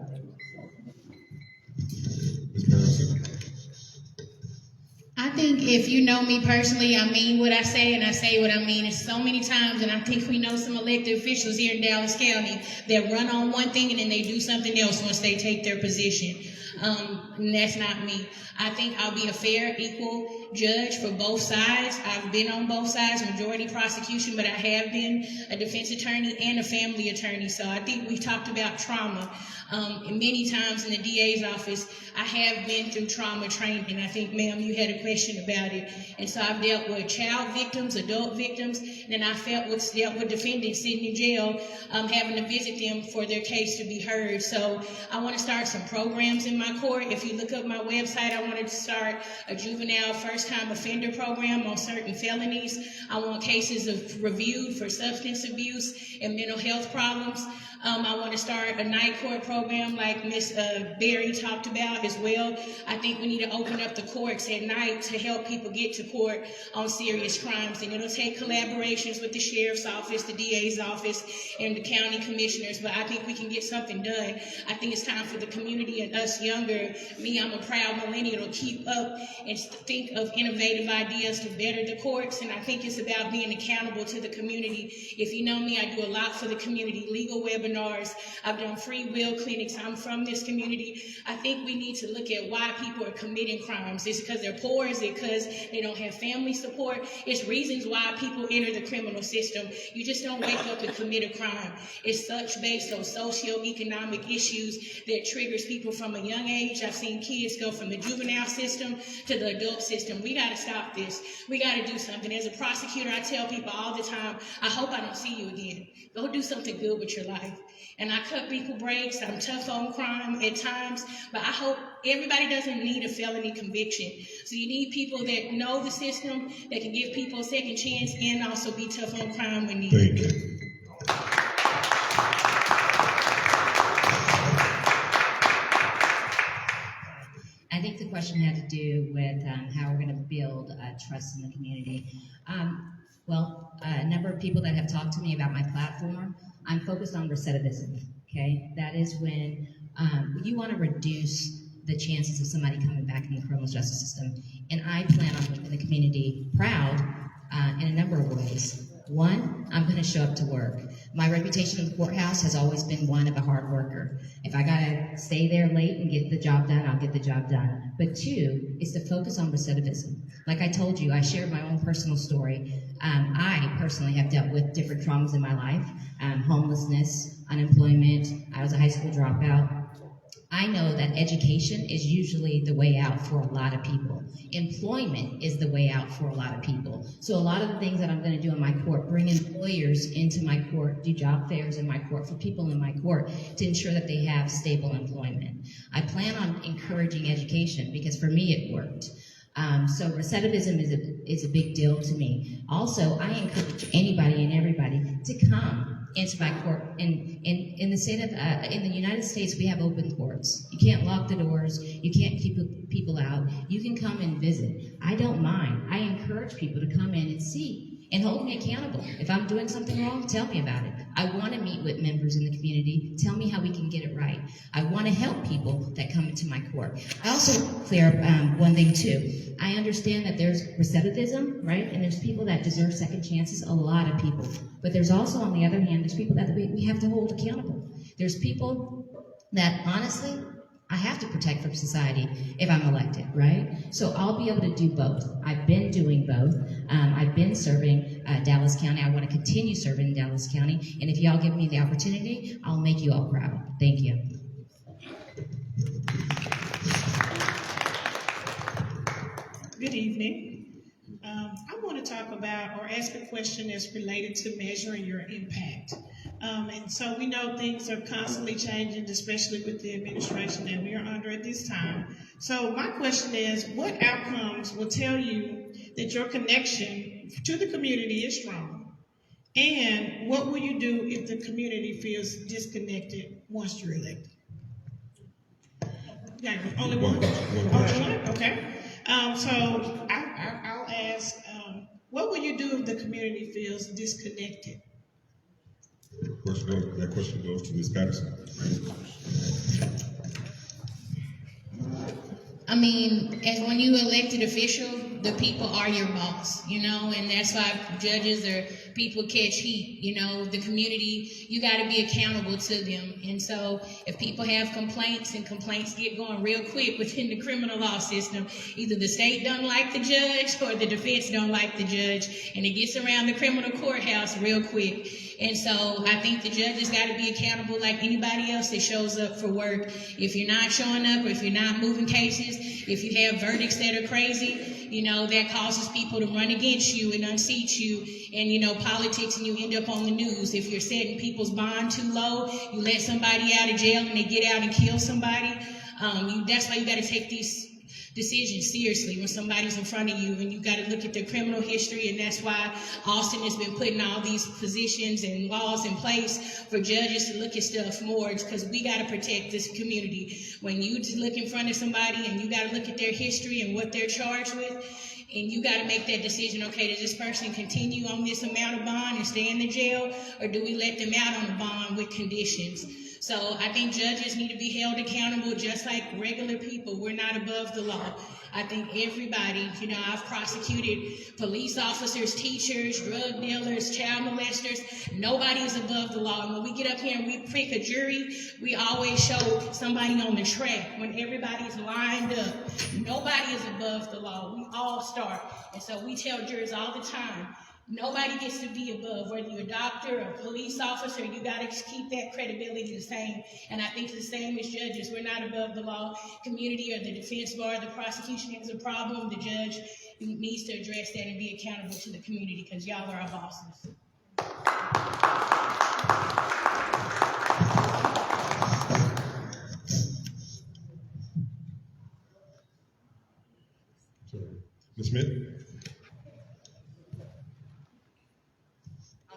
I think if you know me personally, I mean what I say and I say what I mean. It's so many times, and I think we know some elected officials here in Dallas County that run on one thing and then they do something else once they take their position. And that's not me. I think I'll be a fair, equal judge for both sides. I've been on both sides, majority prosecution, but I have been a defense attorney and a family attorney. So I think we talked about trauma. And many times in the DA's office, I have been through trauma training. I think, ma'am, you had a question about it. And so I've dealt with child victims, adult victims, and then I dealt with defendants sitting in jail, having to visit them for their case to be heard. So I want to start some programs in my court. If you look up my website, I wanted to start a juvenile first-time offender program on certain felonies. I want cases reviewed for substance abuse and mental health problems. I want to start a night court program like Ms. Berry talked about as well. I think we need to open up the courts at night to help people get to court on serious crimes. And it'll take collaborations with the sheriff's office, the DA's office, and the county commissioners. But I think we can get something done. I think it's time for the community and us younger. Me, I'm a proud millennial to keep up and think of innovative ideas to better the courts. And I think it's about being accountable to the community. If you know me, I do a lot for the community. Legal webinars. I've done free will clinics. I'm from this community. I think we need to look at why people are committing crimes. Is it because they're poor? Is it because they don't have family support? It's reasons why people enter the criminal system. You just don't wake up and commit a crime. It's such based on socioeconomic issues that triggers people from a young age. I've seen kids go from the juvenile system to the adult system. We got to stop this. We got to do something. As a prosecutor, I tell people all the time, I hope I don't see you again. Go do something good with your life. And I cut people breaks. I'm tough on crime at times, but I hope everybody doesn't need a felony conviction. So you need people that know the system, that can give people a second chance and also be tough on crime when needed. Thank you. I think the question had to do with how we're going to build trust in the community. Well, a number of people that have talked to me about my platform, I'm focused on recidivism, okay? That is when you want to reduce the chances of somebody coming back in the criminal justice system. And I plan on making the community proud in a number of ways. One, I'm going to show up to work. My reputation in the courthouse has always been one of a hard worker. If I got to stay there late and get the job done, I'll get the job done. But two is to focus on recidivism. Like I told you, I shared my own personal story. I personally have dealt with different traumas in my life, homelessness, unemployment. I was a high school dropout. I know that education is usually the way out for a lot of people. Employment is the way out for a lot of people. So a lot of the things that I'm going to do in my court, bring employers into my court, do job fairs in my court for people in my court to ensure that they have stable employment. I plan on encouraging education because for me it worked. So recidivism is a big deal to me. Also, I encourage anybody and everybody to come into my court. In the state of in the United States, we have open courts. You can't lock the doors. You can't keep people out. You can come and visit. I don't mind. I encourage people to come in and see and hold me accountable. If I'm doing something wrong, tell me about it. I want to meet with members in the community. Tell me how we can get it right. I want to help people that come into my court. I also want to clear one thing too. I understand that there's recidivism, right? And there's people that deserve second chances, a lot of people. But there's also, on the other hand, there's people that we have to hold accountable. There's people that, honestly, I have to protect from society if I'm elected, right? So I'll be able to do both. I've been doing both. I've been serving Dallas County. I want to continue serving Dallas County. And if y'all give me the opportunity, I'll make you all proud. Thank you. Good evening. I want to talk about or ask a question that's related to measuring your impact. And so we know things are constantly changing, especially with the administration that we are under at this time. So my question is, what outcomes will tell you that your connection to the community is strong? And what will you do if the community feels disconnected once you're elected? Yeah, only one? Only one? Okay. So I'll ask, what will you do if the community feels disconnected? That question goes to Ms. Patterson. I mean, as when you elected official, the people are your boss, you know, and that's why judges or people catch heat, you know, the community, you got to be accountable to them. And so if people have complaints and complaints get going real quick within the criminal law system, either the state don't like the judge or the defense don't like the judge, and it gets around the criminal courthouse real quick. And so I think the judges got to be accountable like anybody else that shows up for work. If you're not showing up or if you're not moving cases, if you have verdicts that are crazy, you know, that causes people to run against you and unseat you and, you know, politics, and you end up on the news. If you're setting people's bond too low, you let somebody out of jail and they get out and kill somebody. That's why you got to take these decisions seriously when somebody's in front of you, and you got to look at their criminal history. And that's why Austin has been putting all these positions and laws in place for judges to look at stuff more, because we got to protect this community. When you look in front of somebody and you got to look at their history and what they're charged with, and you got to make that decision, okay, does this person continue on this amount of bond and stay in the jail, or do we let them out on a bond with conditions? So I think judges need to be held accountable just like regular people. We're not above the law. I think everybody, you know, I've prosecuted police officers, teachers, drug dealers, child molesters. Nobody is above the law. And when we get up here and we pick a jury, we always show somebody on the track. When everybody's lined up, nobody is above the law. We all start. And so we tell jurors all the time, nobody gets to be above, whether you're a doctor or a police officer. You got to keep that credibility the same. And I think it's the same as judges. We're not above the law. Community or the defense bar, the prosecution has a problem. The judge needs to address that and be accountable to the community, because y'all are our bosses. Ms. Smith?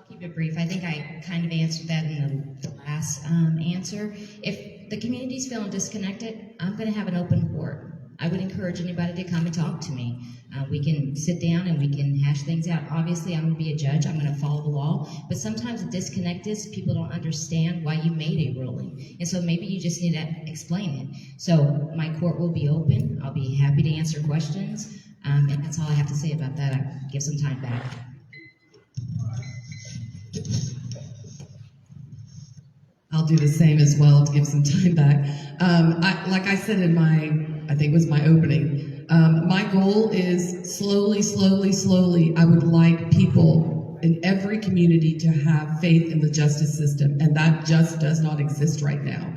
Keep it brief. I think I kind of answered that in the last answer. If the community's feeling disconnected, I'm going to have an open court. I would encourage anybody to come and talk to me. We can sit down and we can hash things out. Obviously, I'm going to be a judge. I'm going to follow the law. But sometimes the disconnect is people don't understand why you made a ruling. And so maybe you just need to explain it. So my court will be open. I'll be happy to answer questions. And that's all I have to say about that. I'll give some time back. I'll do the same as well to give some time back. Like I said in I think it was my opening, my goal is slowly, I would like people in every community to have faith in the justice system, and that just does not exist right now.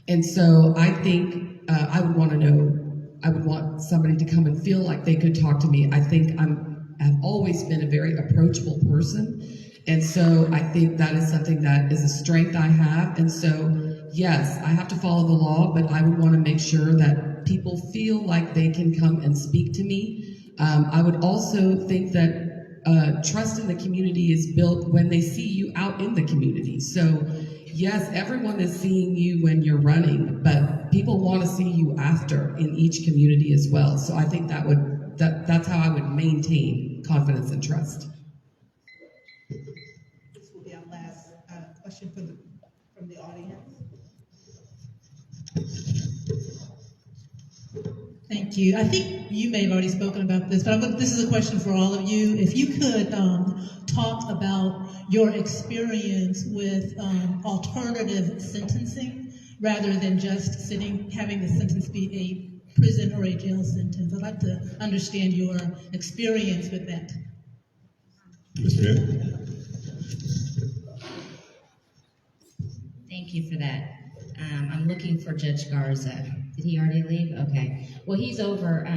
And so I think I would want somebody to come and feel like they could talk to me. I think I've always been a very approachable person. And so I think that is something that is a strength I have. And so, yes, I have to follow the law, but I would want to make sure that people feel like they can come and speak to me. I would also think that trust in the community is built when they see you out in the community. So, yes, everyone is seeing you when you're running, but people want to see you after in each community as well. So I think that's how I would maintain confidence and trust. This will be our last question from the audience. Thank you. I think you may have already spoken about this, but this is a question for all of you. If you could talk about your experience with alternative sentencing rather than just having the sentence be a prison or a jail sentence. I'd like to understand your experience with that. Ms. Smith? Thank you for that. I'm looking for Judge Garza. Did he already leave? Okay. Well, he's over.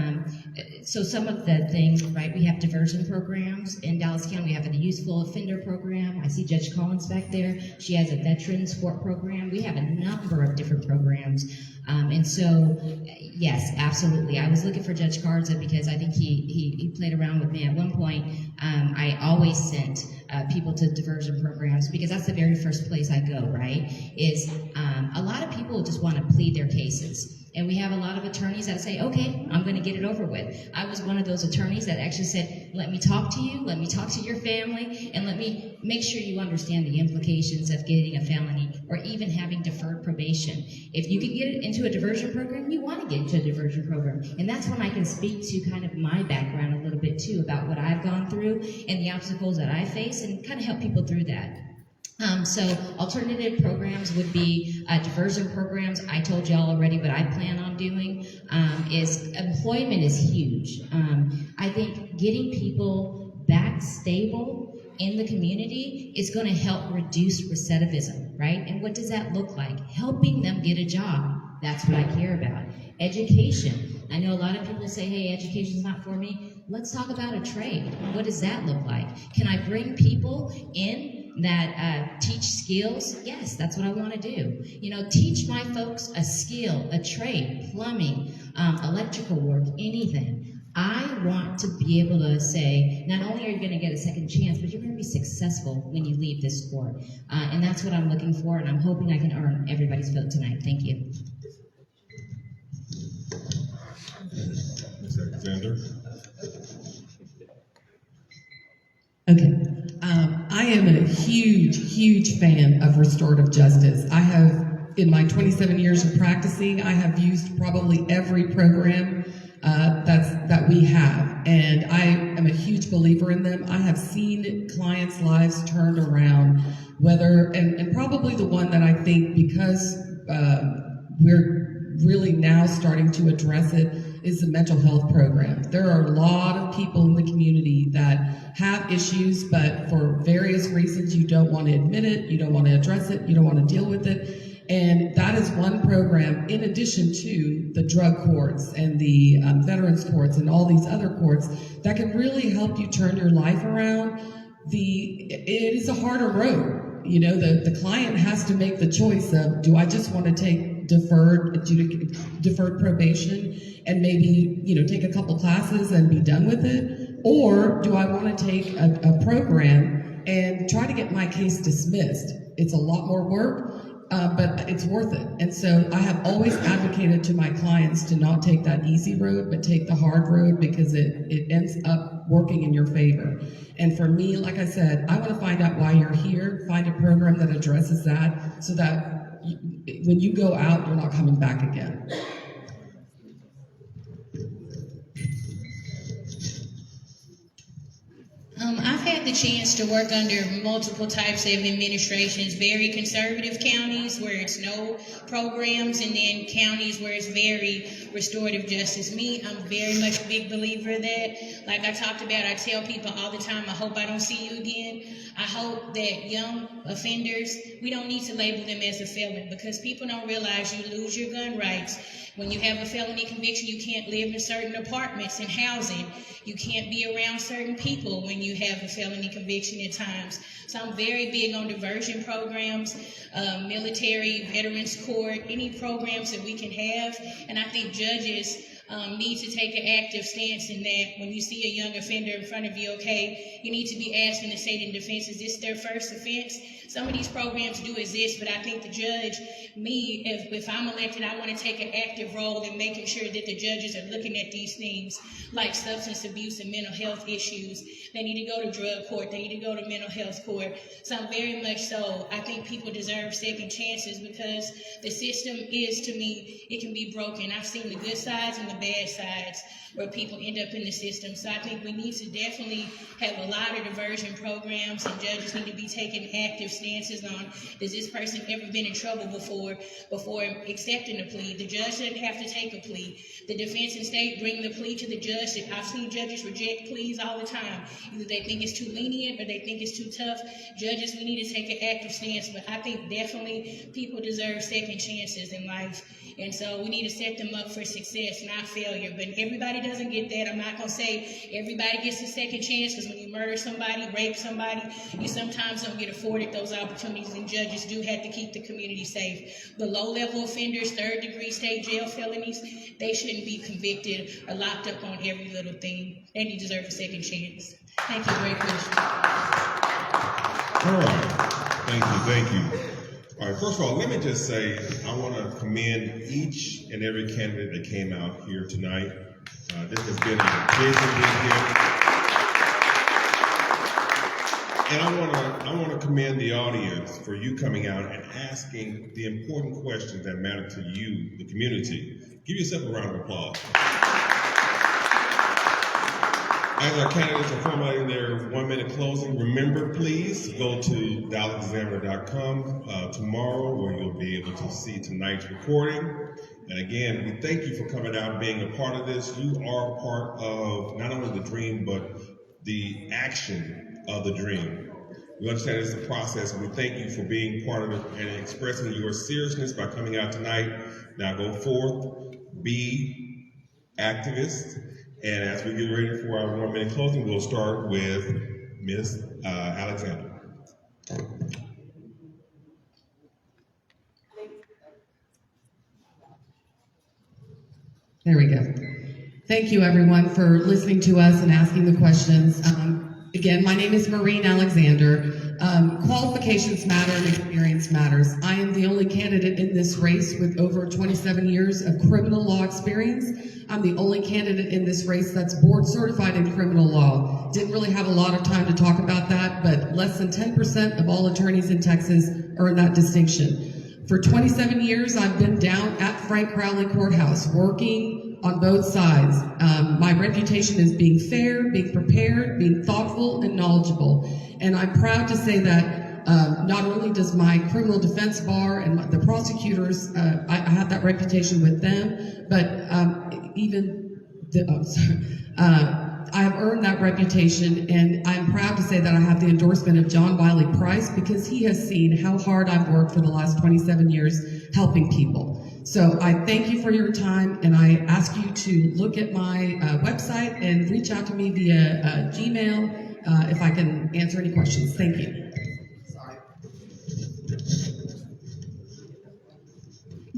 So some of the things, right? We have diversion programs in Dallas County. We have a useful offender program. I see Judge Collins back there. She has a veteran sport program. We have a number of different programs. And so, yes, absolutely. I was looking for Judge Garza because I think he played around with me at one point. I always sent people to diversion programs because that's the very first place I go, right? Is a lot of people just want to plead their cases. And we have a lot of attorneys that say, okay, I'm going to get it over with. I was one of those attorneys that actually said, let me talk to you, let me talk to your family, and let me make sure you understand the implications of getting a felony or even having deferred probation. If you can get it into a diversion program, you want to get into a diversion program. And that's when I can speak to kind of my background a little bit too about what I've gone through and the obstacles that I face and kind of help people through that. So alternative programs would be diversion programs. I told y'all already what I plan on doing is employment is huge. I think getting people back stable in the community is going to help reduce recidivism, right? And what does that look like? Helping them get a job. That's what I care about. Education. I know a lot of people say, hey, education's not for me. Let's talk about a trade. What does that look like? Can I bring people in that teach skills? Yes, that's what I want to do. You know, teach my folks a skill, a trade, plumbing, electrical work, anything. I want to be able to say, not only are you going to get a second chance, but you're going to be successful when you leave this court. And that's what I'm looking for, and I'm hoping I can earn everybody's vote tonight. Thank you. Alexander? Okay. I am a huge fan of restorative justice. I have, in my 27 years of practicing, I have used probably every program that we have, and I am a huge believer in them. I have seen clients' lives turned around, and probably the one that I think, because we're really now starting to address it, is the mental health program. There are a lot of people in the community that have issues, but for various reasons you don't want to admit it, you don't want to address it, you don't want to deal with it. And that is one program, in addition to the drug courts and the veterans courts and all these other courts, that can really help you turn your life around. It is a harder road. You know, the client has to make the choice of, do I just want to take deferred probation and maybe, you know, take a couple classes and be done with it? Or do I want to take a program and try to get my case dismissed? It's a lot more work, but it's worth it. And so I have always advocated to my clients to not take that easy road, but take the hard road, because it ends up working in your favor. And for me, like I said, I want to find out why you're here, find a program that addresses that, so that when you go out, you're not coming back again. I've had the chance to work under multiple types of administrations, very conservative counties where it's no programs, and then counties where it's very restorative justice. I'm very much a big believer of that. Like I talked about, I tell people all the time, I hope I don't see you again. I hope that young offenders, we don't need to label them as a felon, because people don't realize you lose your gun rights. When you have a felony conviction, you can't live in certain apartments and housing. You can't be around certain people when you have a felony conviction at times. So I'm very big on diversion programs, military, veterans court, any programs that we can have. And I think judges need to take an active stance in that. When you see a young offender in front of you, okay, you need to be asking the state in defense, is this their first offense? Some of these programs do exist, but I think the judge, if I'm elected, I want to take an active role in making sure that the judges are looking at these things like substance abuse and mental health issues. They need to go to drug court. They need to go to mental health court. So I'm very much so, I think people deserve second chances, because the system is, to me, it can be broken. I've seen the good sides and the bad sides where people end up in the system. So I think we need to definitely have a lot of diversion programs, and judges need to be taking active stances on, has this person ever been in trouble before accepting a plea? The judge doesn't have to take a plea. The defense and state bring the plea to the judge. I've seen judges reject pleas all the time. Either they think it's too lenient or they think it's too tough. Judges, we need to take an active stance, but I think definitely people deserve second chances in life. And so we need to set them up for success, not failure. But everybody doesn't get that. I'm not going to say everybody gets a second chance, because when you murder somebody, rape somebody, you sometimes don't get afforded those opportunities, and judges do have to keep the community safe. But low-level offenders, third-degree state jail felonies, they shouldn't be convicted or locked up on every little thing. They deserve a second chance. Thank you. Great question. All right. Thank you. All right, first of all, let me just say I want to commend each and every candidate that came out here tonight. This has been a busy weekend. And I want to commend the audience for you coming out and asking the important questions that matter to you, the community. Give yourself a round of applause. As our candidates are formulating their 1-minute closing, remember, please go to dallasexaminer.com tomorrow, where you'll be able to see tonight's recording. And again, we thank you for coming out and being a part of this. You are part of not only the dream, but the action of the dream. We understand it's a process, and we thank you for being part of it and expressing your seriousness by coming out tonight. Now go forth, be activists. And as we get ready for our 1-minute closing, we'll start with Ms. Alexander. There we go. Thank you, everyone, for listening to us and asking the questions. Again, my name is Maureen Alexander. Qualifications matter and experience matters. I am the only candidate in this race with over 27 years of criminal law experience. I'm the only candidate in this race that's board certified in criminal law. Didn't really have a lot of time to talk about that, but less than 10% of all attorneys in Texas earn that distinction. For 27 years, I've been down at Frank Crowley Courthouse working on both sides. My reputation is being fair, being prepared, being thoughtful, and knowledgeable. And I'm proud to say that not only does my criminal defense bar and the prosecutors, I have that reputation with them, but I have earned that reputation, and I'm proud to say that I have the endorsement of John Wiley Price, because he has seen how hard I've worked for the last 27 years helping people. So I thank you for your time, and I ask you to look at my website and reach out to me via Gmail if I can answer any questions. Thank you.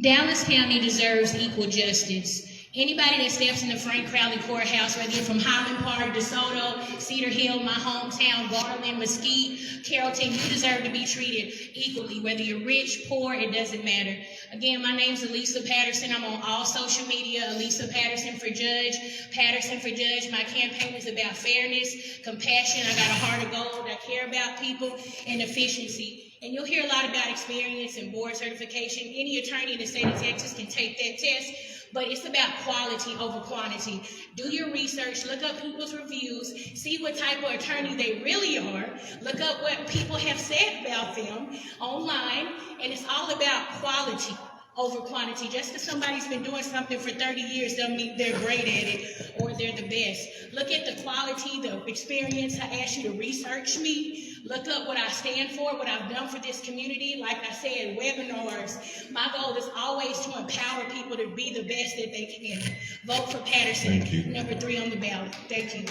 Dallas County deserves equal justice. Anybody that steps in the Frank Crowley Courthouse, whether you're from Highland Park, DeSoto, Cedar Hill, my hometown, Garland, Mesquite, Carrollton, you deserve to be treated equally. Whether you're rich, poor, it doesn't matter. Again, my name's Elisa Patterson. I'm on all social media, Elisa Patterson for Judge. Patterson for Judge. My campaign is about fairness, compassion. I got a heart of gold. I care about people, and efficiency. And you'll hear a lot about experience and board certification. Any attorney in the state of Texas can take that test, but it's about quality over quantity. Do your research, look up people's reviews, see what type of attorney they really are, look up what people have said about them online, and it's all about quality over quantity. Just because somebody's been doing something for 30 years doesn't mean they're great at it or they're the best. Look at the quality, the experience. I ask you to research me. Look up what I stand for, what I've done for this community. Like I said, webinars. My goal is always to empower people to be the best that they can. Vote for Patterson, number 3 on the ballot. Thank you.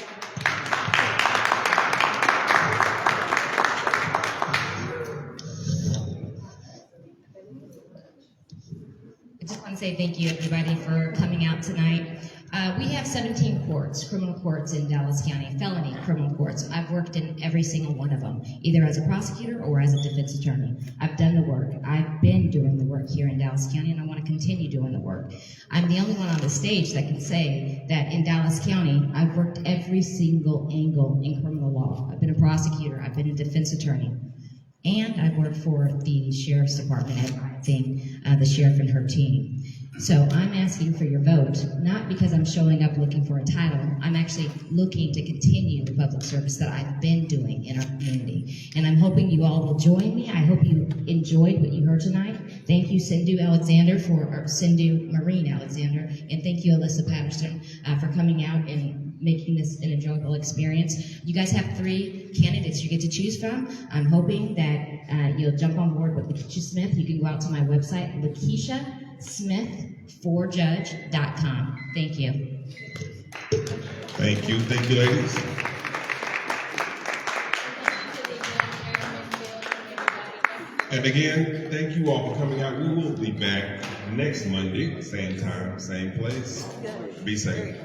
I just want to say thank you, everybody, for coming out tonight. We have 17 courts, criminal courts in Dallas County, felony criminal courts. I've worked in every single one of them, either as a prosecutor or as a defense attorney. I've done the work. I've been doing the work here in Dallas County, and I want to continue doing the work. I'm the only one on the stage that can say that in Dallas County, I've worked every single angle in criminal law. I've been a prosecutor. I've been a defense attorney. And I've worked for the Sheriff's Department advising the sheriff and her team. So I'm asking for your vote, not because I'm showing up looking for a title. I'm actually looking to continue the public service that I've been doing in our community. And I'm hoping you all will join me. I hope you enjoyed what you heard tonight. Thank you, Cindy Maureen Alexander, and thank you, Alyssa Patterson, for coming out and making this an enjoyable experience. You guys have 3 candidates you get to choose from. I'm hoping that you'll jump on board with Lakeisha Smith. You can go out to my website, Lakeisha smith4judge.com. Thank you. Thank you, ladies. And again, thank you all for coming out. We will be back next Monday, same time, same place. Be safe.